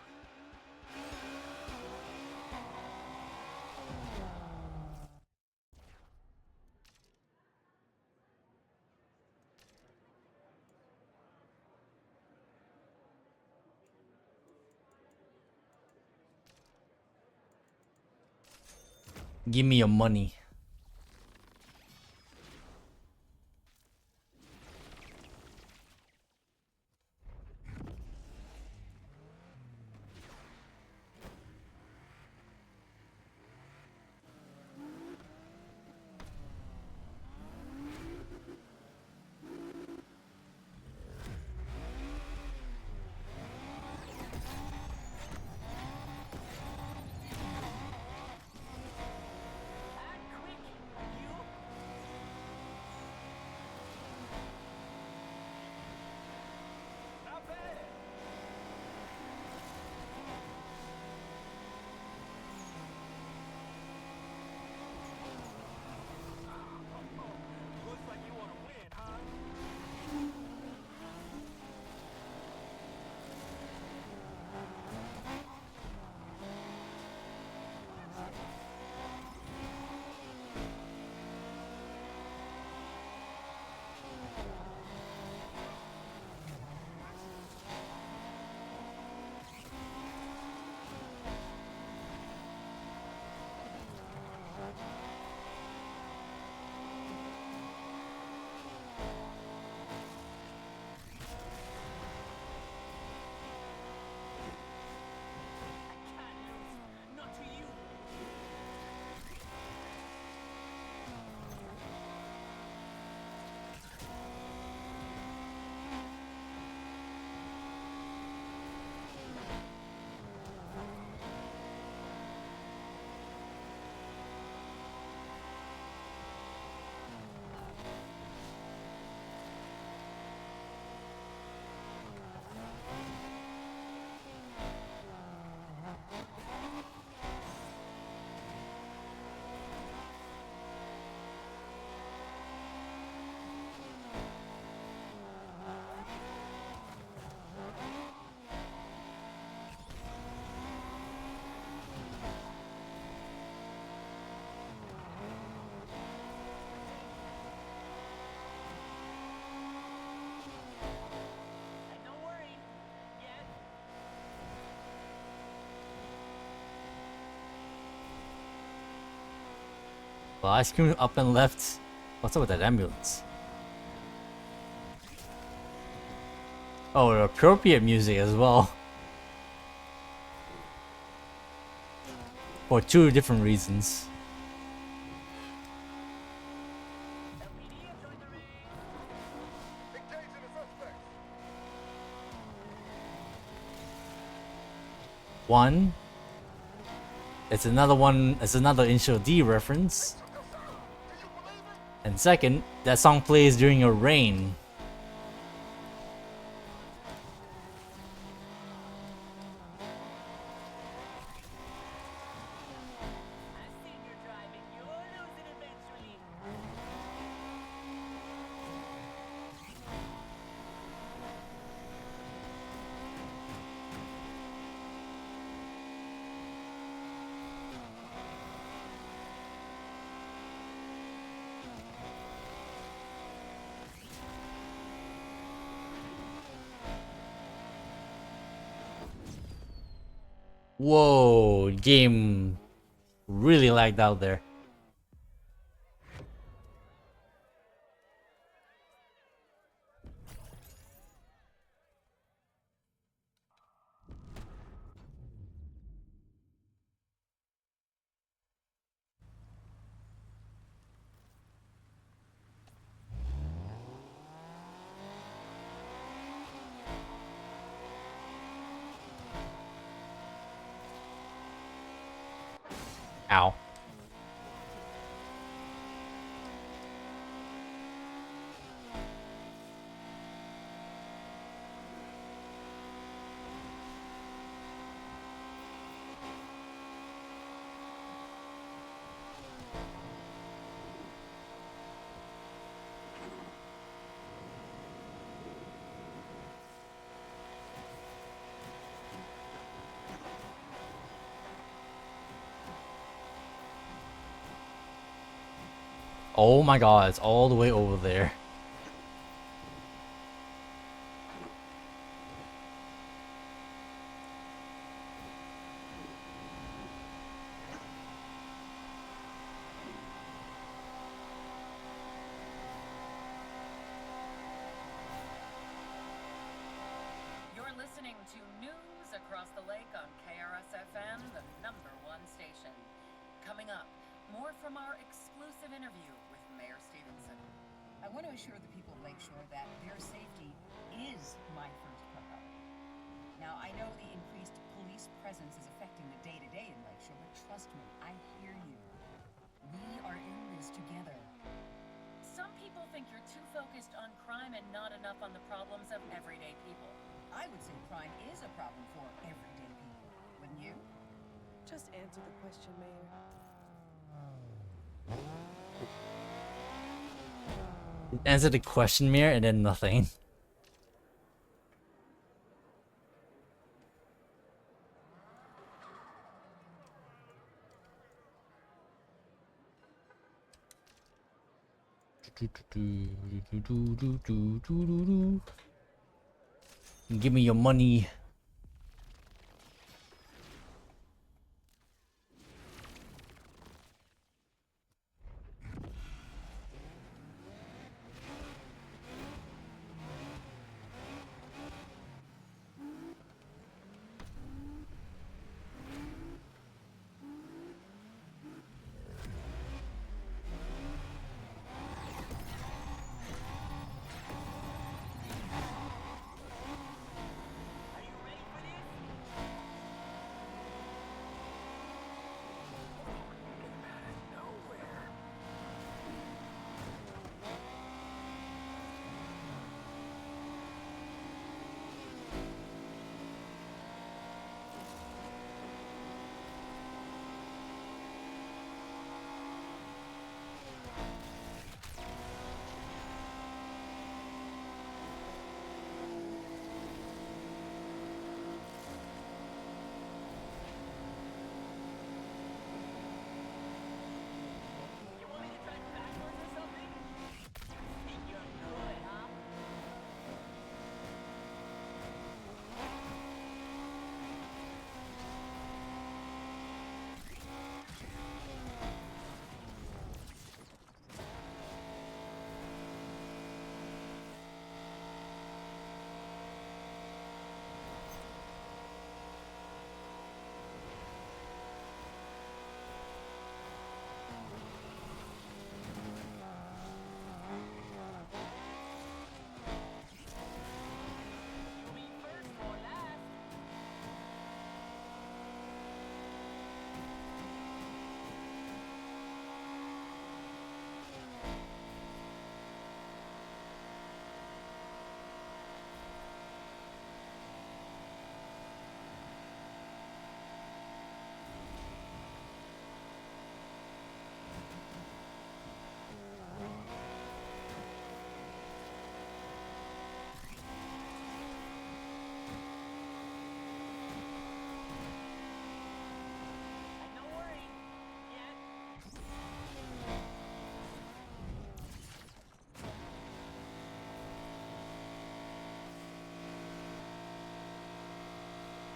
Give me your money. Well, ice cream up and left. What's up with that ambulance? Oh, appropriate music as well. For two different reasons. One, it's another Initial D reference. And second, that song plays during a rain. Whoa, game really lagged out there. Ow. Oh my god, it's all the way over there. You're listening to News Across the Lake on KRS-FM, the #1 station. Coming up, more from our exclusive interview with Mayor Stevenson. I want to assure the people of Lakeshore that their safety is my first priority. Now, I know the increased police presence is affecting the day-to-day in Lakeshore, but trust me, I hear you. We are in this together. Some people think you're too focused on crime and not enough on the problems of everyday people. I would say crime is a problem for everyday people, wouldn't you? Just answer the question, Mayor. Answer the question, Mir, and then nothing. Give me your money.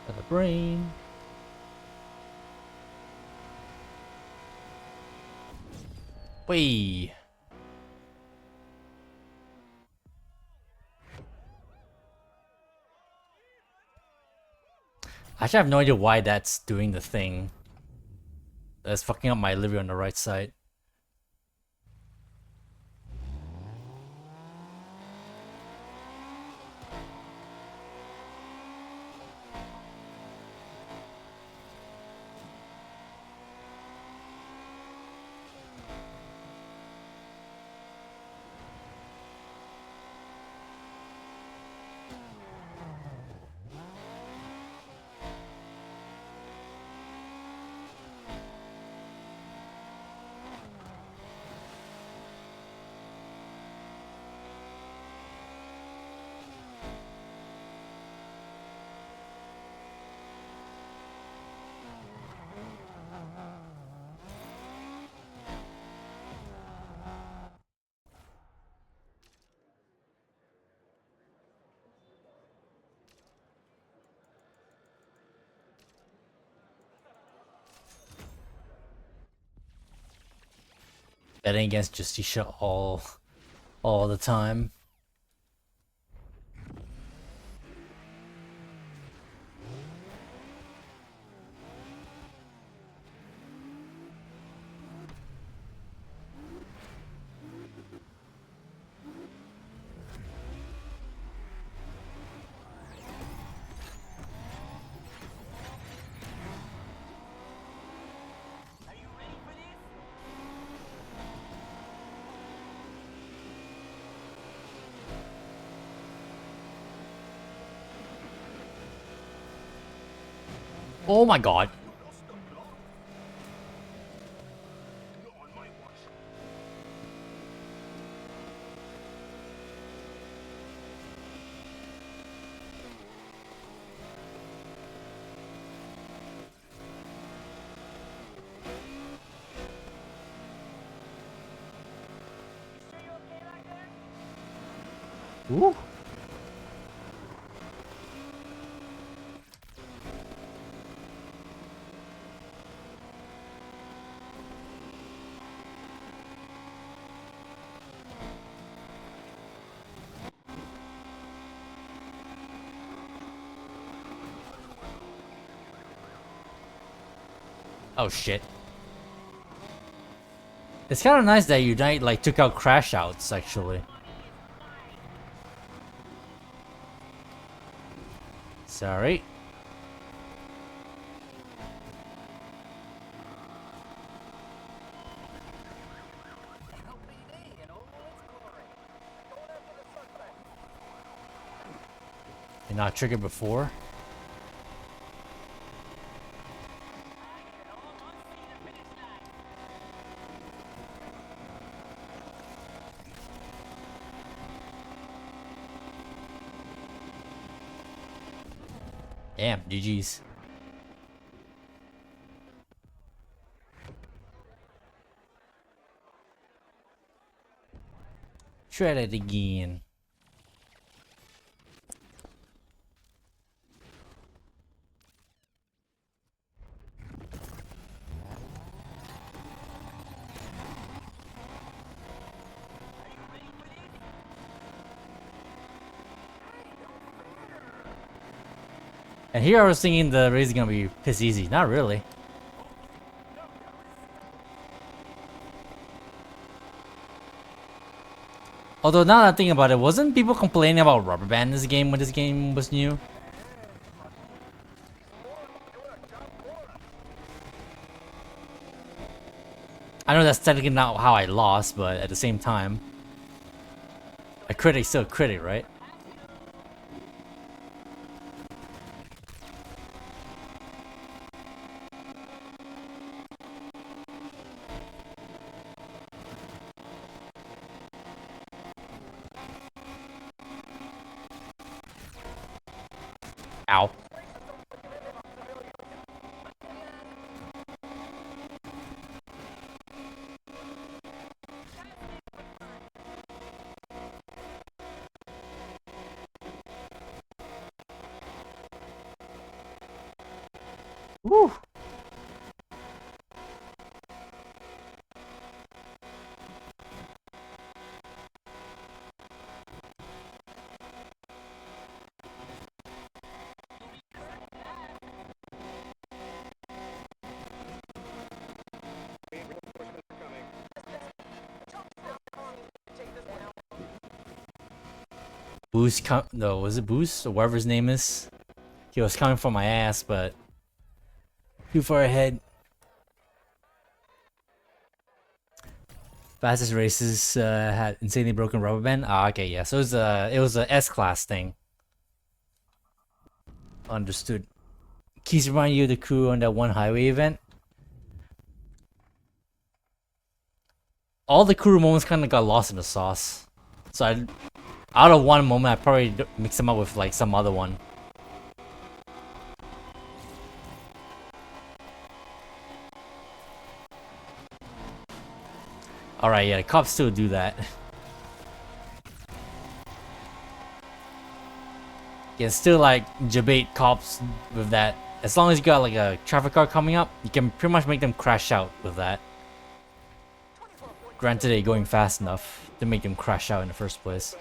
The brain. Wait. Actually, I have no idea why that's doing the thing. That's fucking up my livery on the right side. Betting against Justicia all the time. Oh my god. Ooh. Oh shit. It's kind of nice that you like took out crash outs actually. Sorry. You're not triggered before? Damn, GG's. Try it again. And here I was thinking the race is gonna be piss easy. Not really. Although now that I think about it, wasn't people complaining about rubber band in this game when this game was new? I know that's technically not how I lost, but at the same time, a critic's still a critic, right? Ow. Woo. Boost no, was it Boost or whatever his name is? He was coming for my ass, but too far ahead. Fastest races had insanely broken rubber band. Ah, okay, yeah. So it was a S class thing. Understood. Keys remind you of the crew on that one highway event. All the crew moments kind of got lost in the sauce. So out of one moment, I probably mix them up with like some other one. Alright, yeah, the cops still do that. You can still like debate cops with that. As long as you got like a traffic car coming up, you can pretty much make them crash out with that. Granted, they're going fast enough to make them crash out in the first place.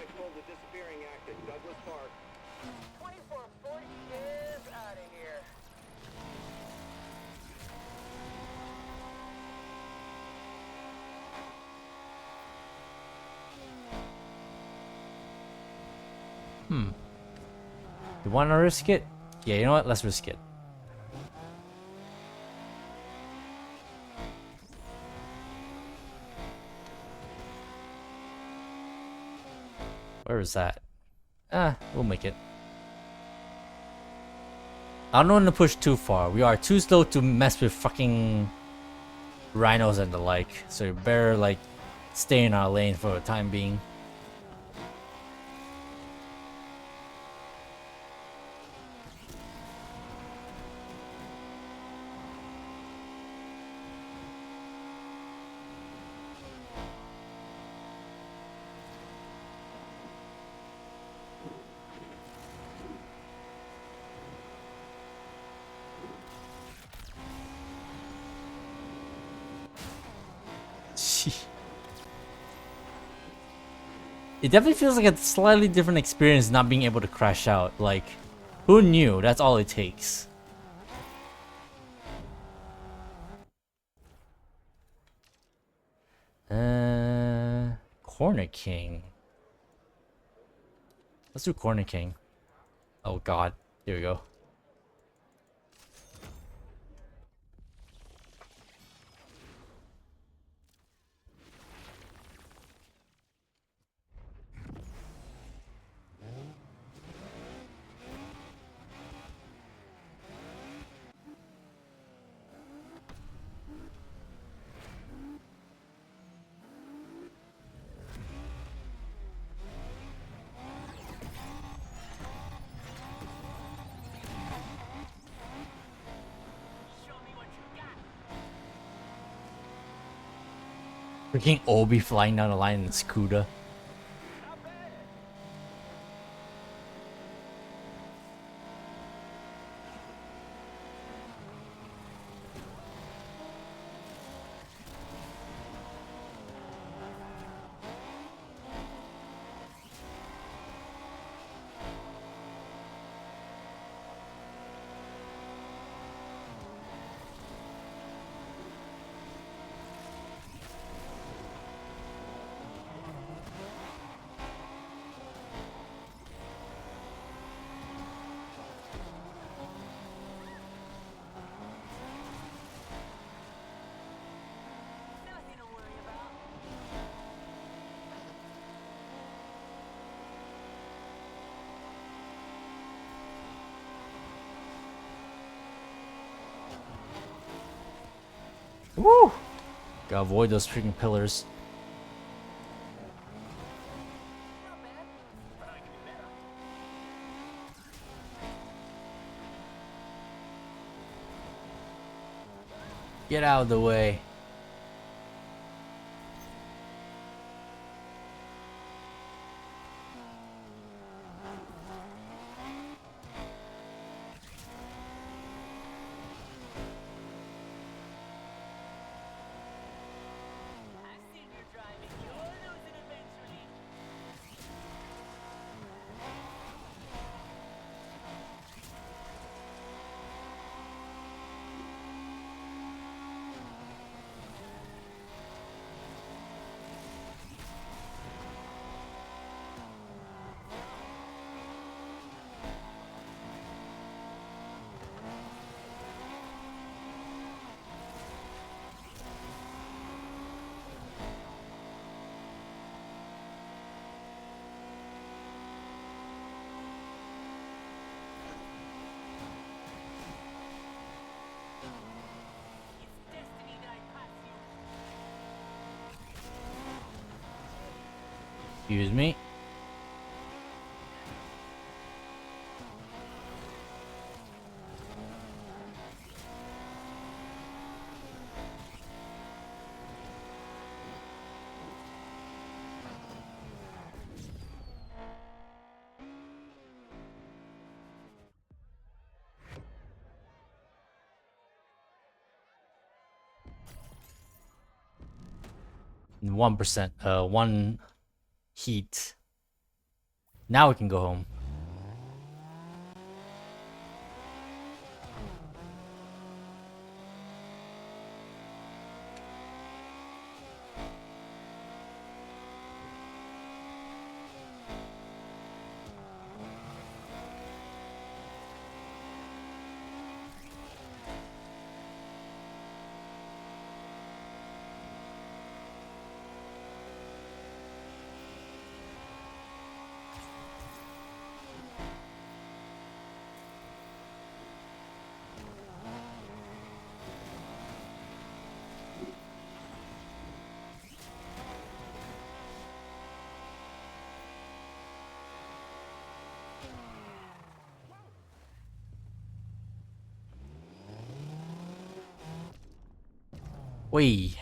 Hmm. You wanna risk it? Yeah, you know what? Let's risk it. Where is that? We'll make it. I don't want to push too far. We are too slow to mess with fucking rhinos and the like. So you better like stay in our lane for the time being. It definitely feels like a slightly different experience not being able to crash out. Like, who knew? That's all it takes. Corner King. Let's do Corner King. Oh god. Here we go. Freaking Obi flying down the line in Scooter. Woo! Gotta avoid those freaking pillars. Get out of the way. Excuse me. And 1%, one heat. Now we can go home. Wait.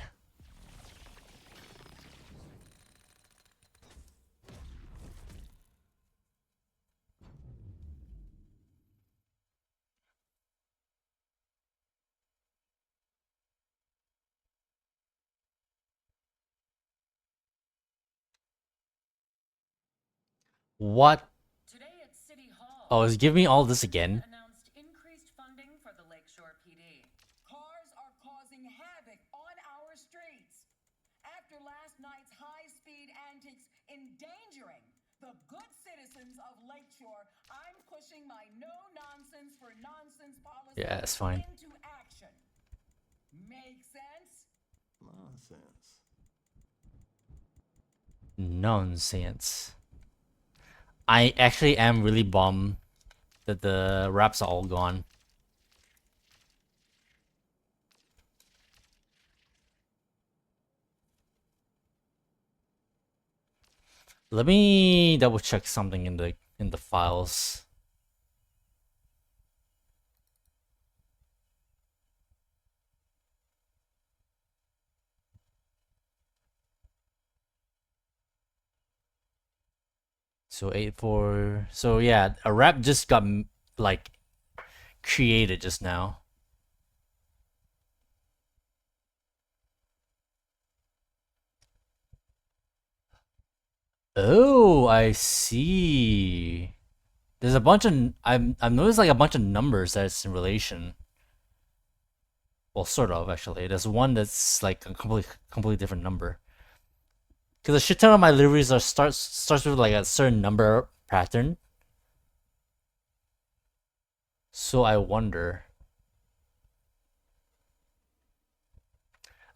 What? Today at City Hall, Oh, is giving me all this again? announced increased funding for the Lakeshore PD. Cars are causing havoc on our streets. After last night's high-speed antics endangering the good citizens of Lakeshore, I'm pushing my no-nonsense for nonsense policy Yeah, it's fine. into action. Make sense? Nonsense. Nonsense. I actually am really bummed that the wraps are all gone. Let me double check something in the files. So 84. So yeah, a wrap just got like created just now. Oh, I see. There's a bunch of I've noticed like a bunch of numbers that's in relation. Well, sort of actually. There's one that's like a completely different number. Because a shit ton of my liveries are starts with like a certain number pattern. So I wonder.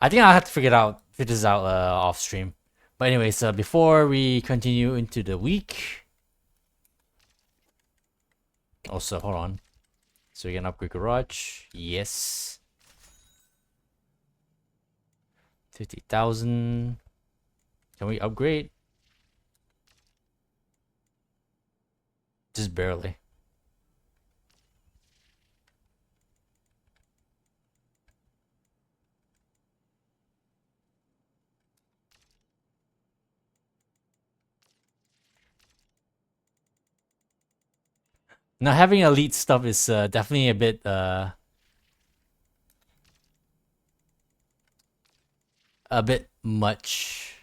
I think I'll have to figure this out off stream. But anyways, before we continue into the week. Also, hold on. So we can upgrade garage. Yes. 50,000. Can we upgrade? Just barely. Now having elite stuff is definitely a bit much.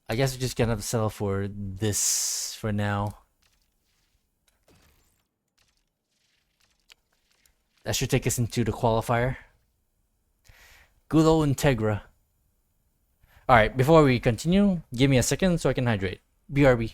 I guess we're just gonna have to settle for this for now. That should take us into the qualifier. Good old Integra. Alright, before we continue, give me a second so I can hydrate. BRB.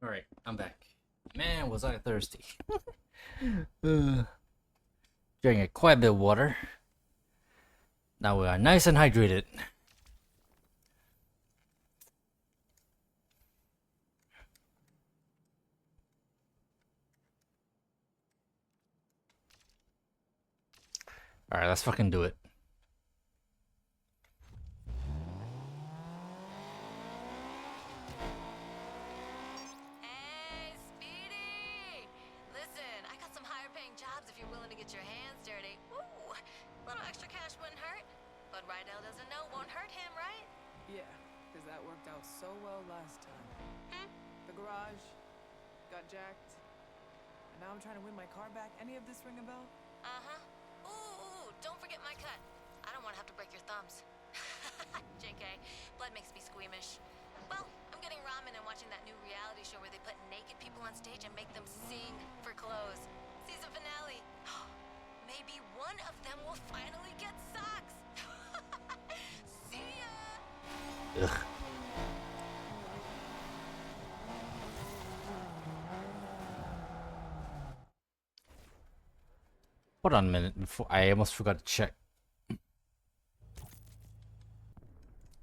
Alright, I'm back. Man, was I thirsty. Drinking quite a bit of water. Now we are nice and hydrated. Alright, let's fucking do it. Hey, Speedy! Listen, I got some higher paying jobs if you're willing to get your hands dirty. Ooh, little extra cash wouldn't hurt. But Rydell doesn't know won't hurt him, right? Yeah, because that worked out so well last time. The garage got jacked, and now I'm trying to win my car back. Any of this ring a bell? Ooh, don't forget my cut. I don't want to have to break your thumbs. JK, blood makes me squeamish. Well, I'm getting ramen and watching that new reality show where they put naked people on stage and make them sing for clothes. Season finale. Maybe one of them will finally get socks. See ya! Ugh. Hold on a minute before I almost forgot to check.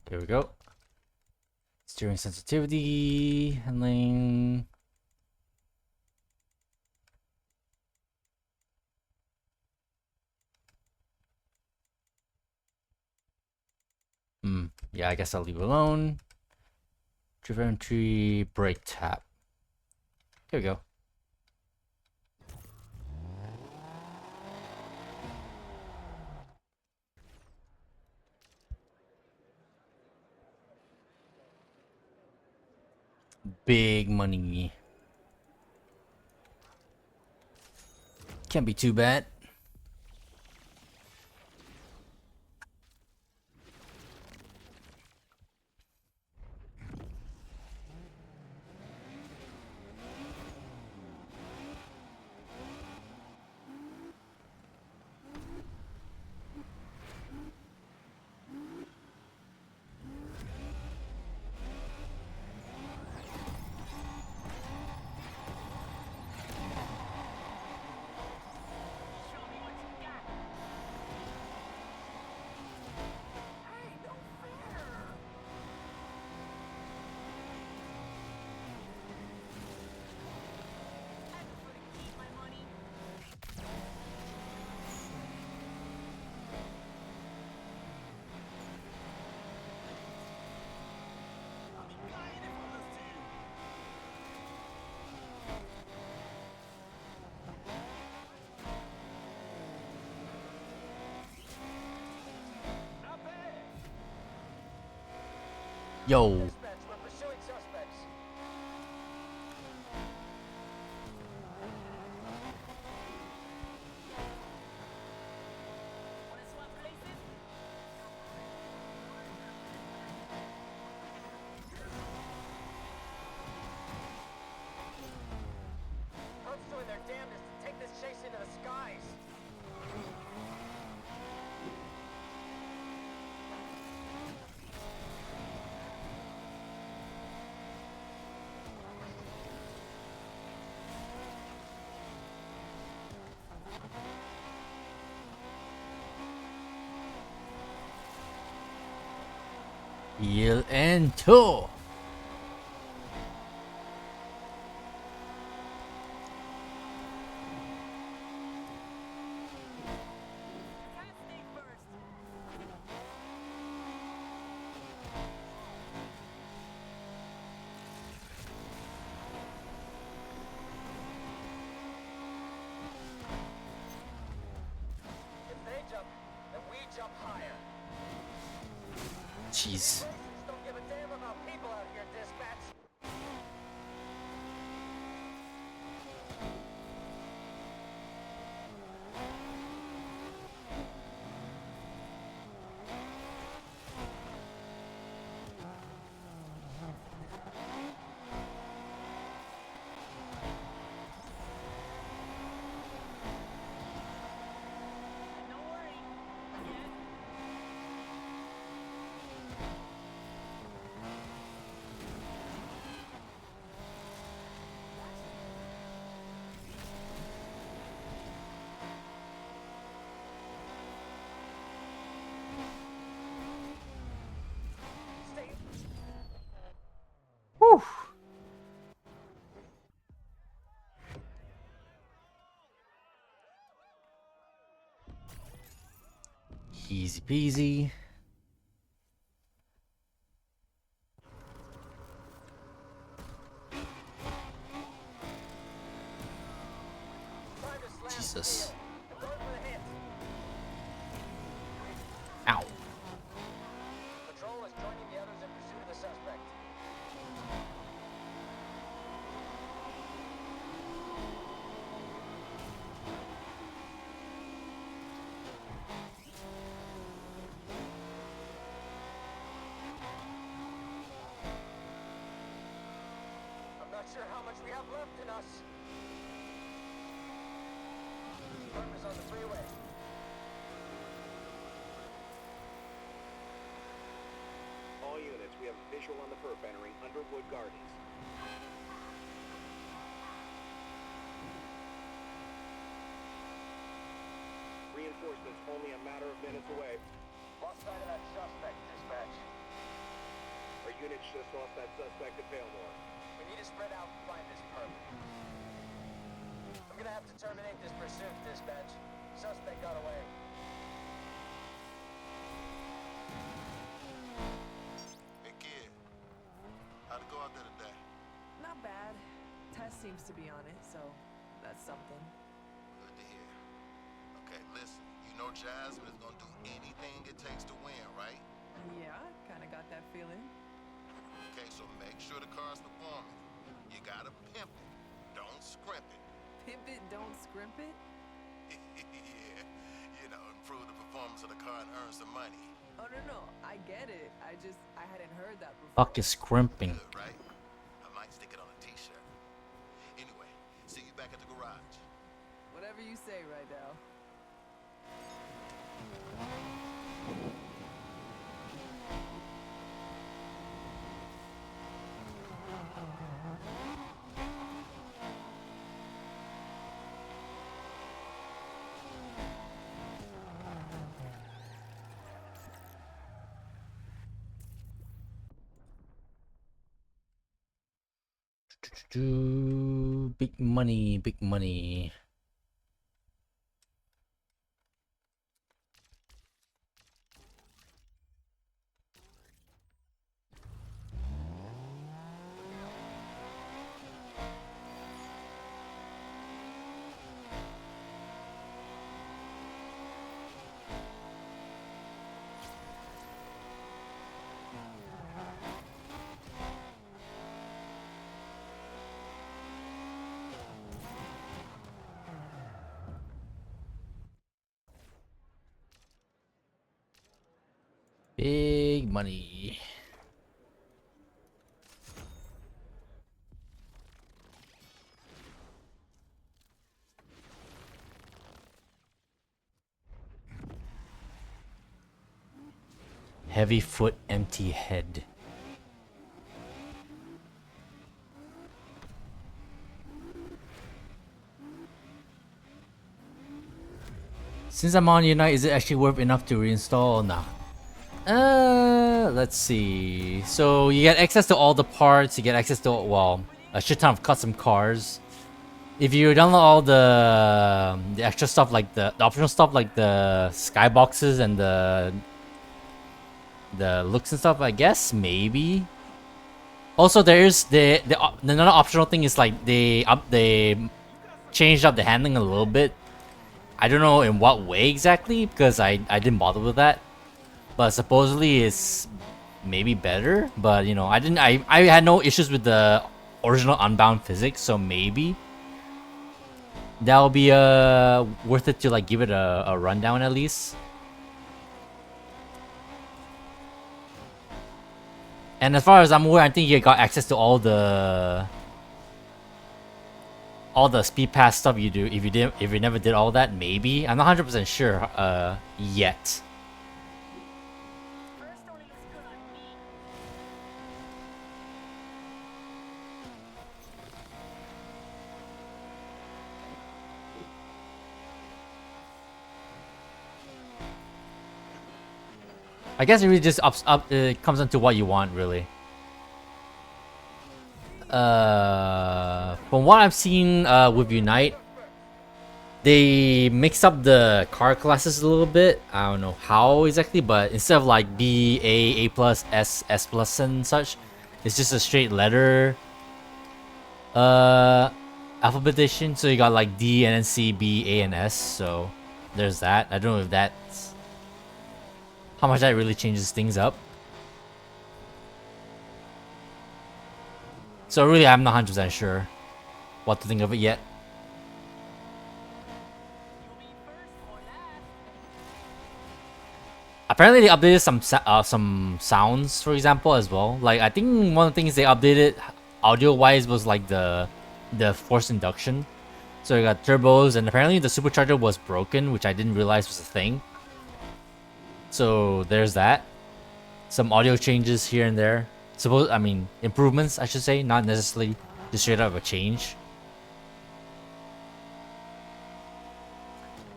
Here we go. Steering sensitivity, handling. Yeah, I guess I'll leave it alone. Driver entry, brake tap. Here we go. Big money. Can't be too bad. Yo. Dispatch, we're pursuing suspects. Cops doing their damnedest to take this chase into the skies. Yield and tow. If they jump, then we jump higher. Jeez. Don't give a damn about people out here, dispatch. Don't worry. Easy peasy. Jesus. Ow. Patrol is joining the others in pursuit of the suspect. I'm not sure how much we have left in us. Partners on the freeway. All units, we have a visual on the perp entering Underwood Gardens. Reinforcements only a matter of minutes away. Lost sight of that suspect, dispatch. Our units just lost that suspect at Palemore. We need to spread out and find this perp. I'm gonna have to terminate this pursuit, dispatch. Suspect got away. Hey kid, how'd it go out there today? Not bad. Tess seems to be on it, so that's something. Good to hear. Okay, listen, you know Jasmine is gonna do anything it takes to win, right? Yeah, kinda got that feeling. Okay, so make sure the car's performing. You gotta pimp it. Don't scrimp it. Pimp it, don't scrimp it? Yeah, you know, improve the performance of the car and earn some money. Oh, no, I get it. I hadn't heard that before. Fuck is scrimping. Good, right? I might stick it on a t-shirt. Anyway, see you back at the garage. Whatever you say right now. Big money, big money. Big money. Heavy foot, empty head. Since I'm on Unite, is it actually worth enough to reinstall? Nah. Let's see. So you get access to all the parts. You get access to, well, a shit ton of custom cars. If you download all the extra stuff, like the optional stuff, like the skyboxes and the looks and stuff, I guess maybe. Also, there's the another optional thing is like they changed up the handling a little bit. I don't know in what way exactly because I didn't bother with that. But supposedly it's maybe better, but you know, I had no issues with the original Unbound physics, so maybe that'll be worth it to like give it a rundown at least. And as far as I'm aware, I think you got access to all the speed pass stuff you do if you never did all that. Maybe I'm not 100% sure yet. I guess it really just it comes down to what you want, really. From what I've seen with Unite, they mixed up the car classes a little bit. I don't know how exactly, but instead of like B, A plus, S plus, and such, it's just a straight letter alphabetization. So you got like D and then C, B, A, and S. So there's that. I don't know if that's how much that really changes things up. So really, I'm not 100% sure what to think of it yet. Apparently, they updated some sounds, for example, as well. Like I think one of the things they updated audio-wise was like the forced induction. So you got turbos, and apparently the supercharger was broken, which I didn't realize was a thing. So there's that. Some audio changes here and there. I mean improvements, I should say, not necessarily just straight up a change.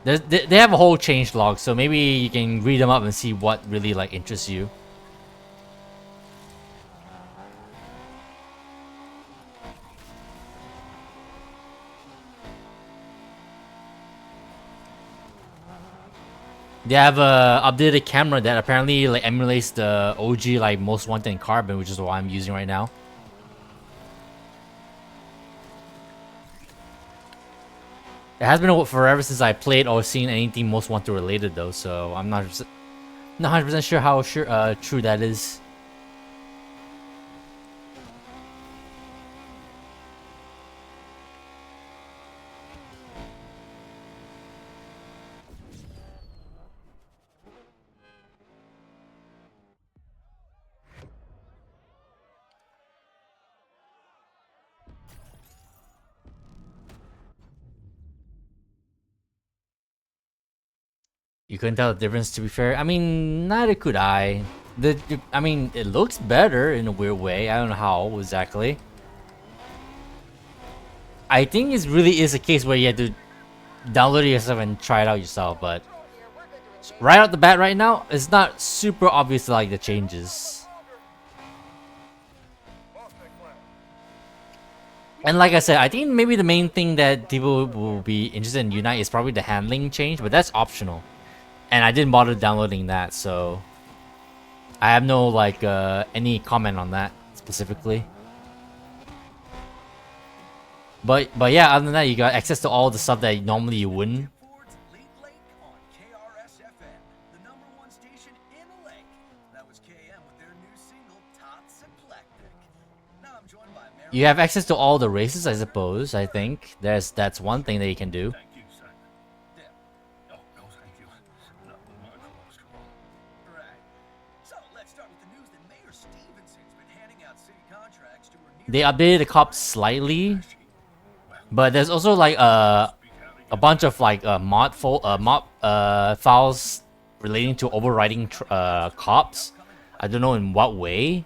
They have a whole change log, so maybe you can read them up and see what really like interests you. They have a updated camera that apparently like emulates the OG like Most Wanted in Carbon, which is what I'm using right now. It has been forever since I played or seen anything Most Wanted related though, so I'm not 100% sure how true that is. You couldn't tell the difference, to be fair. I mean, neither could I. I mean, it looks better in a weird way. I don't know how exactly. I think it really is a case where you have to download it yourself and try it out yourself, but right out the bat right now, it's not super obvious like the changes. And like I said, I think maybe the main thing that people will be interested in Unite is probably the handling change, but that's optional. And I didn't bother downloading that, so I have no like any comment on that specifically. But yeah, other than that, you got access to all the stuff that normally you wouldn't. You have access to all the races, I suppose. I think that's one thing that you can do. They updated the cops slightly, but there's also like a bunch of like mod files relating to overriding cops. I don't know in what way.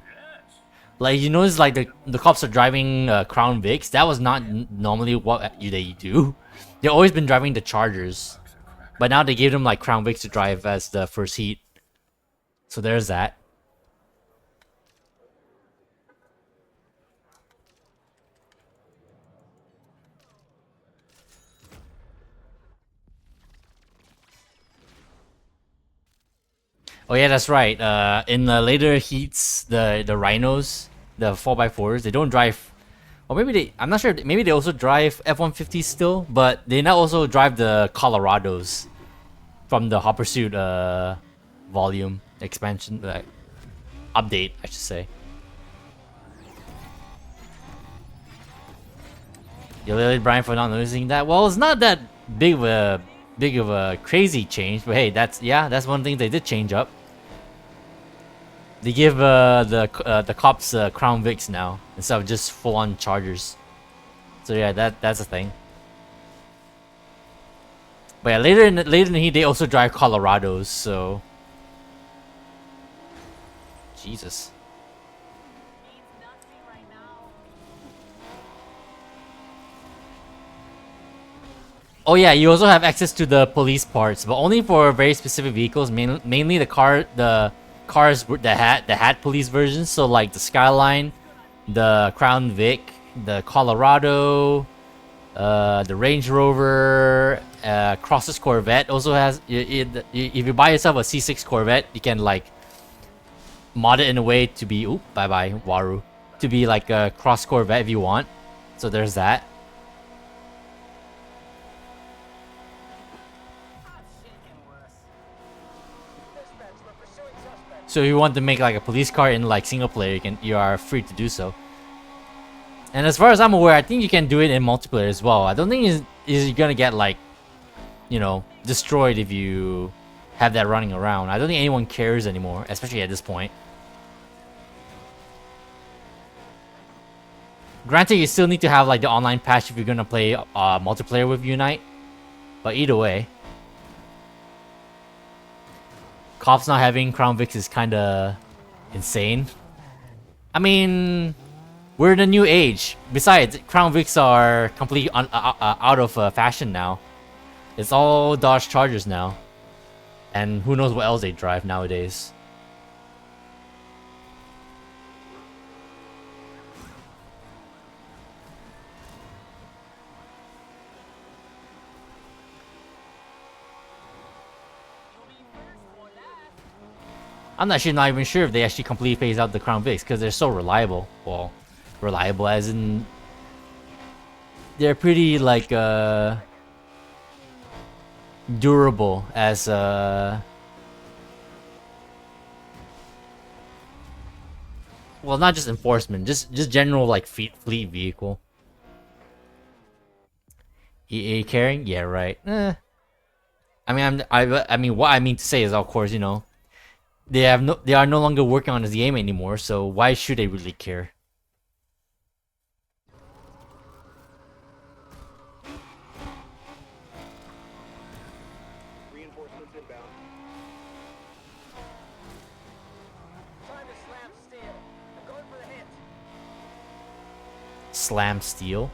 Like you notice, like the cops are driving Crown Vics. That was not normally what they do. They've always been driving the Chargers, but now they gave them like Crown Vics to drive as the first heat. So there's that. Oh yeah, that's right. In the later heats, the rhinos, the 4x4s, they don't drive. Or maybe they. I'm not sure. Maybe they also drive F-150s still, but they now also drive the Colorados from the Hot Pursuit volume expansion update, I should say. You literally Brian for not noticing that. Well, it's not that big of a crazy change, but hey, that's one thing they did change up. They give the cops Crown Vics now instead of just full-on Chargers. So yeah, that's a thing. But yeah, later in the heat, they also drive Colorados. So Jesus. Oh yeah, you also have access to the police parts, but only for very specific vehicles. Mainly the cars that had police versions. So like the Skyline, the Crown Vic, the Colorado, the Range Rover, Cross's Corvette also has. If you buy yourself a C6 Corvette, you can like mod it in a way to be. Oop, bye bye, Waru. To be like a Cross Corvette if you want. So there's that. So if you want to make like a police car in like single player, you are free to do so. And as far as I'm aware, I think you can do it in multiplayer as well. I don't think is gonna get like, you know, destroyed if you have that running around. I don't think anyone cares anymore, especially at this point. Granted, you still need to have like the online patch if you're gonna play multiplayer with Unite. But either way, cops not having Crown Vics is kind of insane. I mean, we're in a new age. Besides, Crown Vics are completely out of fashion now. It's all Dodge Chargers now. And who knows what else they drive nowadays. I'm actually not even sure if they actually completely phase out the Crown Vics because they're so reliable. Well, reliable as in they're pretty like durable as well, not just enforcement, just general like fleet vehicle. EA caring? Yeah, right. I mean, I mean, what I mean to say is, of course, you know, they are no longer working on this game anymore. So why should they really care? Reinforcements inbound. Time to slam steel. I'm going for the hit. Slam steel.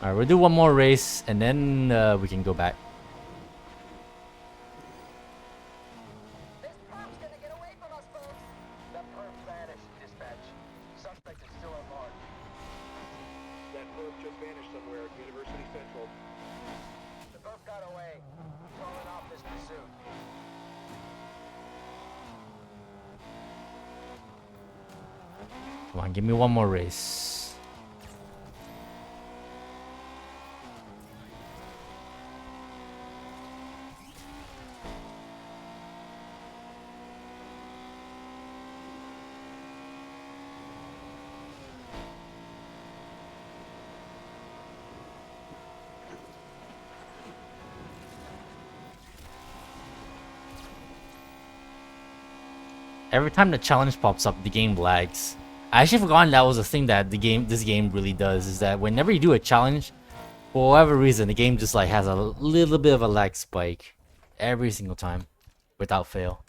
Alright, we'll do one more race and then we can go back. This perp's gonna get away from us, folks. That perp vanished, dispatch. Suspect is still at large. That perp just vanished somewhere at University Central. The perp got away. Calling off this pursuit. Come on, give me one more race. Every time the challenge pops up, the game lags. I actually forgotten that was a thing that this game really does, is that whenever you do a challenge, for whatever reason, the game just like has a little bit of a lag spike every single time, without fail.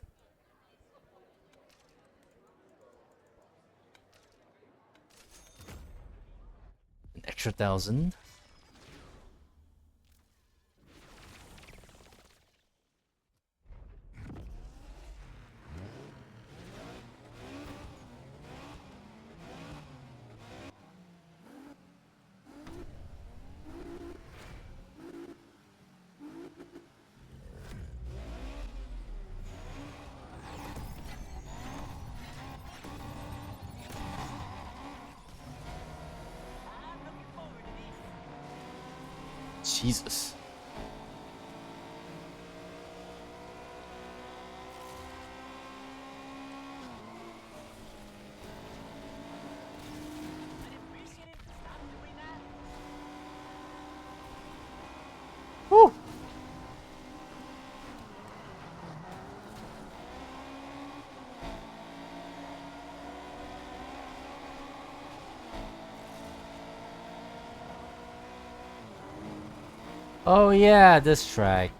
An extra 1,000. Jesus. Woo. Oh yeah, this track.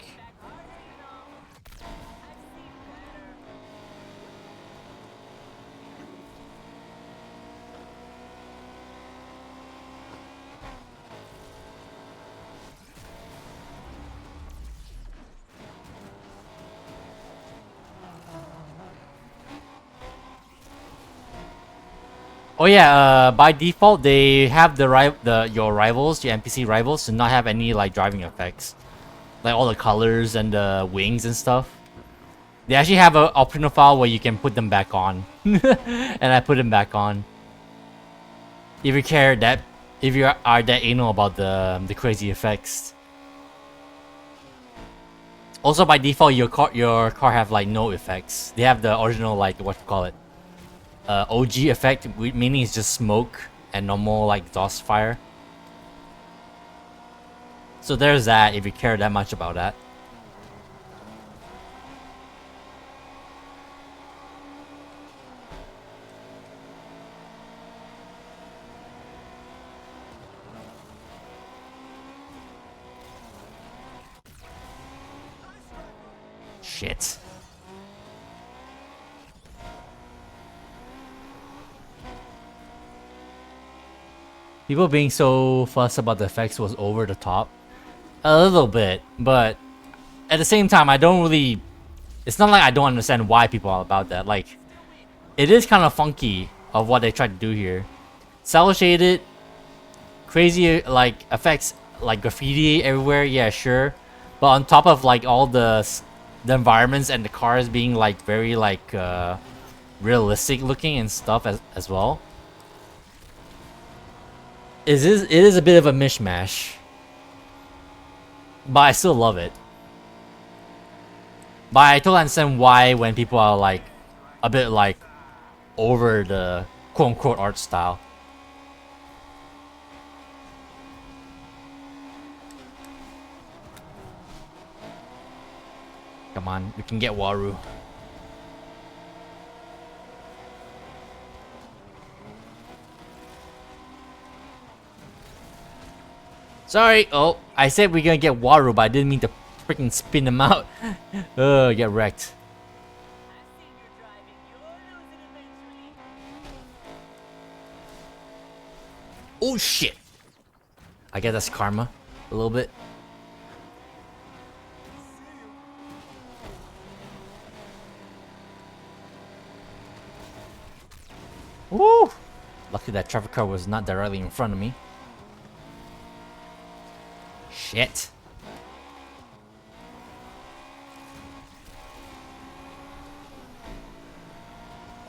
Oh yeah, by default they have your rivals, your NPC rivals, to not have any like driving effects, like all the colors and the wings and stuff. They actually have an optional file where you can put them back on, and I put them back on. If you care that, if you are that anal about the crazy effects. Also by default, your car have like no effects. They have the original like what you call it, OG effect, meaning it's just smoke and normal like exhaust fire. So there's that if you care that much about that. Shit. People being so fussed about the effects was over the top. A little bit, but at the same time, I don't really... It's not like I don't understand why people are about that. Like, it is kind of funky of what they tried to do here. Cell shaded, crazy like effects, like graffiti everywhere. Yeah, sure. But on top of like all the environments and the cars being like very like realistic looking and stuff as well. It is a bit of a mishmash, but I still love it. But I totally understand why when people are like a bit like over the quote-unquote art style. Come on, we can get Waru. Sorry. Oh, I said we're gonna get Waru, but I didn't mean to freaking spin them out. Get wrecked. Oh shit. I guess that's karma. A little bit. Woo! Lucky that traffic car was not directly in front of me. Shit.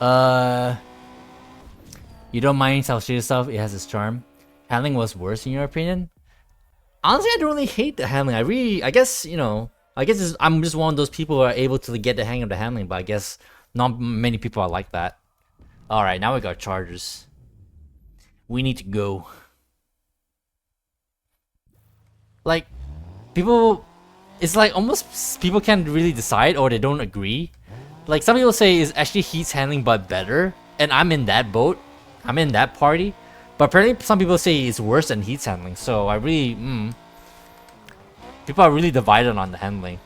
You don't mind Salshida stuff, it has its charm. Handling was worse in your opinion? Honestly, I don't really hate the handling. I guess, you know, I'm just one of those people who are able to get the hang of the handling, but I guess not many people are like that. Alright, now we got chargers. We need to go. Like, people... It's like almost people can't really decide or they don't agree. Like, some people say it's actually Heat's handling but better, and I'm in that boat. I'm in that party. But apparently some people say it's worse than Heat's handling, so I really... People are really divided on the handling.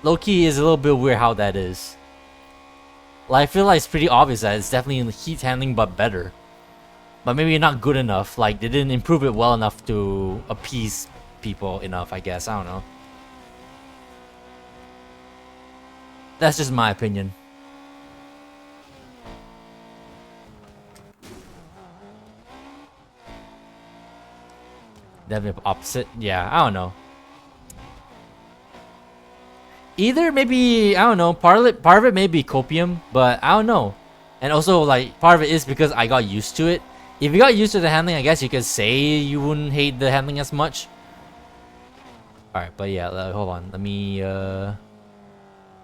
Low-key is a little bit weird how that is. Like, I feel like it's pretty obvious that it's definitely Heat's handling but better. But maybe not good enough, like they didn't improve it well enough to appease people enough, I guess, I don't know. That's just my opinion. Definitely opposite, yeah, I don't know. Either maybe, I don't know, part of it may be copium, but I don't know. And also, like, part of it is because I got used to it. If you got used to the handling, I guess you could say you wouldn't hate the handling as much. Alright, but yeah, hold on. Let me, Oh,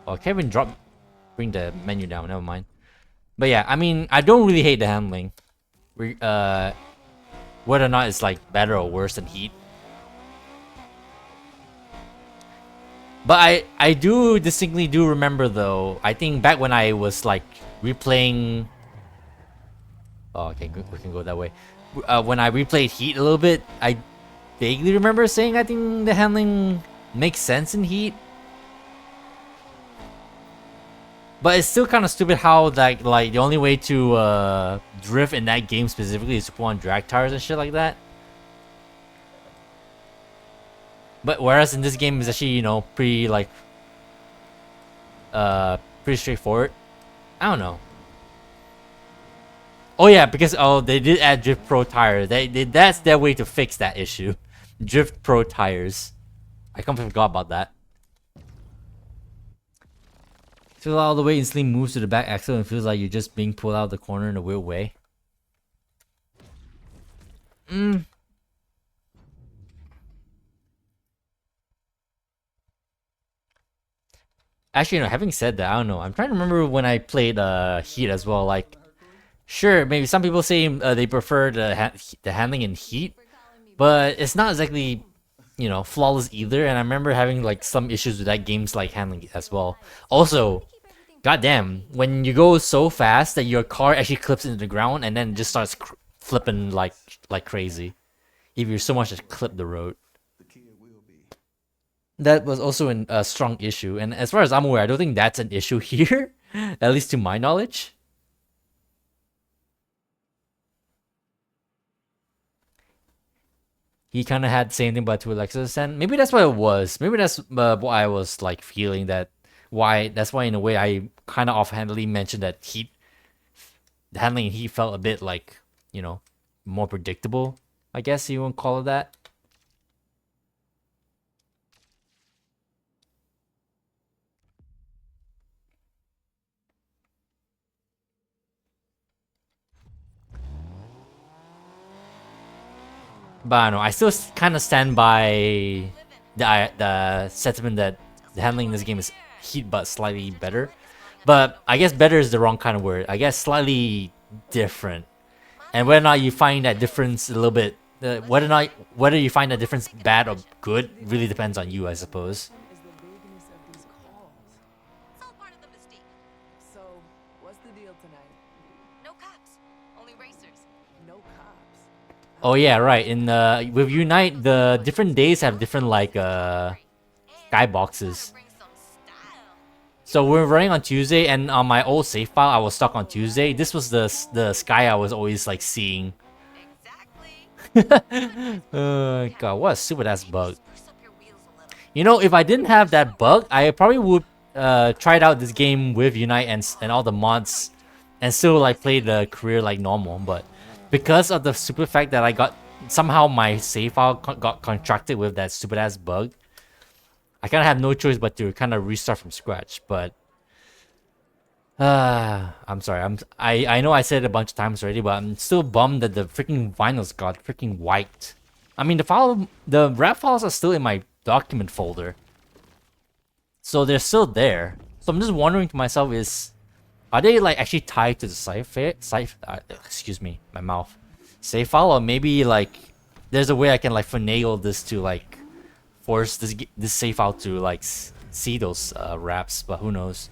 I can't even bring the menu down, never mind. But yeah, I mean, I don't really hate the handling. Whether or not it's, like, better or worse than Heat. But I do distinctly remember, though, I think back when I was, like, replaying... Oh, okay, we can go that way. When I replayed Heat a little bit, I vaguely remember saying I think the handling makes sense in Heat. But it's still kind of stupid how like the only way to drift in that game specifically is to put on drag tires and shit like that. But whereas in this game is actually, you know, pretty like pretty straightforward. I don't know. Oh yeah, because they did add Drift Pro tires. That's their way to fix that issue. Drift Pro tires. I completely forgot about that. Feels all the way instantly moves to the back axle and feels like you're just being pulled out of the corner in a weird way. Actually, having said that, I don't know. I'm trying to remember when I played Heat as well. Like, sure, maybe some people say they prefer the handling in Heat, but it's not exactly, flawless either. And I remember having like some issues with that game's like handling as well. Also, goddamn, when you go so fast that your car actually clips into the ground and then just starts flipping like crazy, if you're so much as clip the road. That was also a strong issue, and as far as I'm aware, I don't think that's an issue here, at least to my knowledge. He kind of had the same thing, but to Alexis, and maybe that's what it was. Maybe that's what I was like feeling that's why in a way I kind of offhandedly mentioned that the handling he felt a bit like more predictable. I guess you won't call it that. But I don't know. I still kind of stand by the sentiment that the handling in this game is Heat but slightly better. But I guess better is the wrong kind of word. I guess slightly different. And whether or not you find that difference a little bit, whether you find that difference bad or good, really depends on you, I suppose. Is the vagueness of these calls. It's all part of the mystique. So, what's the deal tonight? No cops, only racers. No cops. Oh yeah, right. In with Unite, the different days have different like skyboxes. So we're running on Tuesday, and on my old save file, I was stuck on Tuesday. This was the sky I was always like seeing. God, what a stupid ass bug. If I didn't have that bug, I probably would try out this game with Unite and all the mods, and still like play the career like normal. But because of the stupid fact that I got somehow my save file got contracted with that stupid ass bug, I kind of have no choice but to kind of restart from scratch. But I'm sorry. I know I said it a bunch of times already, but I'm still bummed that the freaking vinyls got freaking wiped. I mean, the rap files are still in my document folder, so they're still there. So I'm just wondering to myself, are they like actually tied to the excuse me, my mouth, save file, or maybe like there's a way I can like finagle this to like force this save file to like see those raps, but who knows.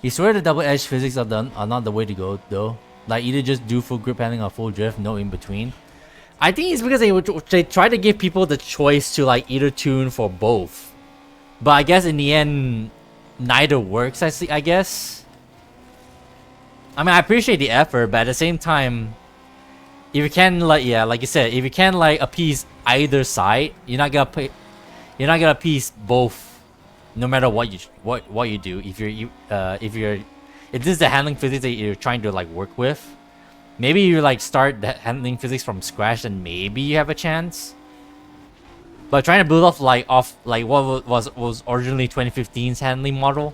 You swear the double-edged physics are not the way to go though? Like either just do full grip handling or full drift, no in between? I think it's because they try to give people the choice to like either tune for both. But I guess in the end, neither works, I guess. I mean, I appreciate the effort, but at the same time, if you can like you said, if you can like appease either side, you're not gonna appease both. No matter what you do, if this is the handling physics that you're trying to like work with, maybe you like start the handling physics from scratch and maybe you have a chance. But trying to build off what was originally 2015's handling model,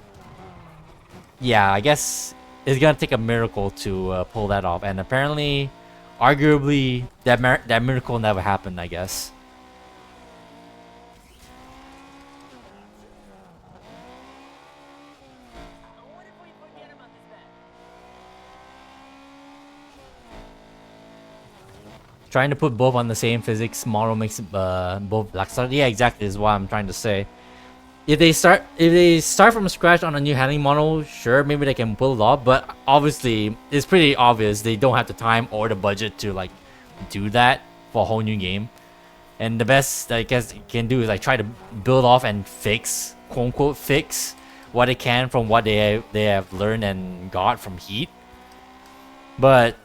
yeah, I guess it's gonna take a miracle to pull that off. And apparently, arguably, that miracle never happened, I guess. Trying to put both on the same physics model makes both black start. Yeah, exactly is what I'm trying to say. If they start from scratch on a new handling model, sure, maybe they can pull it off. But obviously, it's pretty obvious they don't have the time or the budget to like do that for a whole new game. And the best I guess they can do is like try to build off and fix, quote unquote, fix what they can from what they have learned and got from Heat. But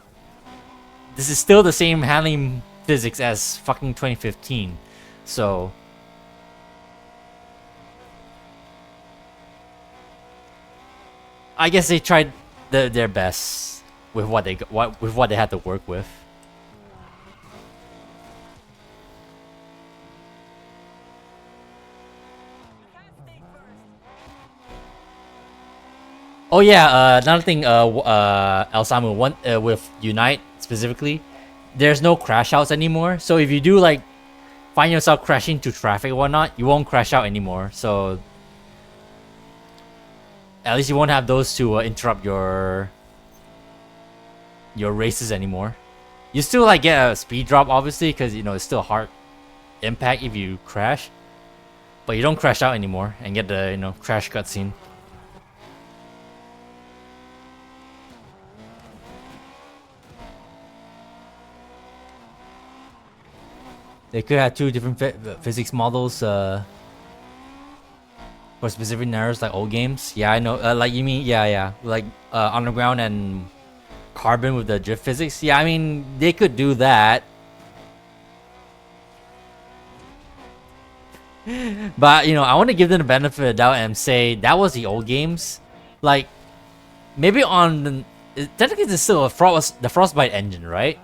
this is still the same handling physics as fucking 2015. So I guess they tried their best with what they had to work with. Oh yeah, another thing, El Samu, one with Unite specifically, there's no crash outs anymore. So if you do like find yourself crashing to traffic or whatnot, you won't crash out anymore. So at least you won't have those to interrupt your races anymore. You still like get a speed drop obviously because you know it's still a hard impact if you crash, but you don't crash out anymore and get the crash cutscene. They could have two different physics models for specific narrows like old games. Yeah, I know. Like you mean, yeah, like Underground and Carbon with the drift physics. Yeah, I mean they could do that. But I want to give them the benefit of the doubt and say that was the old games. Like maybe technically it's still the Frostbite engine, right?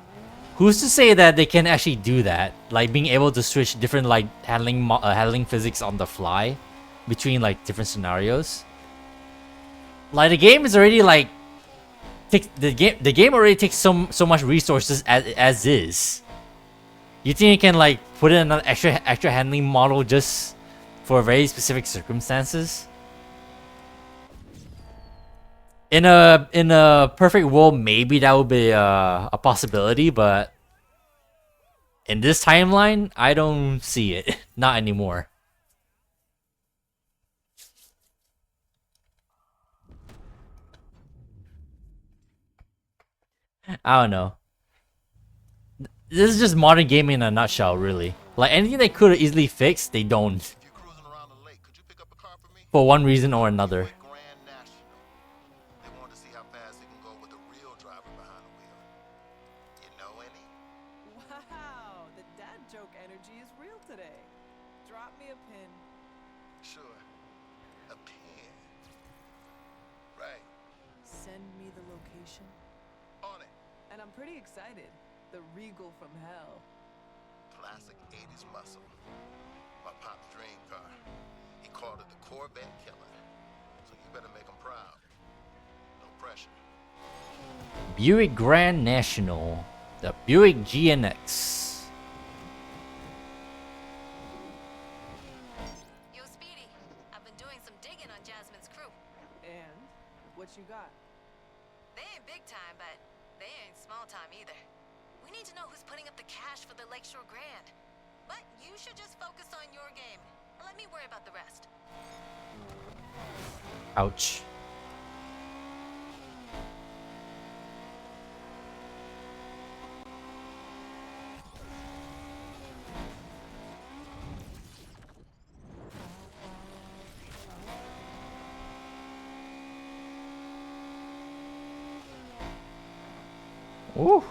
Who's to say that they can actually do that? Like being able to switch different like handling physics on the fly between like different scenarios. Like the game is already like the game already takes so much resources as is. You think you can like put in another extra handling model just for very specific circumstances? In a perfect world, maybe that would be a possibility, but in this timeline, I don't see it. Not anymore. I don't know. This is just modern gaming in a nutshell, really. Like anything they could have easily fixed, they don't. For one reason or another. Wow, the dad joke energy is real today. Drop me a pin. Sure. A pin. Right. Send me the location. On it. And I'm pretty excited. The Regal from hell. Classic 80s muscle. My pop's dream car. He called it the Corvette Killer. So you better make him proud. No pressure. Buick Grand National. The Buick GNX. Yo, Speedy, I've been doing some digging on Jasmine's crew. And what you got? They ain't big time, but they ain't small time either. We need to know who's putting up the cash for the Lakeshore Grand. But you should just focus on your game and let me worry about the rest. Ouch. Ooh.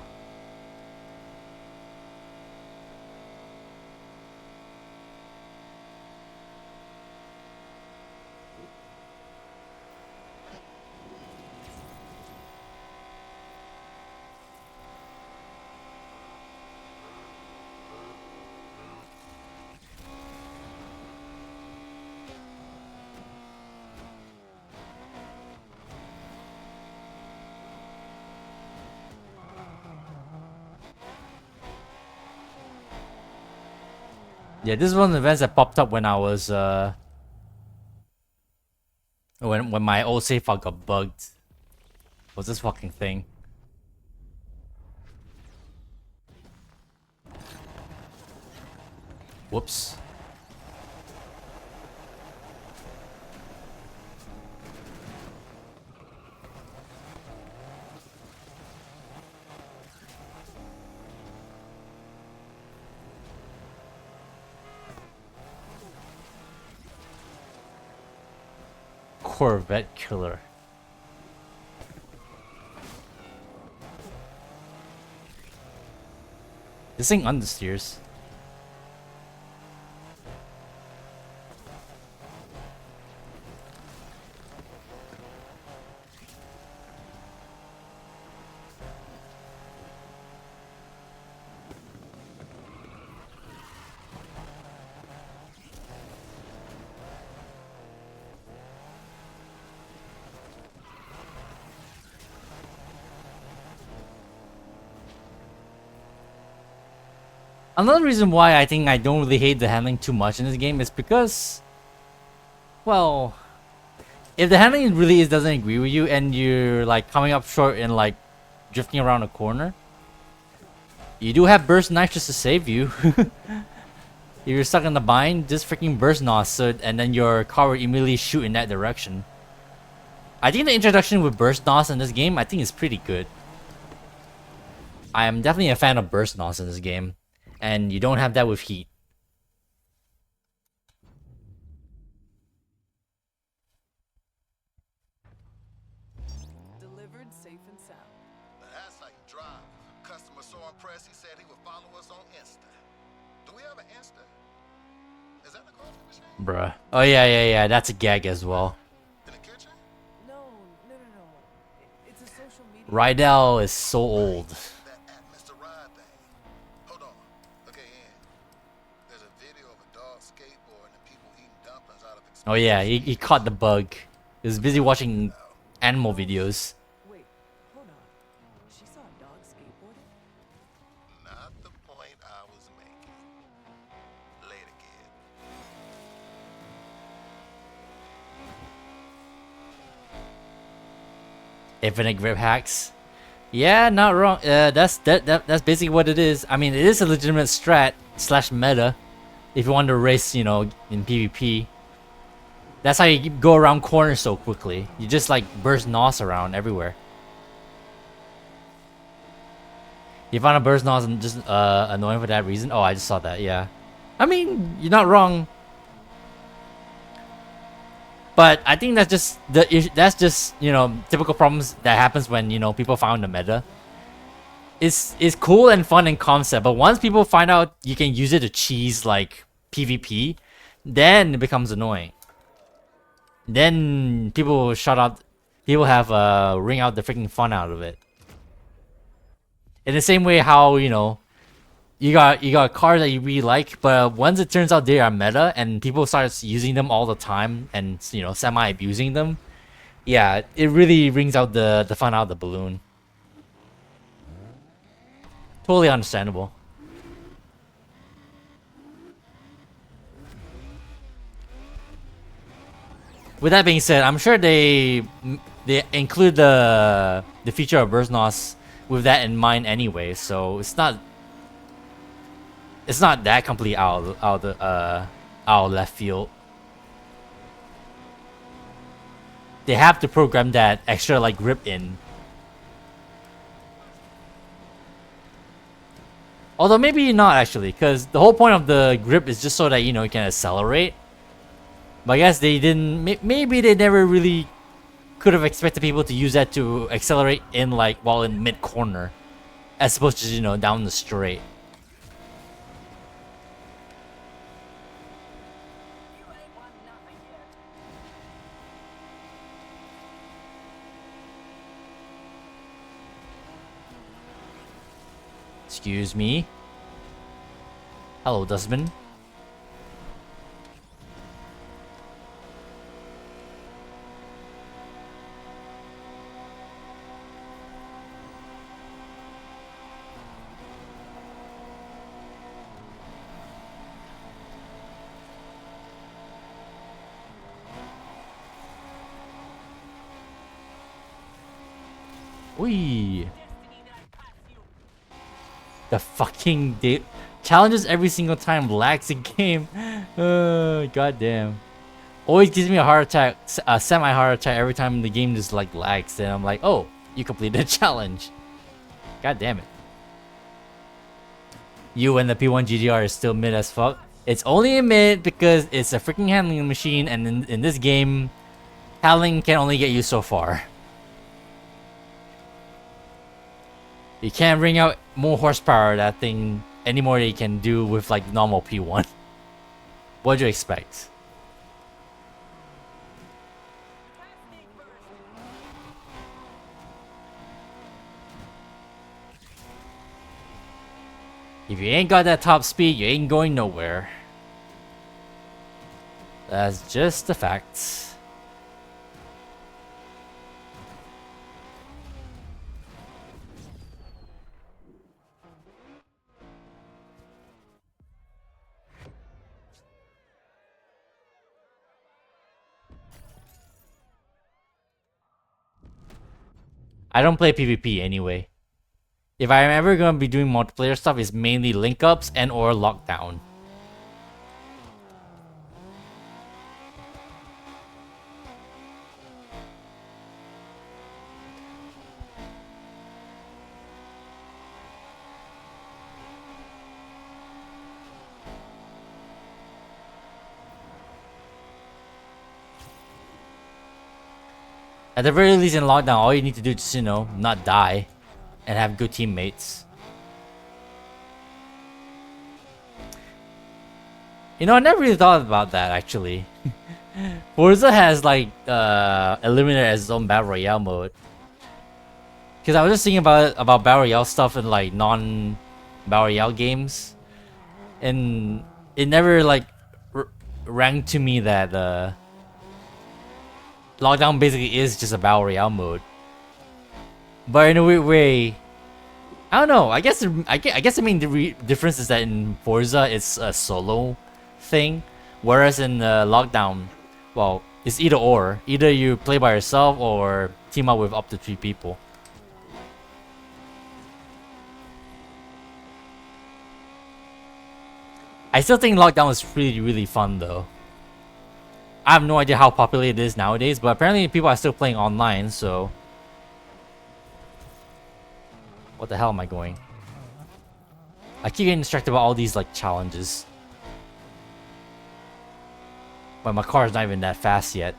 Yeah, this is one of the events that popped up when I was when my old save file got bugged. Was this fucking thing? Whoops. Corvette Killer. This thing understeers. Another reason why I think I don't really hate the handling too much in this game is because, well, if the handling really doesn't agree with you and you're like coming up short and like drifting around a corner, you do have burst nitrous to save you. If you're stuck in the bind, just freaking burst nos, so, and then your car will immediately shoot in that direction. I think the introduction with burst nos in this game, I think is pretty good. I am definitely a fan of burst nos in this game, and you don't have that with heat. Delivered safe and sound. That's how you drive. Customer so impressed he said he would follow us on Insta. Do we have an Insta? Is that the coffee machine? Bruh. Oh yeah, that's a gag as well. In the kitchen? No. It's a social media. Rydell is so old. That at Mr. Ride thing. Hold on. Okay, Ian. There's a video of a dog skateboarding and people eating dumplings out of Oh yeah, he caught the bug. He was busy watching animal videos. Wait, hold on. She saw a dog skateboarding? Not the point I was making. Later, kid. Infinite grip hacks. Yeah, not wrong. That's basically what it is. I mean, it is a legitimate strat slash meta. If you want to race, you know, in PvP. That's how you go around corners so quickly. You just like burst nos around everywhere. You found a burst nos and just annoying for that reason? Oh, I just saw that. Yeah. I mean, you're not wrong. But I think that's just you know, typical problems that happens when, you know, people found the meta. It's cool and fun in concept, but once people find out you can use it to cheese like PvP, then it becomes annoying. Then people will people have ring out the freaking fun out of it. In the same way how, you know, you got cars that you really like, but once it turns out they are meta and people start using them all the time and, you know, semi-abusing them, yeah, it really rings out the fun out of the balloon. Totally understandable. With that being said, I'm sure they include the feature of burst nos with that in mind anyway, so it's not that completely out of left field. They have to program that extra like grip in. Although maybe not actually, because the whole point of the grip is just so that, you know, you can accelerate. But I guess they didn't. Maybe they never really could have expected people to use that to accelerate in like while in mid corner, as opposed to, you know, down the straight. Excuse me. Hello, Dustman. Wee. The fucking challenges every single time lags the game. Goddamn. Always gives me a heart attack, a semi-heart attack every time the game just like lags. And I'm like, oh, you completed the challenge. God damn it. You and the P1 GDR is still mid as fuck. It's only a mid because it's a freaking handling machine, and in this game, handling can only get you so far. You can't bring out more horsepower that thing anymore than you can do with like normal P1. What'd you expect? If you ain't got that top speed, you ain't going nowhere. That's just the facts. I don't play PvP anyway. If I'm ever gonna be doing multiplayer stuff, it's mainly link ups and or lockdown. At the very least in lockdown, all you need to do is, you know, not die and have good teammates. You know, I never really thought about that actually. Forza has like eliminated its own battle royale mode. Cause I was just thinking about battle royale stuff in like non battle royale games, and it never like rang to me that lockdown basically is just a battle royale mode. But in a weird way, I don't know. I guess I guess the main difference is that in Forza it's a solo thing, whereas in lockdown, well, it's either or. Either you play by yourself or team up with up to 3 people. I still think lockdown is really fun though. I have no idea how popular it is nowadays, but apparently people are still playing online, so... What the hell am I going? I keep getting distracted by all these like challenges. But my car is not even that fast yet.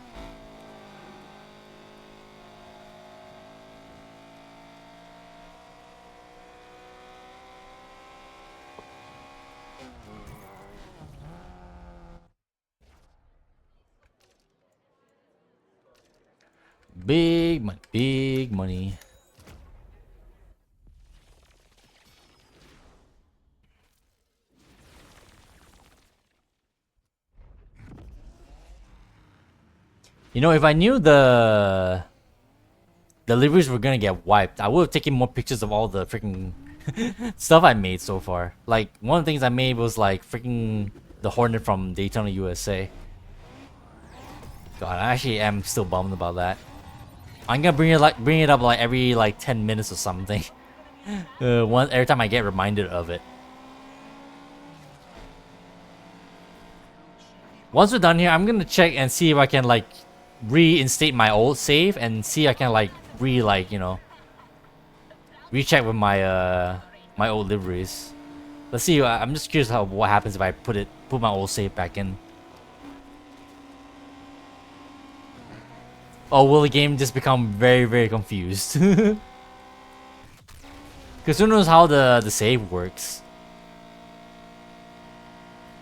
Big money, big money. You know, if I knew the deliveries were gonna get wiped, I would have taken more pictures of all the freaking stuff I made so far. Like, one of the things I made was like freaking the Hornet from Daytona, USA. God, I actually am still bummed about that. I'm gonna bring it up like every like 10 minutes or something. Every time I get reminded of it. Once we're done here, I'm gonna check and see if I can like reinstate my old save and see if I can like you know, recheck with my my old liveries. Let's see. I'm just curious what happens if I put my old save back in. Oh, will the game just become very confused? Because who knows how the save works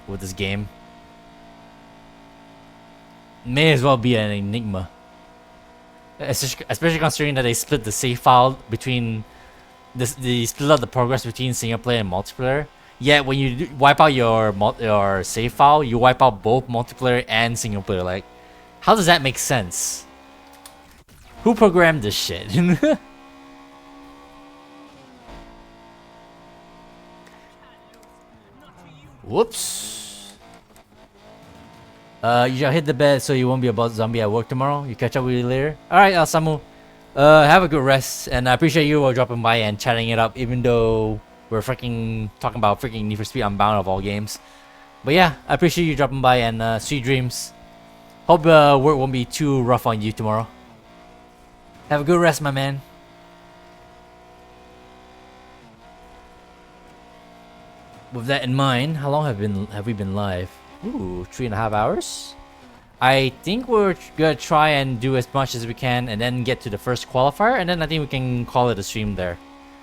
with this game. May as well be an enigma. Especially considering that they split the save file between they split up the progress between single player and multiplayer. Yet when you wipe out your save file, you wipe out both multiplayer and single player. Like, how does that make sense? Who programmed this shit? Whoops. You shall hit the bed so you won't be about zombie at work tomorrow. You catch up with you later. Alright, Samu. Have a good rest, and I appreciate you dropping by and chatting it up, even though we're freaking talking about freaking Need for Speed Unbound of all games. But yeah, I appreciate you dropping by, and sweet dreams. Hope work won't be too rough on you tomorrow. Have a good rest, my man. With that in mind, how long have we been live? Ooh, 3.5 hours. I think we're gonna try and do as much as we can, and then get to the first qualifier, and then I think we can call it a stream there.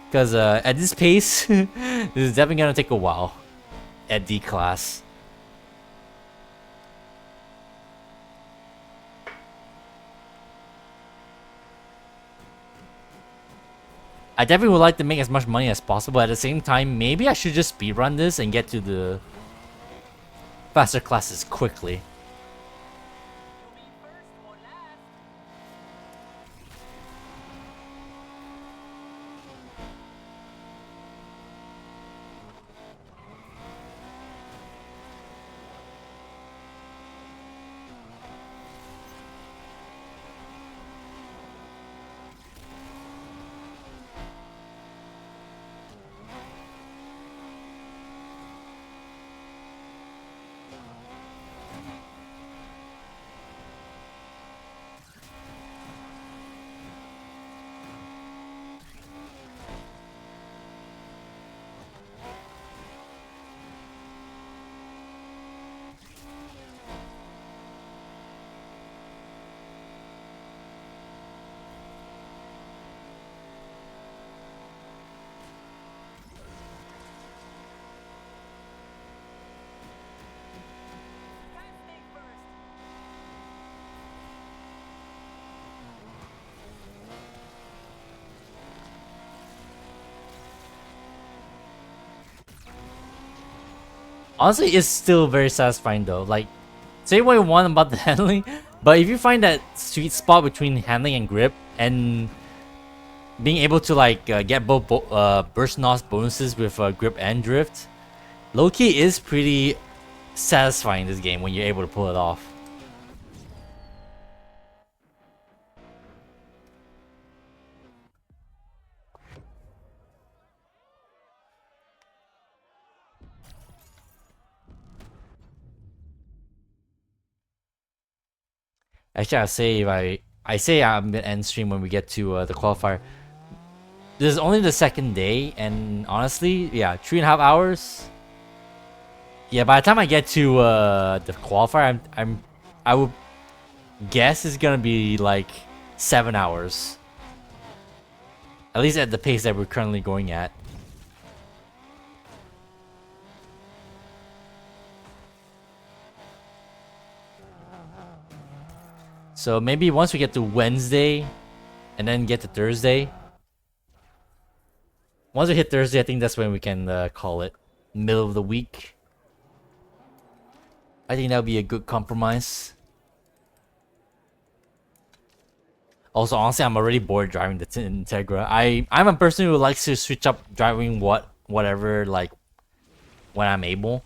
Because at this pace, this is definitely gonna take a while at D class. I definitely would like to make as much money as possible. At the same time, maybe I should just speedrun this and get to the faster classes quickly. Honestly, it's still very satisfying though. Like, say what you want about the handling, but if you find that sweet spot between handling and grip, and being able to like get both burst nos bonuses with grip and drift, low-key is pretty satisfying this game when you're able to pull it off. Actually, I say I'm gonna end stream when we get to the qualifier. This is only the second day, and honestly, yeah, 3.5 hours. Yeah, by the time I get to the qualifier, I would guess it's gonna be like 7 hours. At least at the pace that we're currently going at. So maybe once we get to Wednesday, and then get to Thursday. Once we hit Thursday, I think that's when we can call it middle of the week. I think that would be a good compromise. Also, honestly, I'm already bored driving the Integra. I'm a person who likes to switch up driving whatever like when I'm able.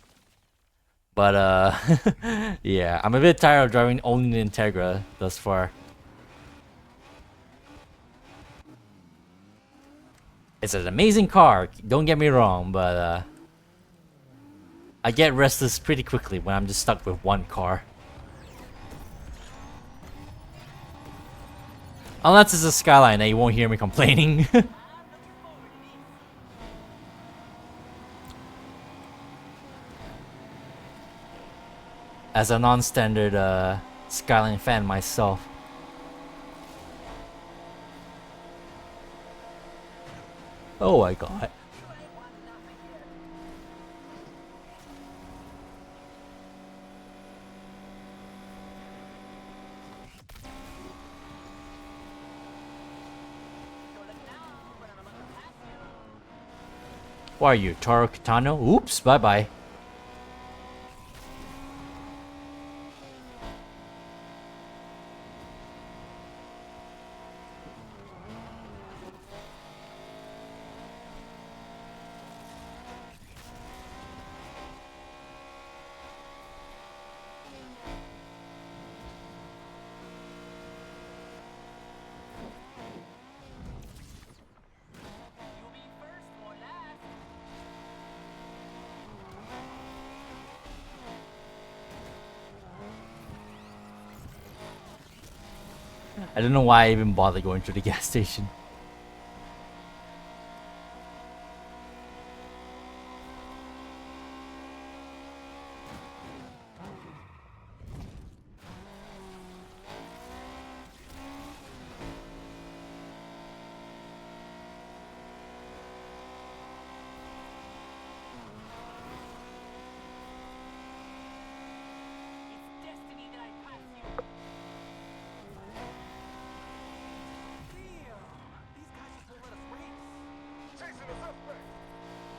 But yeah, I'm a bit tired of driving only the Integra thus far. It's an amazing car, don't get me wrong, but I get restless pretty quickly when I'm just stuck with one car. Unless it's a Skyline, then you won't hear me complaining. As a non-standard Skyline fan myself. Oh my god. Why are you, Taro Kitano? Oops, bye-bye. I don't know why I even bother going to the gas station.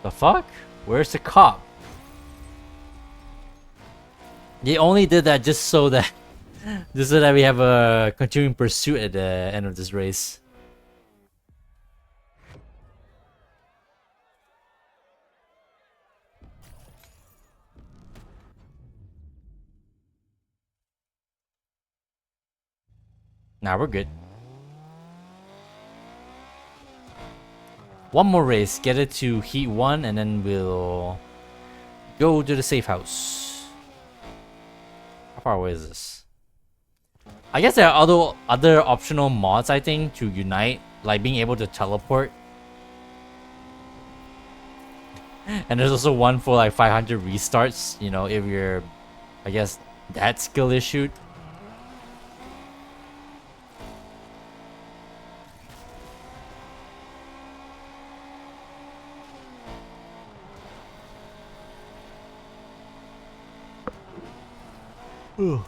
The fuck? Where's the cop? They only did that just so that we have a continuing pursuit at the end of this race. Nah, we're good. One more race, get it to Heat 1, and then we'll go to the safe house. How far away is this? I guess there are other optional mods, I think, to Unite, like being able to teleport. And there's also one for like 500 restarts, you know, if you're, I guess, that skill issued. Ugh.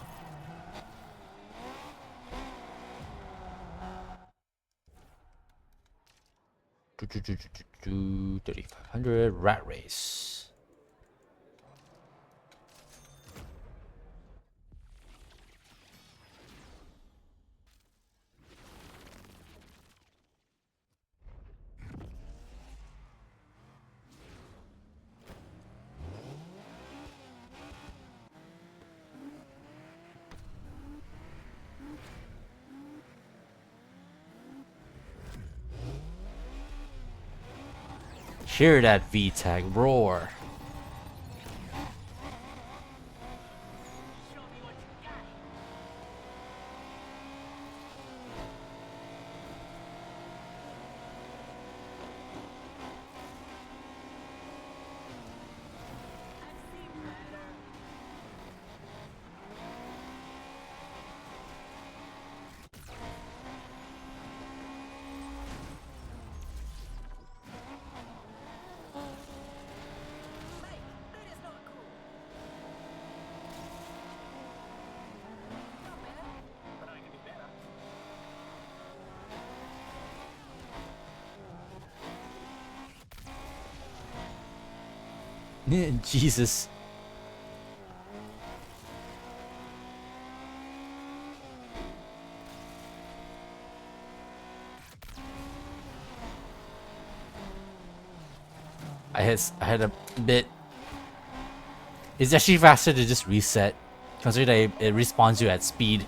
$3,500 rat race. Hear that VTAG roar. Jesus. I had a bit. It's actually faster to just reset, considering that it respawns you at speed.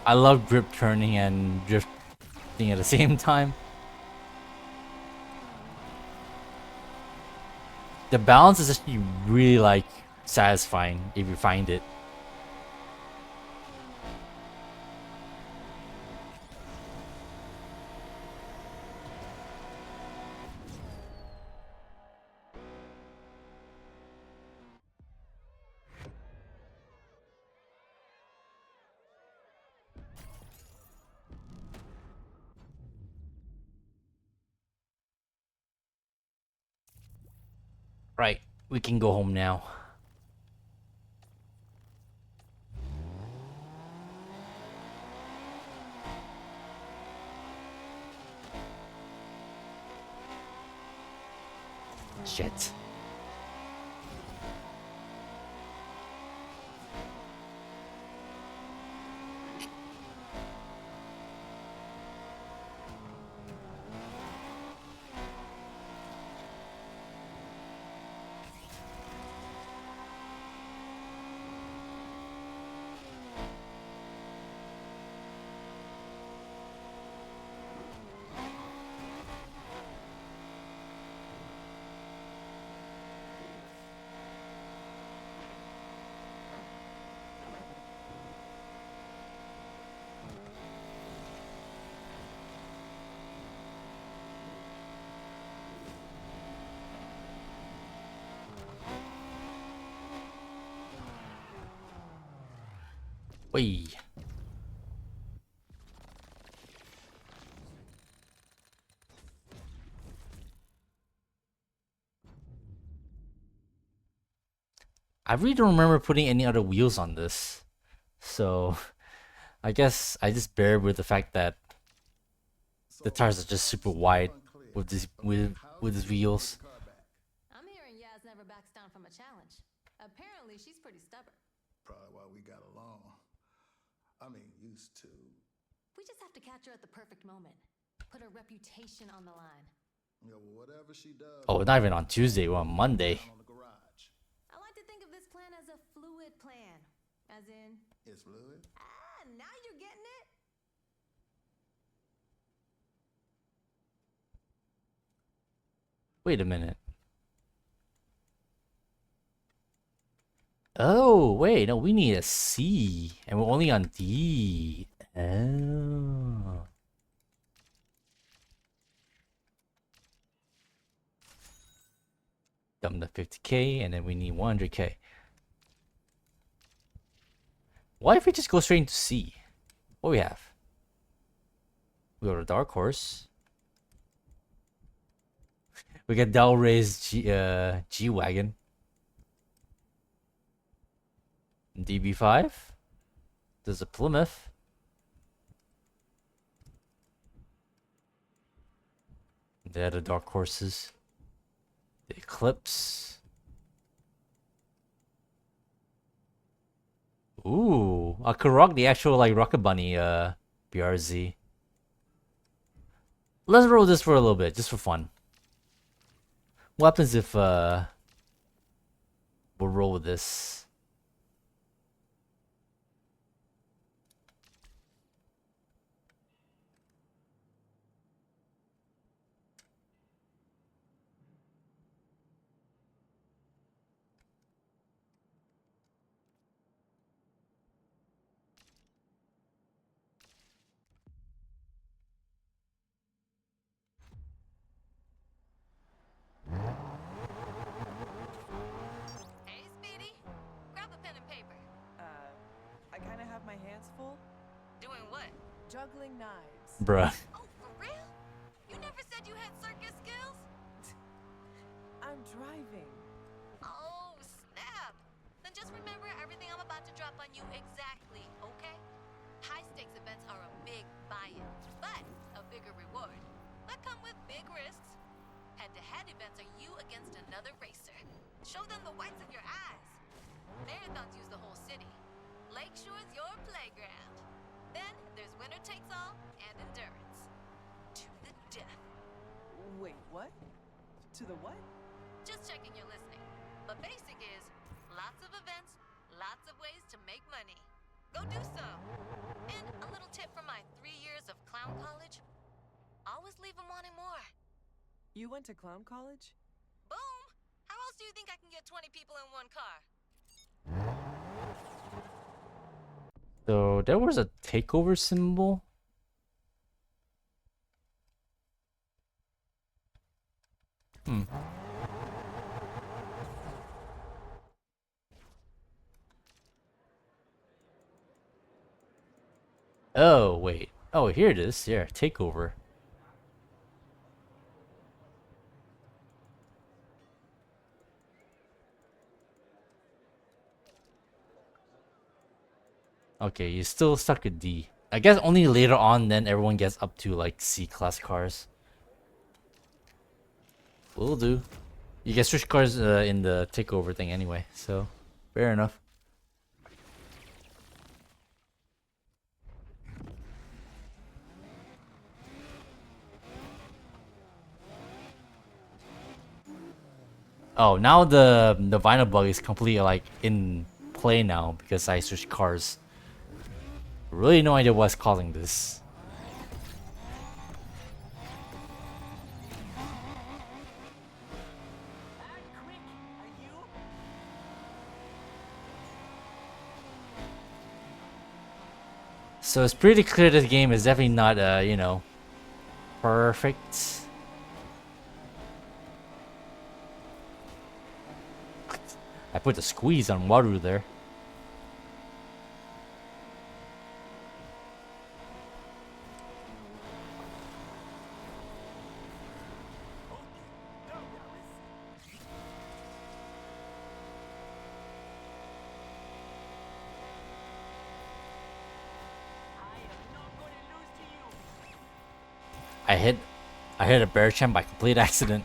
I love grip turning and drifting at the same time. The balance is actually really like satisfying if you find it. Right, we can go home now. Shit. Wait. I really don't remember putting any other wheels on this. So I guess I just bear with the fact that the tires are just super wide with these wheels. I'm hearing Yaz never backs down from a challenge. Apparently, she's pretty stubborn. Probably why we got along. I mean, used to. We just have to catch her at the perfect moment. Put her reputation on the line. Yeah, well, whatever she does. Oh, not even on Tuesday, we're on Monday. I like to think of this plan as a fluid plan. As in... It's fluid? Ah, now you're getting it? Wait a minute. Oh, wait, no, we need a C. And we're only on D. Oh. Dump the 50k, and then we need 100k. Why if we just go straight into C? What do we have? We got a Dark Horse. We got Del Rey's G-Wagon. DB5. There's a Plymouth. They're the Dark Horses. The Eclipse. Ooh, I could rock the actual like Rocket Bunny BRZ. Let's roll this for a little bit, just for fun. What happens if we'll roll with this? Hey, Speedy. Grab a pen and paper. I kind of have my hands full. Doing what? Juggling knives. Bruh. Oh, for real? You never said you had circus skills? I'm driving. Oh, snap. Then just remember everything I'm about to drop on you exactly, okay? High-stakes events are a big buy-in, but a bigger reward. That come with big risks. Head-to-head events are you against another racer. Show them the whites of your eyes. Marathons use the whole city. Lakeshore's your playground. Then there's winner takes all and endurance. To the death. Wait, what? To the what? Just checking you're listening. But basic is lots of events, lots of ways to make money. Go do so. And a little tip from my 3 years of clown college. Always leave them wanting more. You went to clown college? Boom! How else do you think I can get 20 people in one car? So there was a takeover symbol. Oh, wait. Oh, here it is. Yeah, takeover. Okay, you're still stuck at D. I guess only later on then everyone gets up to like C-class cars. Will do. You get switch cars in the takeover thing anyway, so fair enough. Oh, now the vinyl bug is completely like in play now because I switched cars. Really no idea what's causing this. So it's pretty clear this game is definitely not, you know, perfect. I put the squeeze on Waru there. I hit a bear champ by complete accident.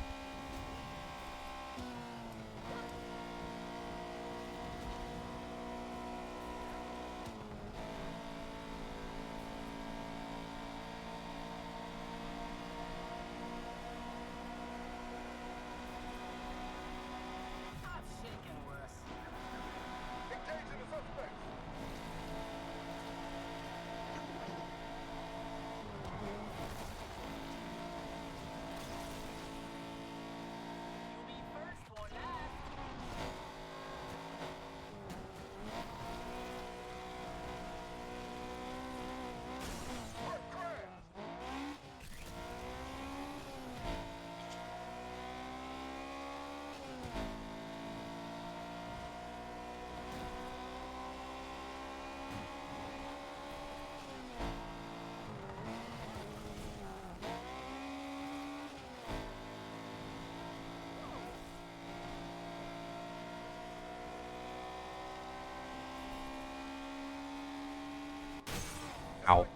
Ow.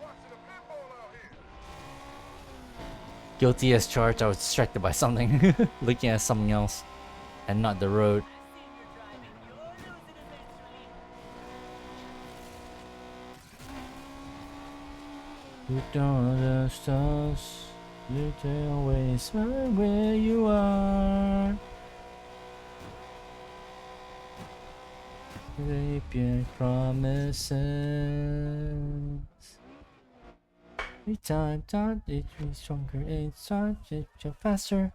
Guilty as charged, I was distracted by something. Looking at something else. And not the road. You don't understand us. You always find where you are. Keep your promises. Every time, thought it be stronger, it starts it faster.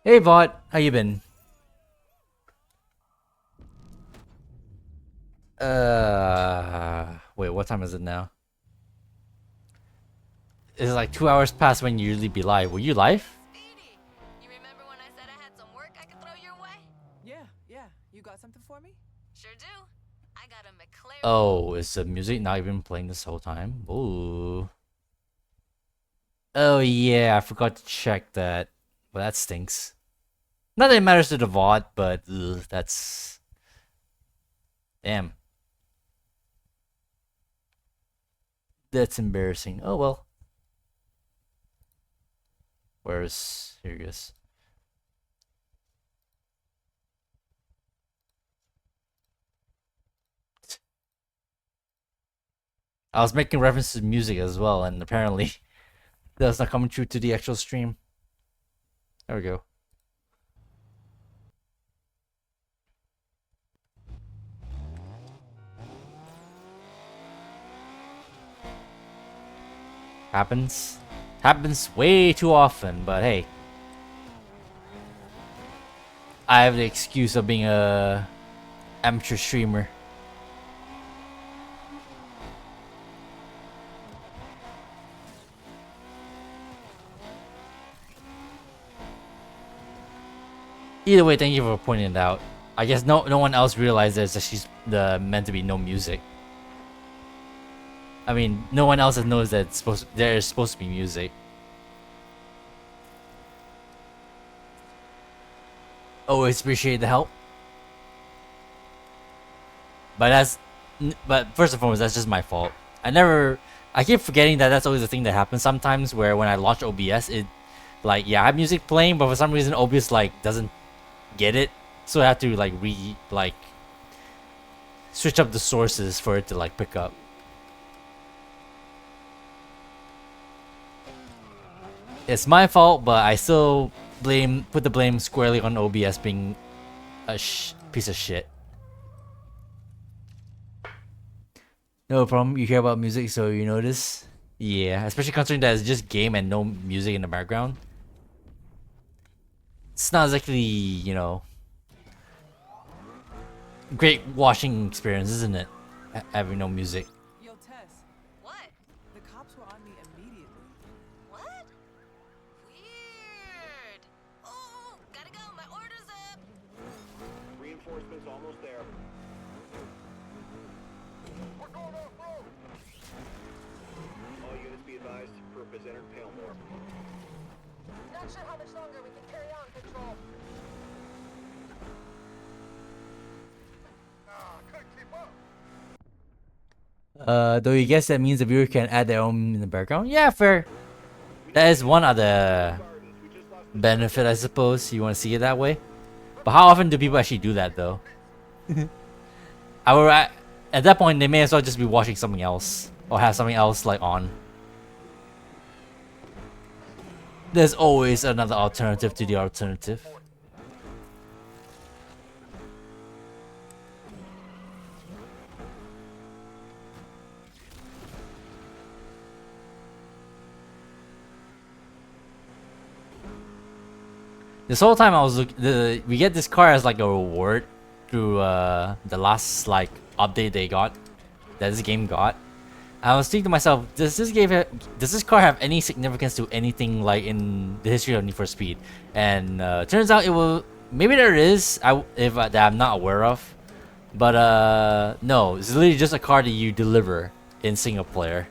Hey, Vought, how you been? Wait, what time is it now? It's like 2 hours past when you usually be live. Were you live? Speedy, you remember when I said I had some work I could throw your way? Yeah. You got something for me? Sure do. I got a McLaren. Oh, is the music not even playing this whole time? Ooh. Oh yeah, I forgot to check that. Well, that stinks. Not that it matters to the VOD, but that's... Damn. That's embarrassing. Oh well. Where's... Here he is. I was making references to music as well, and apparently that's not coming true to the actual stream. There we go. Happens. Happens way too often, but hey. I have the excuse of being a amateur streamer. Either way, thank you for pointing it out. I guess no one else realizes that she's meant to be no music. I mean, no one else knows that there's supposed to be music. Always appreciate the help. But first and foremost, that's just my fault. I keep forgetting that that's always the thing that happens sometimes, where when I launch OBS, I have music playing, but for some reason OBS doesn't get it, so I have to switch up the sources for it to pick up. It's my fault, but I still put the blame squarely on OBS being a piece of shit. No problem. You hear about music, so you notice. Yeah, especially considering that it's just game and no music in the background. It's not exactly, great watching experience, isn't it? Having no music. Yo, Tess. What? The cops were on me immediately. What? Weird. Oh, gotta go. My order's up. Reinforcements almost there. We're going off-road. All units be advised, Perp has entered Palemore. Not sure how much longer we can carry on, Control. Couldn't keep up. Though you guess that means the viewer can add their own in the background? Yeah, fair. That is one other benefit, I suppose. You want to see it that way? But how often do people actually do that, though? At that point, they may as well just be watching something else. Or have something else, on. There's always another alternative to the alternative. This whole time I was we get this car as a reward through the last update that this game got. I was thinking to myself, does this car have any significance to anything in the history of Need for Speed? And turns out it will. Maybe there is. That I'm not aware of. But no, it's literally just a car that you deliver in single player.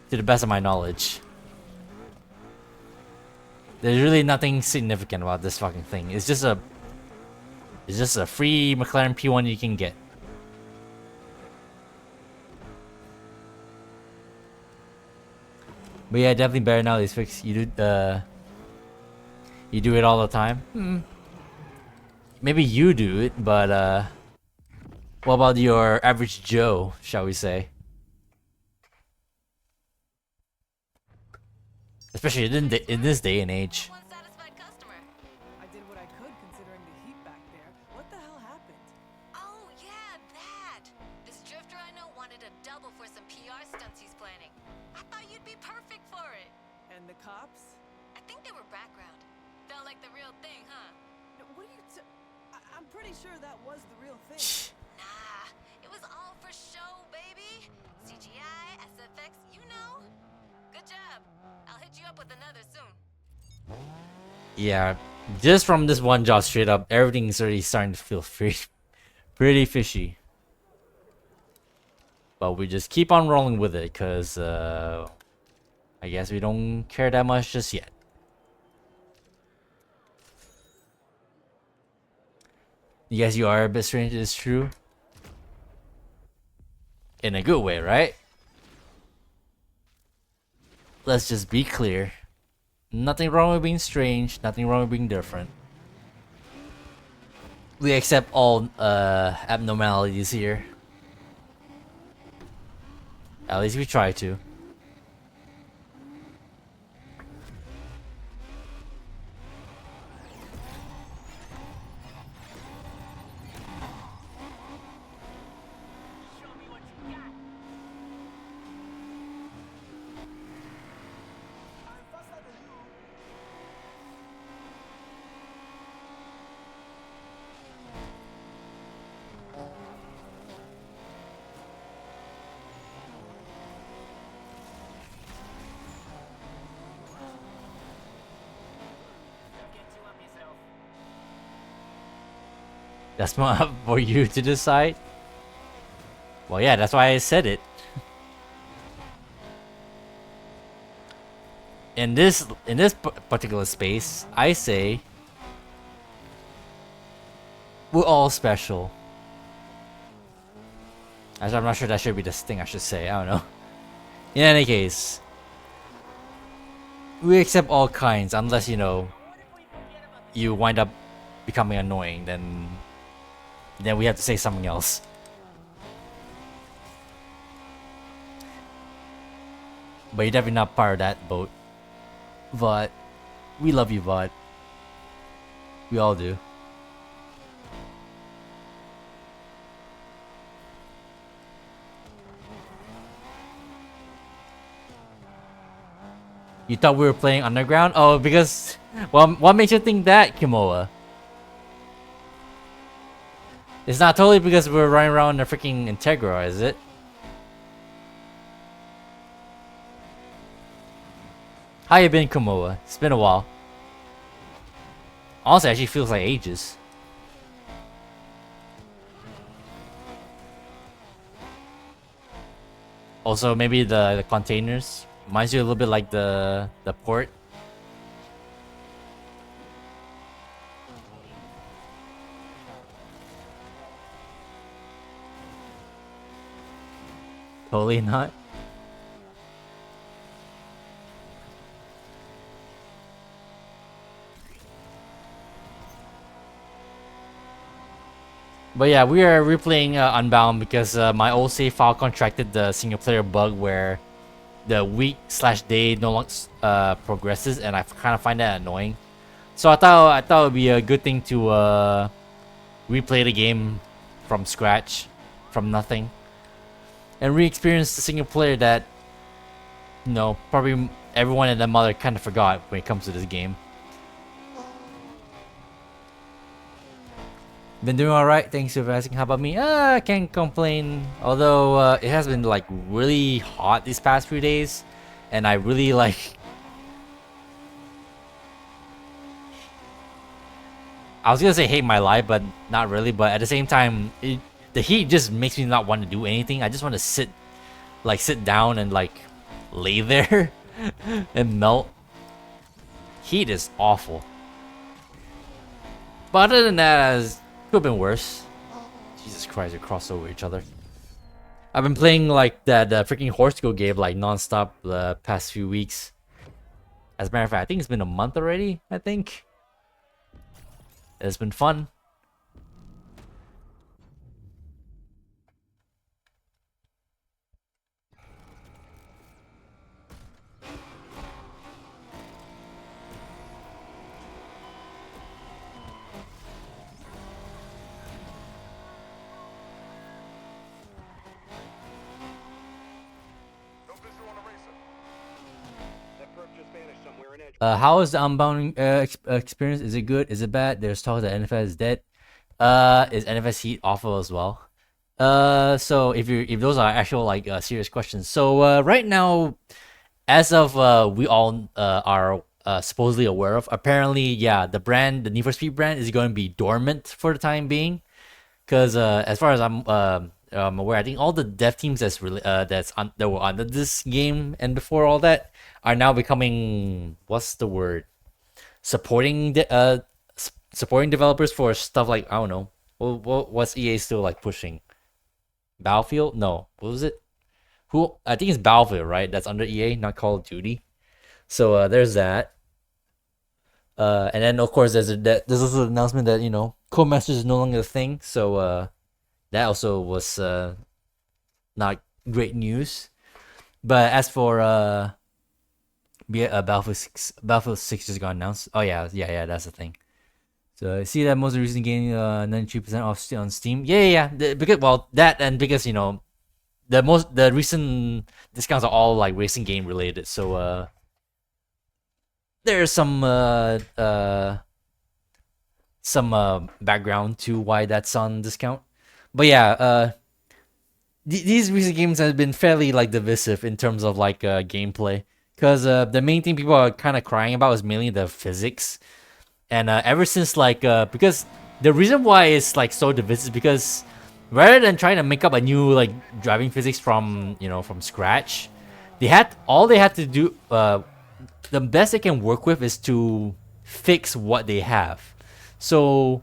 To the best of my knowledge. There's really nothing significant about this fucking thing. It's just a free McLaren P1 you can get. But yeah, definitely better now these fixed. You do it all the time. Maybe you do it, but what about your average Joe, shall we say? especially in this day and age. I did what I could considering the heat back there. What the hell happened? Oh, yeah, that! This drifter I know wanted a double for some PR stunts he's planning. I thought you'd be perfect for it. And the cops? I think they were background. Felt like the real thing, huh? No, what are you I'm pretty sure that was the real thing. Nah, it was all for show, baby. CGI, SFX, you know. Good job. I'll hit you up with another soon. Yeah, just from this one job straight up, everything's already starting to feel pretty fishy. But we just keep on rolling with it, cause I guess we don't care that much just yet. Yes, you are a bit strange, it's true. In a good way, right? Let's just be clear. Nothing wrong with being strange, nothing wrong with being different. We accept all abnormalities here. At least we try to. That's not for you to decide. Well, yeah, that's why I said it. In this particular space, I say we're all special. Actually, I'm not sure that should be the thing I should say. I don't know. In any case, we accept all kinds unless, you know, you wind up becoming annoying, then we have to say something else. But you're definitely not part of that boat. But we love you, bud. We all do. You thought we were playing Underground? Oh, because... Well, what makes you think that, Kimoa? It's not totally because we're running around the freaking Integra, is it? How you been, Kimoa? It's been a while. Honestly, it actually feels like ages. Also, maybe the containers reminds you a little bit like the port. Totally not. But yeah, we are replaying Unbound because my old save file contracted the single player bug where the week/day no longer progresses, and I kind of find that annoying. So I thought it would be a good thing to replay the game from scratch, from nothing, and re-experience the single player that, you know, probably everyone and their mother kind of forgot when it comes to this game. Been doing alright, thanks for asking. How about me? I can't complain. Although it has been like really hot these past few days, and I really like. I was gonna say hate my life, but not really. But at the same time, the heat just makes me not want to do anything. I just want to sit down and like lay there and melt. Heat is awful. But other than that, could have been worse. Jesus Christ, we crossed over each other. I've been playing like that freaking horse go game like non-stop the past few weeks. As a matter of fact, I think it's been a month already, I think. It's been fun. How is the Unbound experience? Is it good? Is it bad? There's talk that NFS is dead. Is NFS Heat awful as well? So if those are actual like serious questions, so right now, as of we all are supposedly aware of, apparently, yeah, the Need for Speed brand is going to be dormant for the time being, because as far as I'm aware, I think all the dev teams that were under this game and before all that are now becoming, what's the word, supporting supporting developers for stuff like, I don't know, what's EA still like pushing? Battlefield? No, what was it? Who, I think it's Battlefield, right? That's under EA, not Call of Duty. So there's that. And then of course there's also an announcement that Codemasters is no longer a thing. So that also was not great news. But as for Battlefield 6 just got announced. Oh yeah, that's the thing. So I see that most recent game 93% off on Steam. Yeah. Because that, and because the recent discounts are all like racing game related. So there's some background to why that's on discount. But yeah, these recent games have been fairly like divisive in terms of like gameplay, because the main thing people are kind of crying about is mainly the physics. And ever since because the reason why it's like so divisive is because rather than trying to make up a new like driving physics from scratch, they had to do, the best they can work with is to fix what they have. So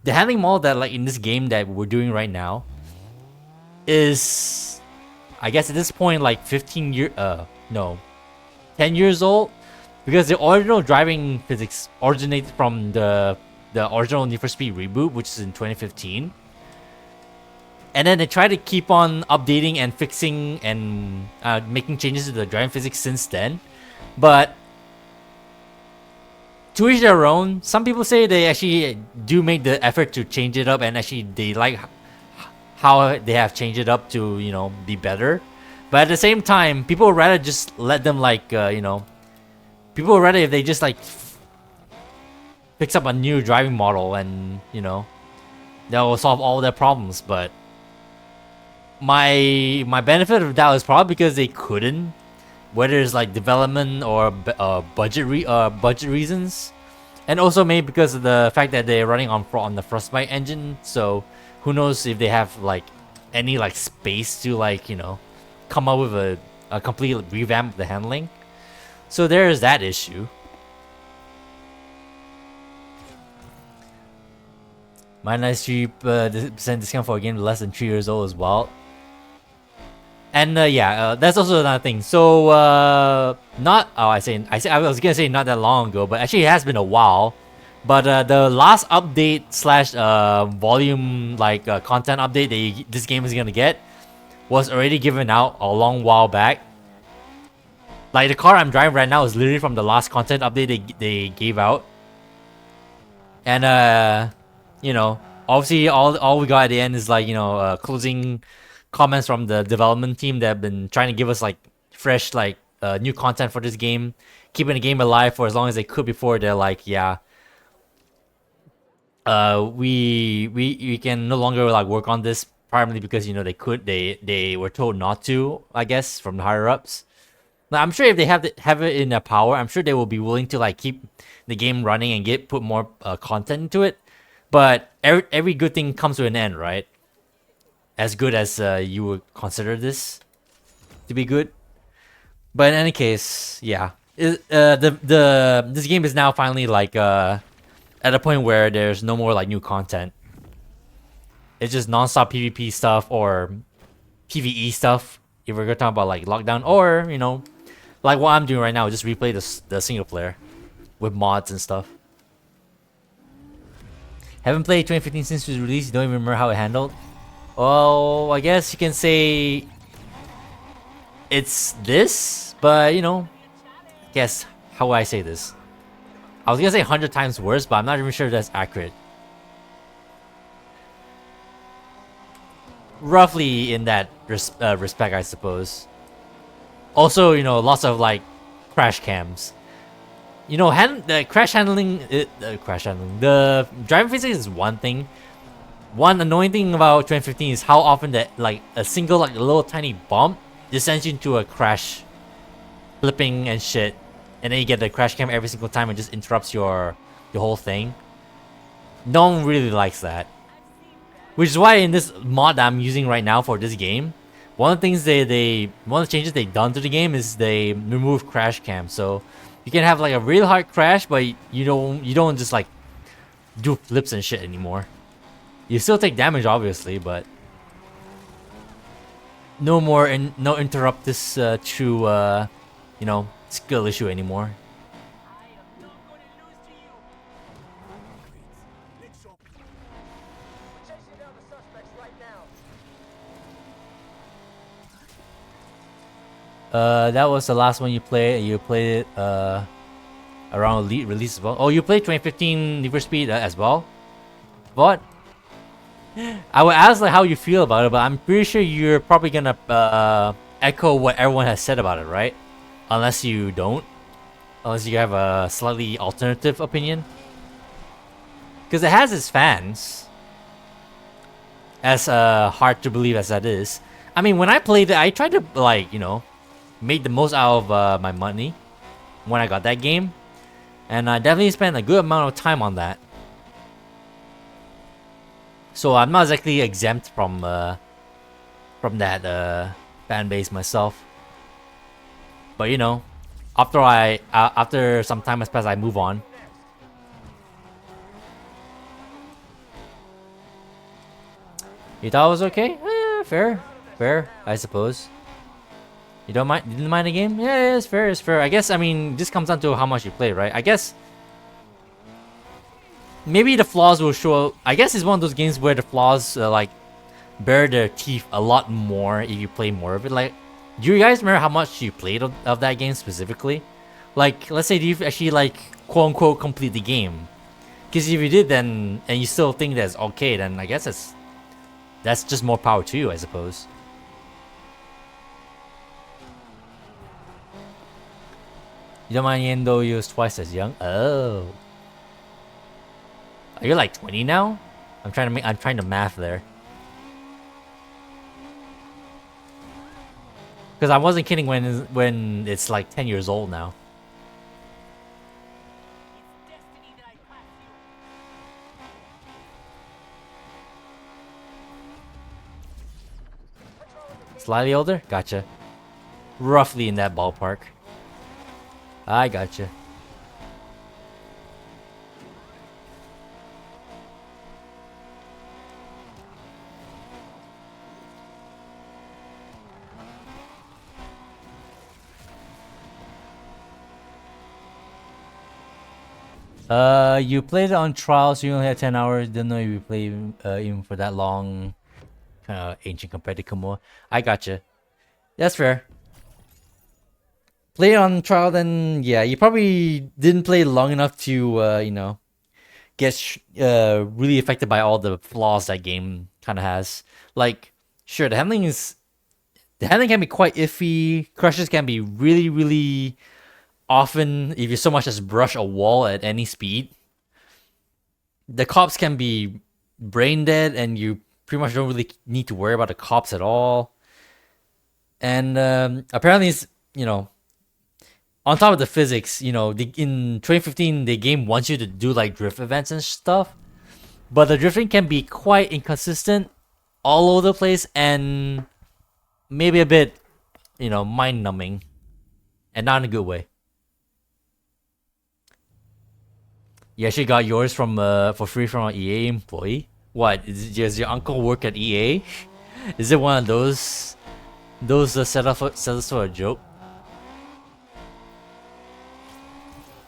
the handling model that like in this game that we're doing right now is, I guess at this point, like 10 years old, because the original driving physics originated from the original Need for Speed reboot, which is in 2015. And then they try to keep on updating and fixing and making changes to the driving physics since then. But to each their own. Some people say they actually do make the effort to change it up, and actually they like how they have changed it up to, be better. But at the same time, people would rather just let them people would rather if they just fix up a new driving model, and that will solve all their problems. But my benefit of that is probably because they couldn't, whether it's like development or budget reasons, and also maybe because of the fact that they're running on the Frostbite engine. So who knows if they have any space to come up with a complete revamp of the handling. So there is that issue. -3% discount for a game less than 3 years old as well. And that's also another thing. So I was gonna say not that long ago, but actually it has been a while. But the last update / volume content update that this game is gonna get was already given out a long while back. Like the car I'm driving right now is literally from the last content update they gave out. And obviously all we got at the end is closing comments from the development team that have been trying to give us fresh new content for this game, keeping the game alive for as long as they could before they're we can no longer work on this, primarily because they were told not to, I guess, from the higher ups. Now, I'm sure if they have it in their power, I'm sure they will be willing to keep the game running and put more content into it. But every good thing comes to an end, right? As good as you would consider this to be good. But in any case, yeah, this game is now finally at a point where there's no more new content. It's just non-stop PvP stuff or PvE stuff, if we're gonna talk about lockdown, or like what I'm doing right now, just replay the single player with mods and stuff. Haven't played 2015 since it was released. Don't even remember how it handled. Well, I guess you can say it's this, but guess how would I say this? I was gonna say 100 times worse, but I'm not even sure that's accurate. Roughly in that respect, I suppose. Also, lots of crash cams. you know, the crash handling, the driving physics is one thing. One annoying thing about 2015 is how often that like a single like little tiny bump just sends you into a crash, flipping and shit, and then you get the crash cam every single time and just interrupts your whole thing. No one really likes that. Which is why in this mod that I'm using right now for this game, one of the things one of the changes they've done to the game is they remove crash cam. So you can have like a real hard crash, but you don't just like do flips and shit anymore. You still take damage obviously, but no more no interrupt this true you know, skill issue anymore. That was the last one you played. You played it around Elite release as well. Oh, you played 2015 Need for Speed as well? What? I would ask like how you feel about it, but I'm pretty sure you're probably gonna echo what everyone has said about it, right? Unless you don't. Unless you have a slightly alternative opinion. Because it has its fans. As hard to believe as that is. I mean, when I played it, I tried to, like, you know, make the most out of my money when I got that game. And I definitely spent a good amount of time on that. So I'm not exactly exempt from that fan base myself. But you know, after some time has passed, I move on. You thought it was okay? Fair, I suppose. You didn't mind the game? Yeah, it's fair. I guess, I mean, this comes down to how much you play, right? I guess maybe the flaws will show. I guess it's one of those games where the flaws like bare their teeth a lot more if you play more of it. Like, do you guys remember how much you played of that game specifically? Like, let's say, do you actually like quote unquote complete the game? Because if you did, then and you still think that's okay, then I guess that's just more power to you, I suppose. You don't mind Yendo you was twice as young? Oh. Are you like 20 now? I'm trying to math there. Because I wasn't kidding when it's like 10 years old now. Slightly older? Gotcha. Roughly in that ballpark. I gotcha. You played it on trial, so you only had 10 hours. Didn't know you played even for that long. Kind of ancient compared to Kumo. I gotcha. That's fair. Play it on trial, then yeah, you probably didn't play long enough to you know, get really affected by all the flaws that game kind of has. Like, sure, the handling can be quite iffy. Crushes can be really often if you so much as brush a wall at any speed. The cops can be brain dead, and you pretty much don't really need to worry about the cops at all. And apparently, it's, you know, on top of the physics, you know, in 2015, the game wants you to do like drift events and stuff, but the drifting can be quite inconsistent, all over the place, and maybe a bit, you know, mind-numbing, and not in a good way. You actually got yours from for free from an EA employee. What? Does your uncle work at EA? Is it one of those set up for a joke?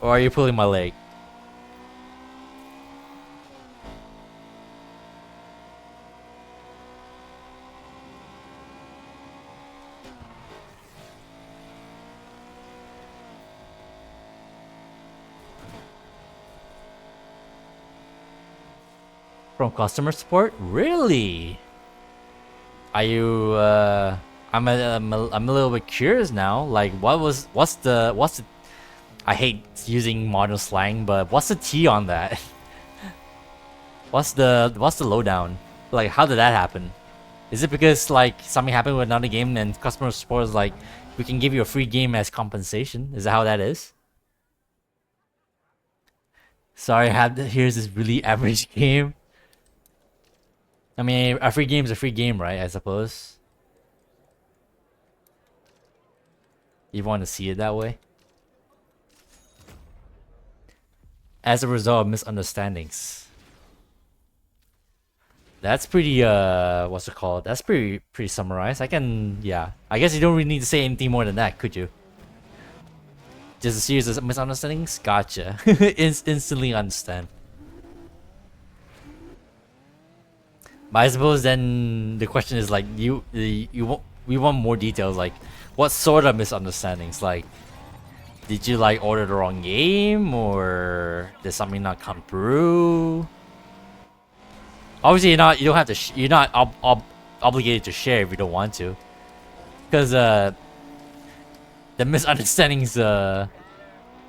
Or are you pulling my leg? From customer support? Really? Are you I'm a little bit curious now. Like, what's the I hate using modern slang, but what's the T on that? What's the lowdown? Like, how did that happen? Is it because like something happened with another game and customer support is like, we can give you a free game as compensation? Is that how that is? Sorry, here's this really average game. I mean, a free game is a free game, right? I suppose. You want to see it that way? As a result of misunderstandings. That's pretty, what's it called? That's pretty summarized. Yeah. I guess you don't really need to say anything more than that, could you? Just a series of misunderstandings? Gotcha. Instantly understand. But I suppose then the question is like, we want more details, like, what sort of misunderstandings? Like, did you like order the wrong game, or did something not come through? Obviously, you don't have to. You're not obligated to share if you don't want to, because the misunderstandings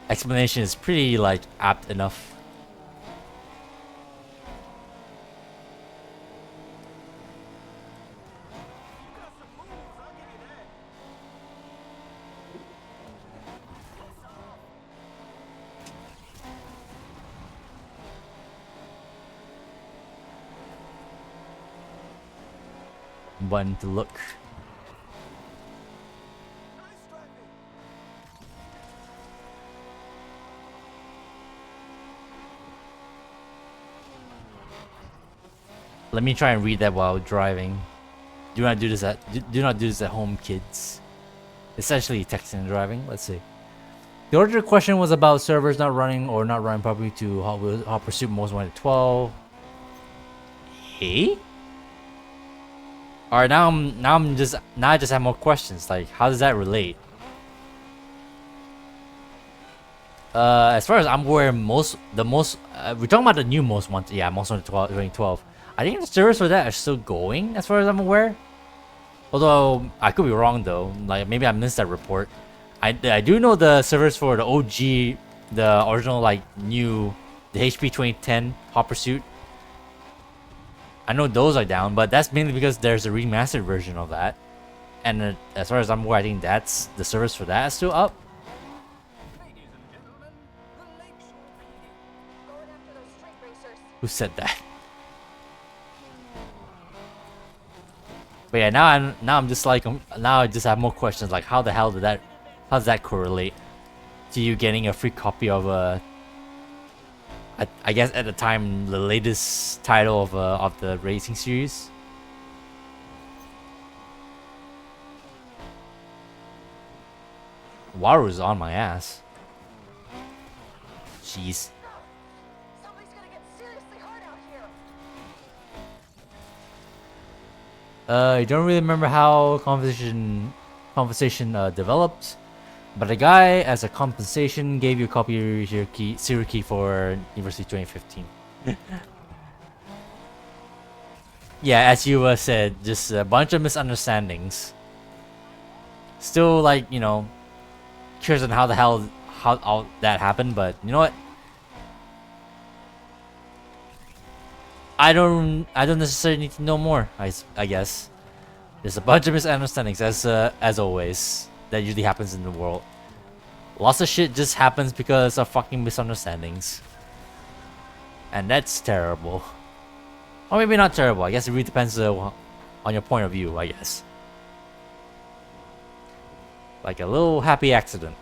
explanation is pretty like apt enough. Button to look. Let me try and read that while driving. Do not do this at home, kids. Essentially texting and driving. Let's see. The original question was about servers not running or not running properly to Hot Pursuit most wanted 12. Hey? Alright, now I just have more questions. Like, how does that relate? As far as I'm aware, we're talking about the new most wanted. Yeah, most wanted 2012. I think the servers for that are still going, as far as I'm aware. Although I could be wrong though. Like, maybe I missed that report. I do know the servers for the OG, the original the HP 2010 Hot Pursuit. I know those are down, but that's mainly because there's a remastered version of that. And as far as I'm aware, I think that's the servers for that is still up. Who said that? But yeah, now I'm just like, now I just have more questions like, how the hell how does that correlate to you getting a free copy of I guess at the time the latest title of the racing series? Waru's on my ass. Jeez. I don't really remember how conversation developed, but the guy, as a compensation, gave you a copy of your serial key for University 2015. Yeah, as you said, just a bunch of misunderstandings. Still, like, you know, curious on how the hell how that happened, but you know what? I don't necessarily need to know more. I guess there's a bunch of misunderstandings as always that usually happens in the world. Lots of shit just happens because of fucking misunderstandings, and that's terrible. Or maybe not terrible. I guess it really depends on your point of view. I guess like a little happy accident.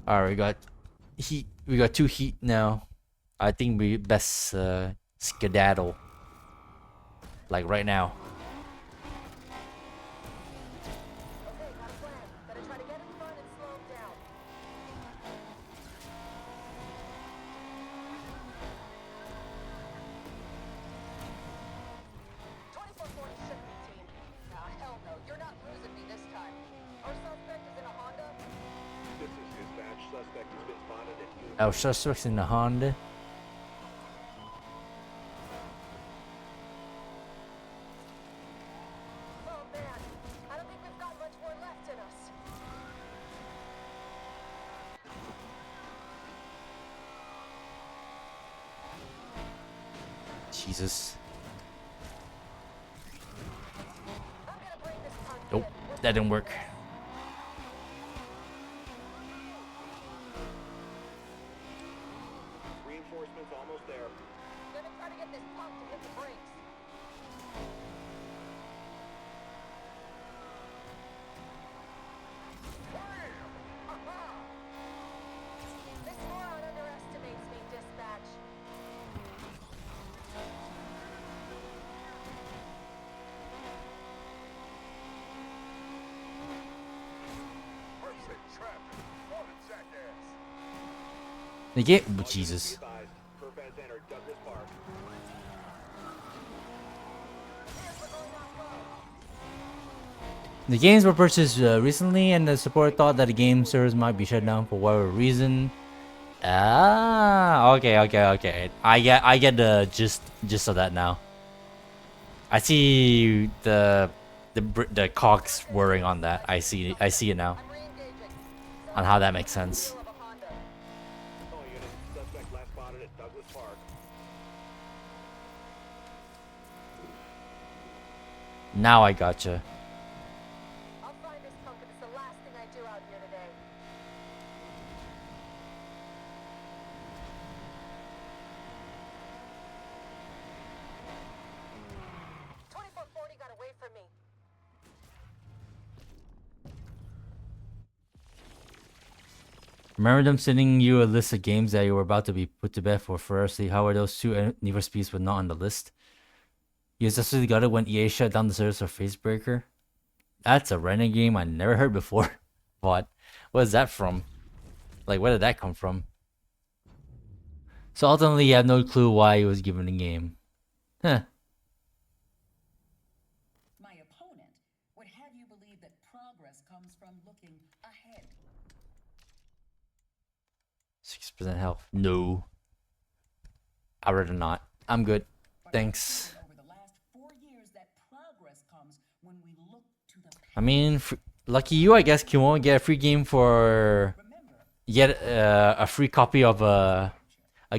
Alright, we got heat. We got 2 heat now. I think we best skedaddle. Like right now. Our suspect's in the Honda. Jesus. Nope, that didn't work. Reinforcements almost there. Gonna try to get this punk to hit the brakes. This moron underestimates me, dispatch. Mercy traffic. What a jackass. The game, oh, Jesus. Purpose entered Douglas Park. The games were purchased recently, and the support thought that the game servers might be shut down for whatever reason. Ah, okay. I get the gist of that now. I see the cogs whirring on that. I see it now. On how that makes sense. All units, suspect last spotted at Douglas Park. Now I gotcha. I'll find this punk if it's the last thing I do out here today. 2440 got away from me. Remember them sending you a list of games that you were about to be put to bed for firstly. How are those two Need for Speeds were not on the list? You especially got it when EA shut down the service for Facebreaker? That's a random game I never heard before. What is that from? Like, where did that come from? So ultimately, you have no clue why he was given the game. Huh. My opponent would have you believe that progress comes from looking ahead. 6% health. No. I'd rather not. I'm good. Thanks. Over the last 4 years, that progress comes when we look to the past. I mean, lucky you, I guess. You won't get a free game for... Get a free copy of a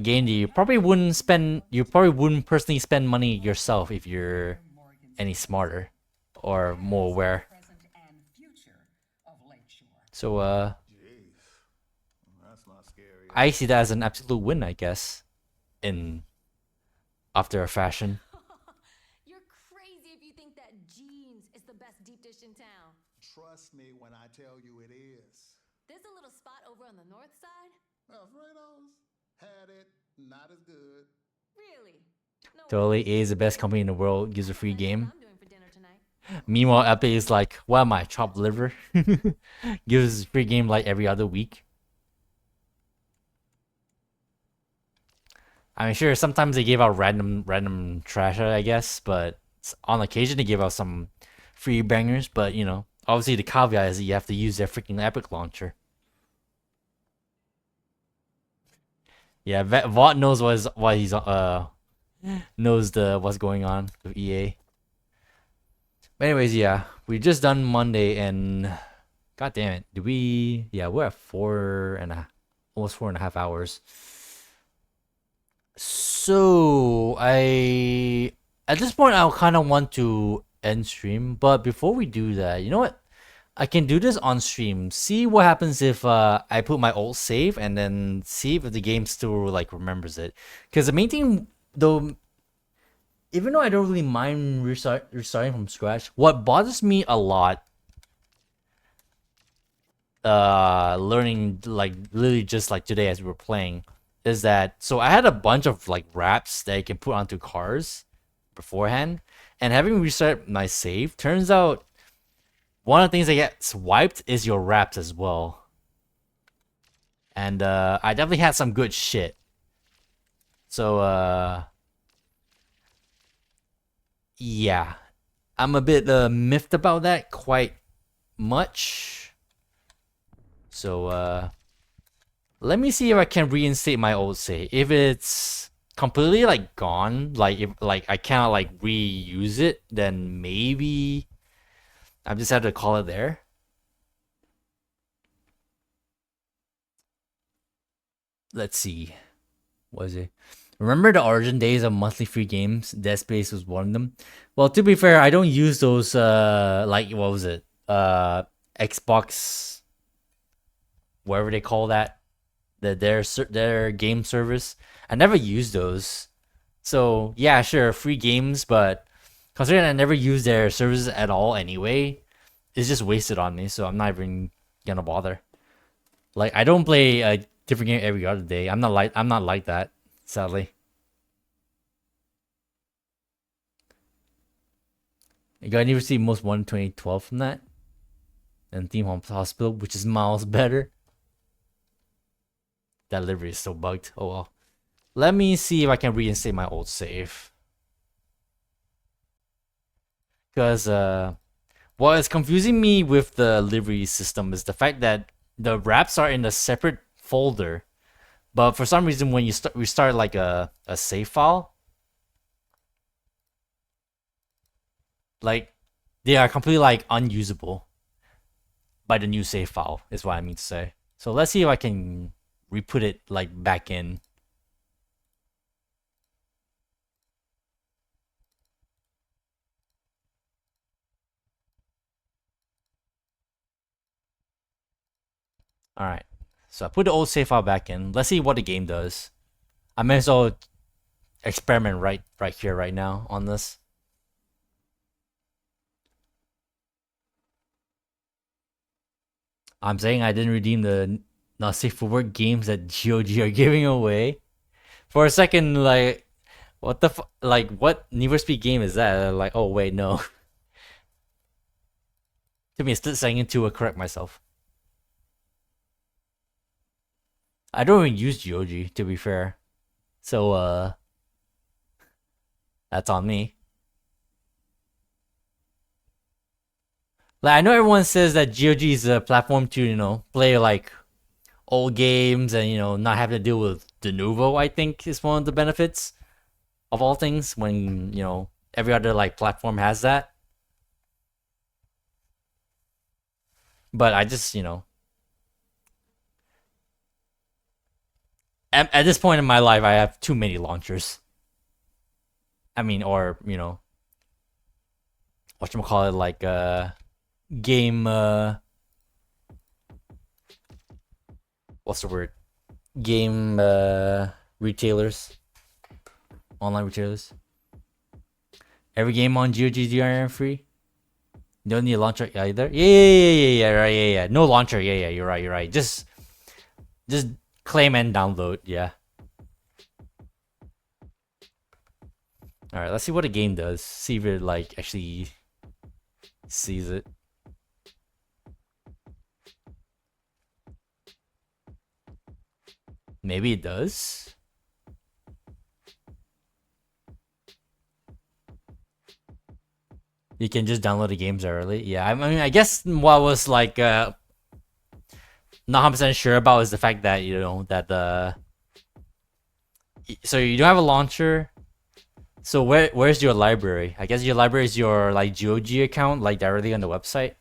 game that you probably wouldn't spend... You probably wouldn't personally spend money yourself if you're any smarter or more aware. So, That's not scary. I see that as an absolute win, I guess. After a fashion. You're crazy if you think that Jeans is the best deep dish in town. Trust me when I tell you it is. There's a little spot over on the north side. Alfredo's had it, not as good. Really? No Totally, A is the best company in the world. Gives a free game. Meanwhile, Epic is like, what am I, chopped liver? Gives a free game like every other week. I mean, sure, sometimes they give out random trash, I guess, but on occasion they give out some free bangers. But you know, obviously the caveat is that you have to use their freaking Epic launcher. Yeah, Vought knows why he's knows what's going on with EA. But anyways, yeah, we just done Monday, and god damn it, did we? Yeah, we're at almost 4.5 hours. So at this point I kind of want to end stream, but before we do that, you know what? I can do this on stream. See what happens if I put my old save and then see if the game still like remembers it. Because the main thing, though, even though I don't really mind restarting from scratch, what bothers me a lot, learning like literally just like today as we were playing, is that so I had a bunch of like wraps that you can put onto cars beforehand, and having reset my save, turns out one of the things that gets wiped is your wraps as well. And I definitely had some good shit. So yeah, I'm a bit miffed about that quite much. So let me see if I can reinstate my old save. If it's completely like gone, like if like I cannot like reuse it, then maybe I just had to call it there. Let's see. What is it? Remember the origin days of monthly free games? Dead Space was one of them. Well, to be fair, I don't use those like what was it? Xbox, whatever they call that, their game service. I never use those. So yeah, sure, free games, but considering I never use their services at all anyway, it's just wasted on me. So I'm not even gonna bother. Like I don't play a different game every other day. I'm not like that, sadly. You got University Most Wanted 2012 from that, and Theme Hospital, which is miles better. That livery is so bugged. Oh well. Let me see if I can reinstate my old save. Because what is confusing me with the livery system is the fact that the wraps are in a separate folder, but for some reason when you restart like a save file, like they are completely like unusable by the new save file is what I mean to say. So let's see if I can re-put it like back in. Alright. So I put the old save file back in. Let's see what the game does. I may as well experiment right here, right now on this. I'm saying I didn't redeem the not safe for work games that GOG are giving away. For a second, like, what the like, what Need for Speed game is that? Like, oh wait, no. Took me a split second to correct myself. I don't even use GOG, to be fair. So, that's on me. Like, I know everyone says that GOG is a platform to, play, like, old games and, not have to deal with de novo, I think, is one of the benefits of all things when, every other, like, platform has that. But I just, at this point in my life, I have too many launchers. I mean, or, whatchamacallit, like, game, what's the word? Game, retailers. Online retailers. Every game on GOG DRM free? You don't need a launcher either? Yeah, right, yeah. No launcher, yeah, you're right. Just claim and download, yeah. Alright, let's see what the game does. See if it, like, actually sees it. Maybe it does. You can just download the games early. Yeah, I mean, I guess what I was like not 100% sure about is the fact that so you don't have a launcher. So where's your library? I guess your library is your like GOG account, like directly on the website.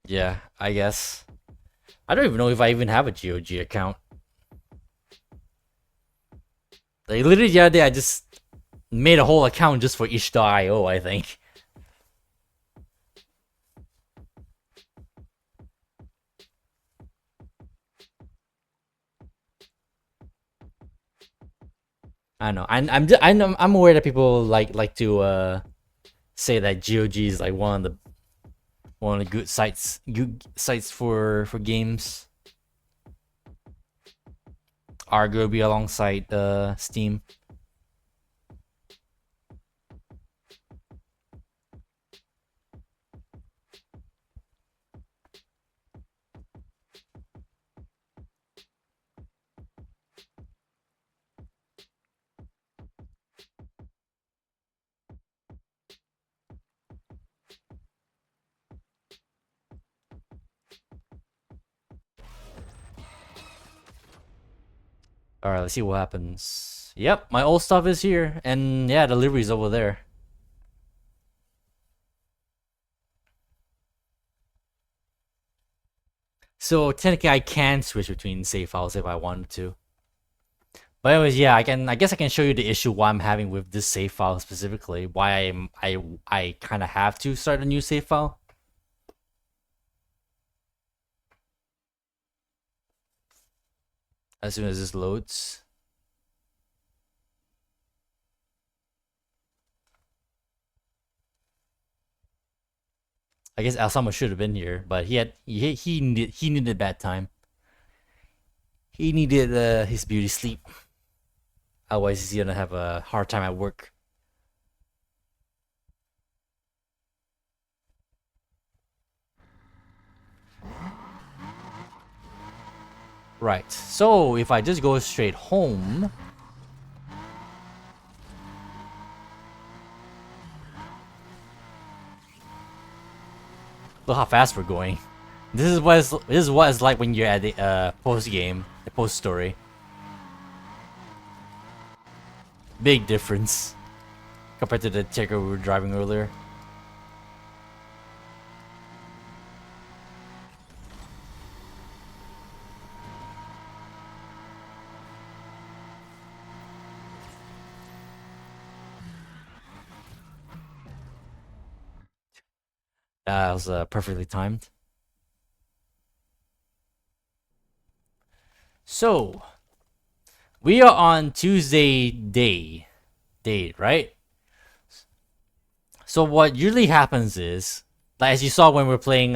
Yeah, I guess. I don't even know if I even have a GOG account. Like literally the other day I just made a whole account just for itch.io, I think. I know. I'm aware that people like to say that GOG is like one of the good sites for games. Arguably alongside Steam. Alright, let's see what happens. Yep, my old stuff is here, and yeah, the livery's over there. So technically, I can switch between save files if I wanted to. But anyways, yeah, I guess I can show you the issue why I'm having with this save file specifically. Why I kind of have to start a new save file. As soon as this loads. I guess Alsama should have been here, but he needed bad time. He needed his beauty sleep. Otherwise, he's gonna have a hard time at work. Right. So if I just go straight home. Look how fast we're going. This is what it's like when you're at the post game, the post story. Big difference compared to the ticker we were driving earlier. That was perfectly timed. So we are on Tuesday date, right? So what usually happens is, like as you saw when we are playing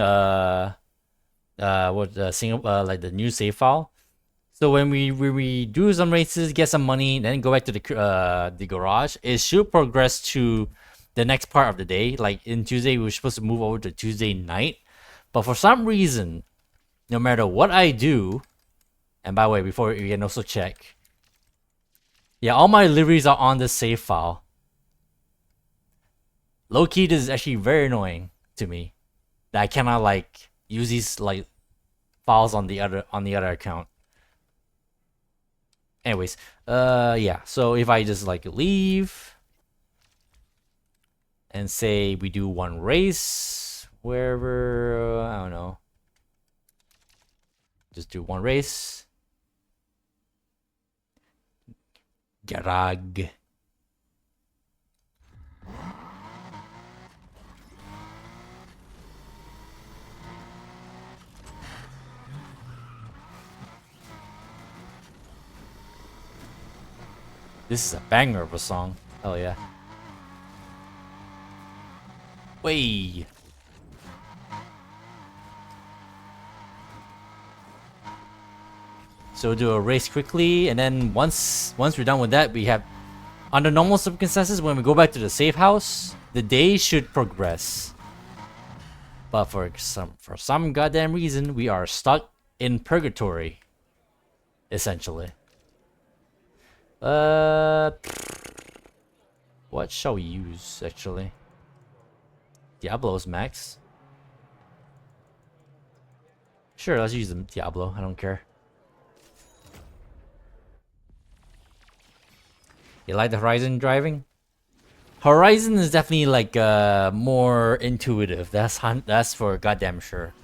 single like the new save file. So when we do some races, get some money, then go back to the garage, it should progress to the next part of the day. Like in Tuesday, we were supposed to move over to Tuesday night, but for some reason, no matter what I do, and by the way, before you can also check, yeah, all my liveries are on the save file. Low key, this is actually very annoying to me that I cannot like use these like files on the other account. Anyways, yeah. So if I just like leave and say we do one race wherever, I don't know, just do one race. Garag. This is a banger of a song. Hell yeah. Way. So we'll do a race quickly, and then once we're done with that, we have, under normal circumstances, when we go back to the safe house, the day should progress. But for some goddamn reason, we are stuck in purgatory, essentially. What shall we use actually? Diablo's max. Sure, let's use the Diablo. I don't care. You like the Horizon driving? Horizon is definitely like more intuitive. That's for goddamn sure.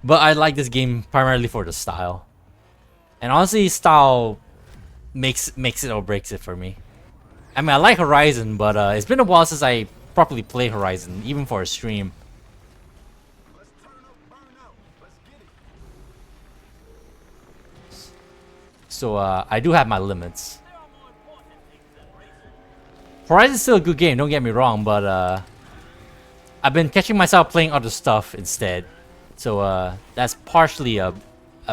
But I like this game primarily for the style. And honestly, style makes it or breaks it for me. I mean, I like Horizon, but it's been a while since I properly played Horizon, even for a stream. So I do have my limits. Horizon's still a good game, don't get me wrong, but I've been catching myself playing other stuff instead. So that's partially a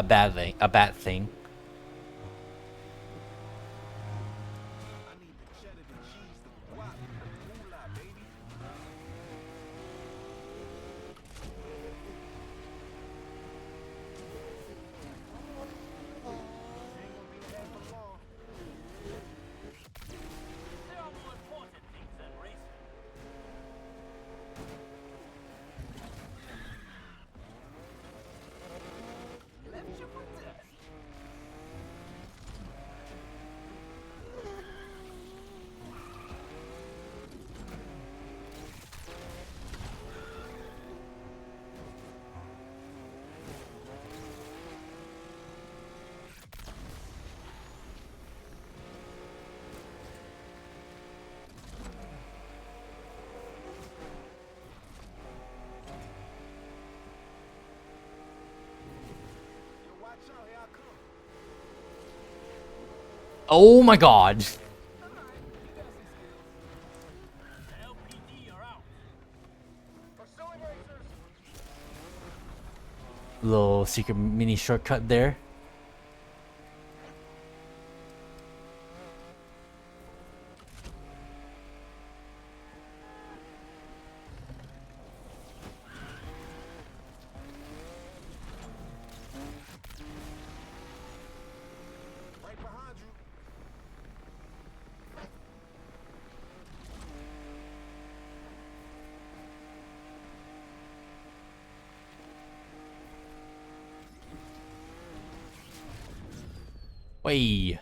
bad thing. Oh my god. Little secret mini shortcut there. Way.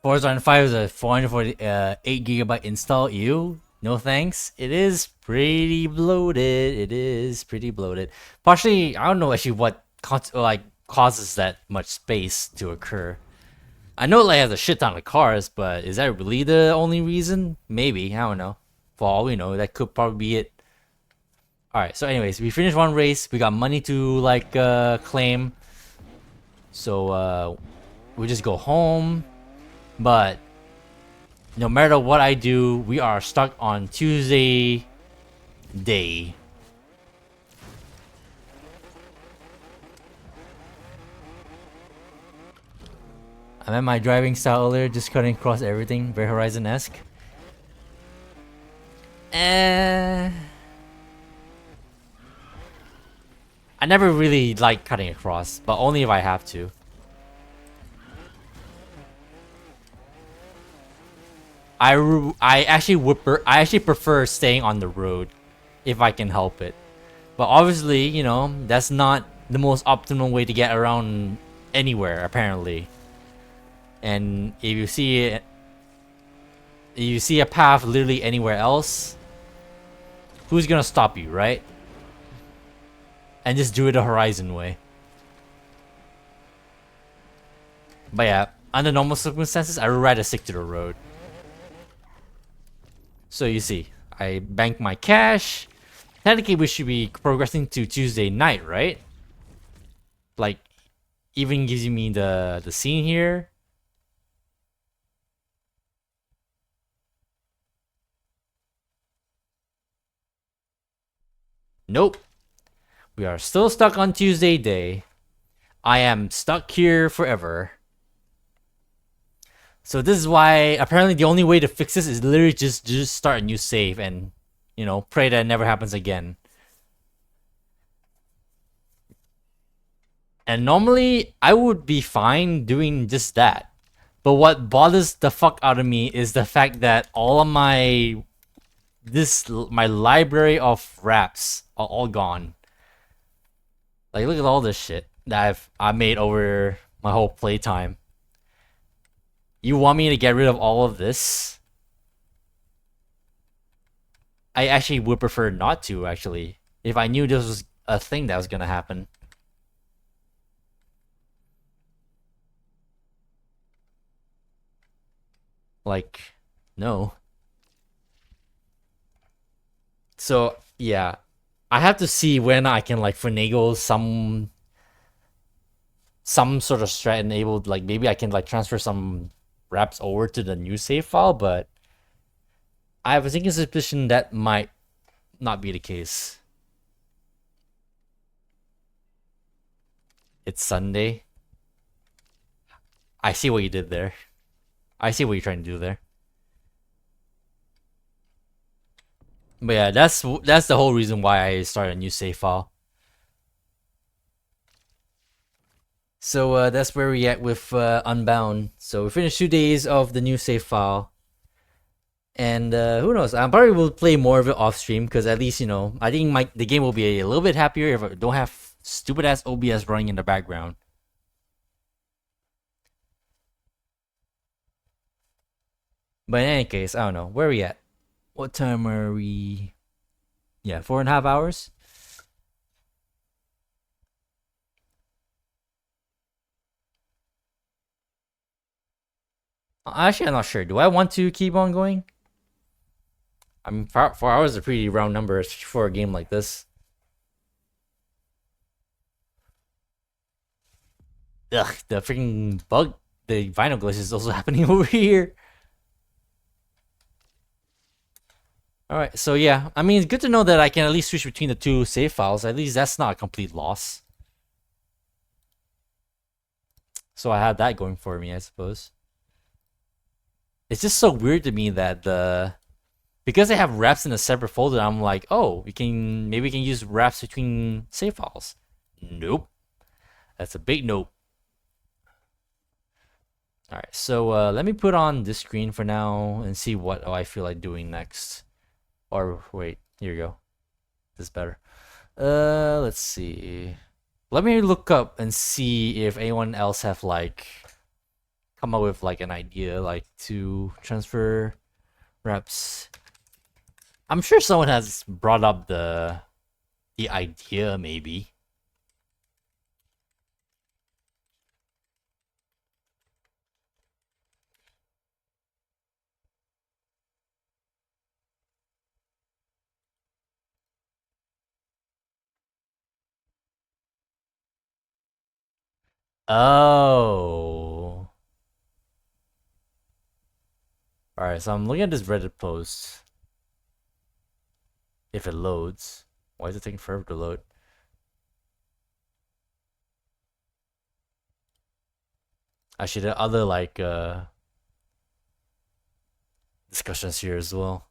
Forza 5 is a 448 gigabyte install. Ew. No thanks. It is pretty bloated. It is pretty bloated. Partially, I don't know actually what causes that much space to occur. I know it like has a shit ton of cars, but is that really the only reason? Maybe. I don't know. For all we know, that could probably be it. Alright, so anyways, we finished one race. We got money to claim. So we just go home. But no matter what I do, we are stuck on Tuesday day. I'm at my driving style earlier, just cutting across everything, very Horizon-esque. I never really like cutting across, but only if I have to. I actually prefer staying on the road if I can help it. But obviously, you know, that's not the most optimal way to get around anywhere, apparently. And if you see a path literally anywhere else, who's gonna stop you, right? And just do it the Horizon way. But yeah, under normal circumstances, I would rather stick to the road. So you see, I bank my cash. Technically, we should be progressing to Tuesday night, right? Like, even gives me the scene here. Nope. We are still stuck on Tuesday day. I am stuck here forever. So this is why apparently the only way to fix this is literally just start a new save and, you know, pray that it never happens again. And normally I would be fine doing just that. But what bothers the fuck out of me is the fact that all of my library of raps are all gone. Like, look at all this shit that I made over my whole playtime. You want me to get rid of all of this? I actually would prefer not to, actually. If I knew this was a thing that was gonna happen. Like, no. So, yeah. I have to see when I can, like, finagle some sort of strat enabled. Like, maybe I can, like, transfer some wraps over to the new save file, but I have a thinking suspicion that might not be the case. It's Sunday. I see what you did there. I see what you're trying to do there. But yeah, that's the whole reason why I started a new save file. So that's where we at with Unbound. So we finished 2 days of the new save file. And who knows? I probably will play more of it off stream because at least, you know, I think the game will be a little bit happier if I don't have stupid ass OBS running in the background. But in any case, I don't know. Where are we at? What time are we? Yeah, 4.5 hours. Actually, I'm not sure. Do I want to keep on going? I mean, 4 hours is a pretty round number for a game like this. Ugh, the freaking bug, the vinyl glitch is also happening over here. Alright, so yeah, I mean, it's good to know that I can at least switch between the two save files. At least that's not a complete loss. So I had that going for me, I suppose. It's just so weird to me that because they have reps in a separate folder, I'm like, oh, maybe we can use reps between save files. Nope. That's a big nope. Alright, so let me put on this screen for now and see what I feel like doing next. Or wait, here you go. This is better. Let's see. Let me look up and see if anyone else have like come up with like an idea like to transfer reps. I'm sure someone has brought up the idea maybe. Oh. Alright, so I'm looking at this Reddit post. If it loads. Why is it taking forever to load? Actually, there are other like discussions here as well.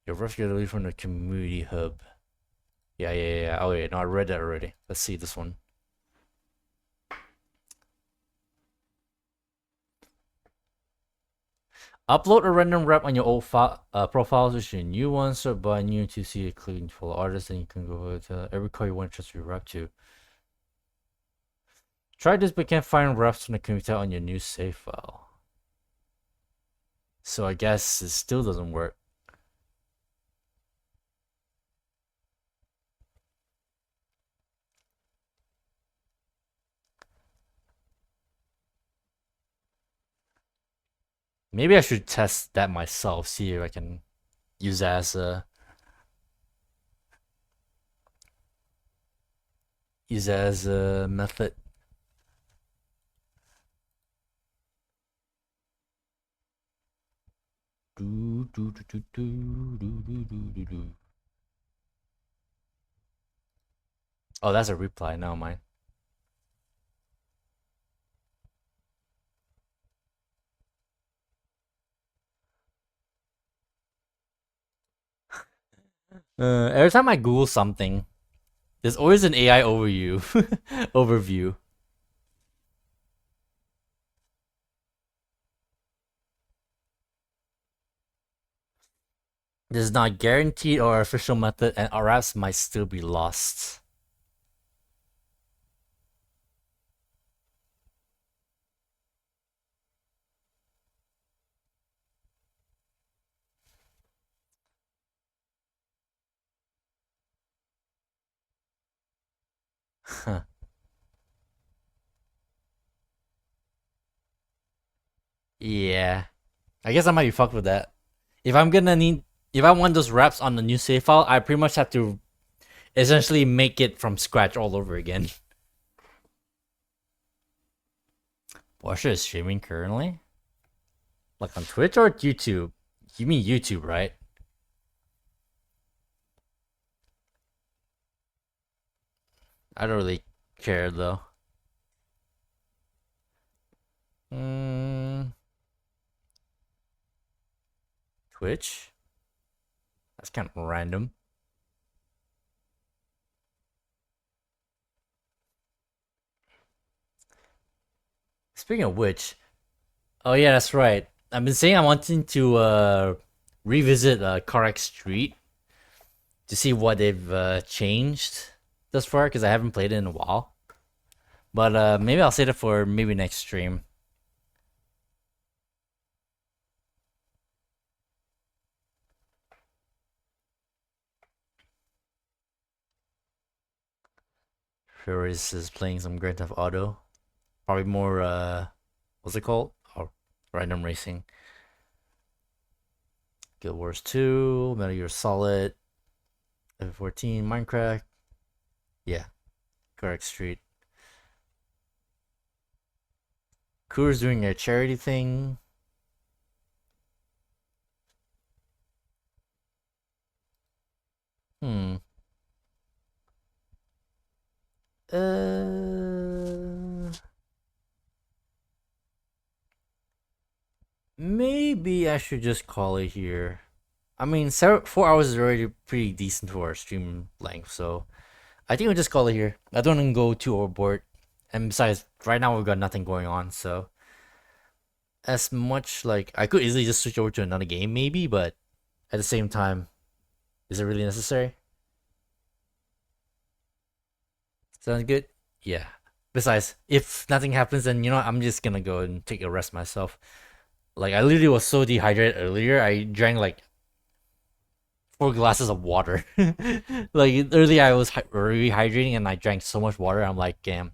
Your rough get away from the community hub. Yeah. Oh wait, no, I read that already. Let's see this one. Upload a random rep on your old profile, switch to a new one, sort by new to see a clean full artist, and you can go to every call you want to transfer your rep to. Try this, but can't find reps from the computer on your new save file. So I guess it still doesn't work. Maybe I should test that myself, see if I can use that as a method. Oh, that's a reply. Never mind. Every time I Google something, there's always an AI overview. Overview. This is not guaranteed or official method, and our apps might still be lost. Huh. Yeah. I guess I might be fucked with that. If I want those wraps on the new save file, I pretty much have to essentially make it from scratch all over again. Washer is streaming currently? Like on Twitch or YouTube? You mean YouTube, right? I don't really care though. Twitch? That's kind of random. Speaking of which, oh yeah, that's right. I've been saying I'm wanting to revisit CarX Street to see what they've changed thus far because I haven't played it in a while. But maybe I'll save it for maybe next stream. Ferris is playing some Grand Theft Auto. Probably more what's it called? Oh, random racing. Guild Wars 2, Metal Gear Solid, F14, Minecraft, Yeah, correct street. Crew's doing a charity thing. Hmm. Maybe I should just call it here. I mean, 4 hours is already pretty decent for our stream length, so I think we'll just call it here. I don't want to go too overboard. And besides, right now we've got nothing going on, so as much like I could easily just switch over to another game, maybe, but at the same time, is it really necessary? Sounds good? Yeah. Besides, if nothing happens, then you know what, I'm just gonna go and take a rest myself. Like I literally was so dehydrated earlier. I drank like 4 glasses of water. Like earlier, I was rehydrating and I drank so much water. I'm like, damn.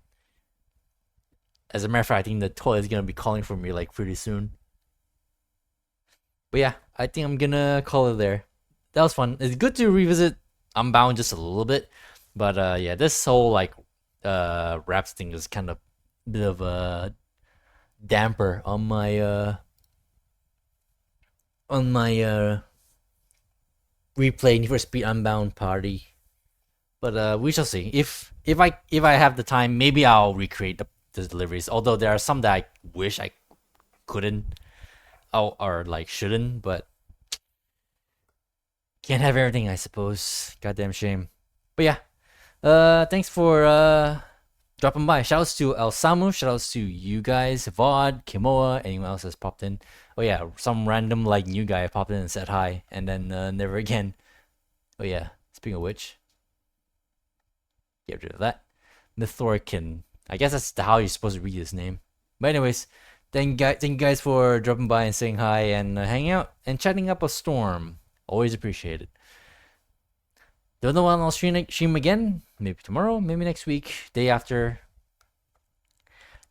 As a matter of fact, I think the toilet is gonna be calling for me like pretty soon. But yeah, I think I'm gonna call it there. That was fun. It's good to revisit Unbound just a little bit, but yeah, this whole like raps thing is kind of a bit of a damper on my replay Need for Speed Unbound party. But we shall see. If I have the time, maybe I'll recreate the deliveries. Although there are some that I wish I couldn't, or like shouldn't, but can't have everything, I suppose. Goddamn shame. But yeah, thanks for dropping by. Shoutouts to El Samu. Shoutouts to you guys, Vod, Kimoa, anyone else has popped in. Oh yeah, some random like new guy popped in and said hi, and then never again. Oh yeah. Speaking of which, get rid of that. Mythorkin. I guess that's how you're supposed to read his name. But anyways, thank you guys for dropping by and saying hi and hanging out and chatting up a storm. Always appreciated. Don't know when I'll stream again. Maybe tomorrow, maybe next week, day after.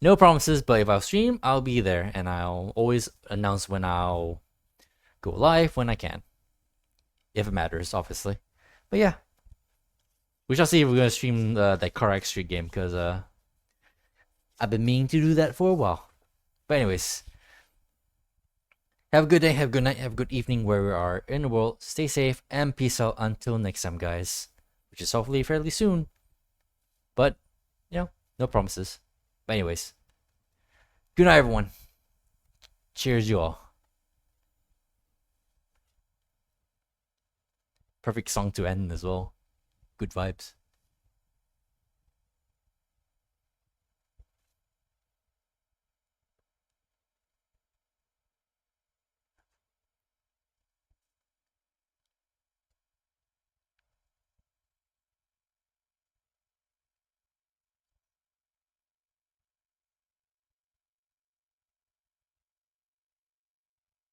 No promises, but if I'll stream, I'll be there, and I'll always announce when I'll go live when I can, if it matters, obviously. But yeah, we shall see if we're gonna stream that Car X Street game because I've been meaning to do that for a while. But anyways, have a good day, have a good night, have a good evening where we are in the world. Stay safe and peace out until next time, guys, which is hopefully fairly soon. But you know, no promises. But anyways, good night, everyone. Cheers, you all. Perfect song to end as well. Good vibes.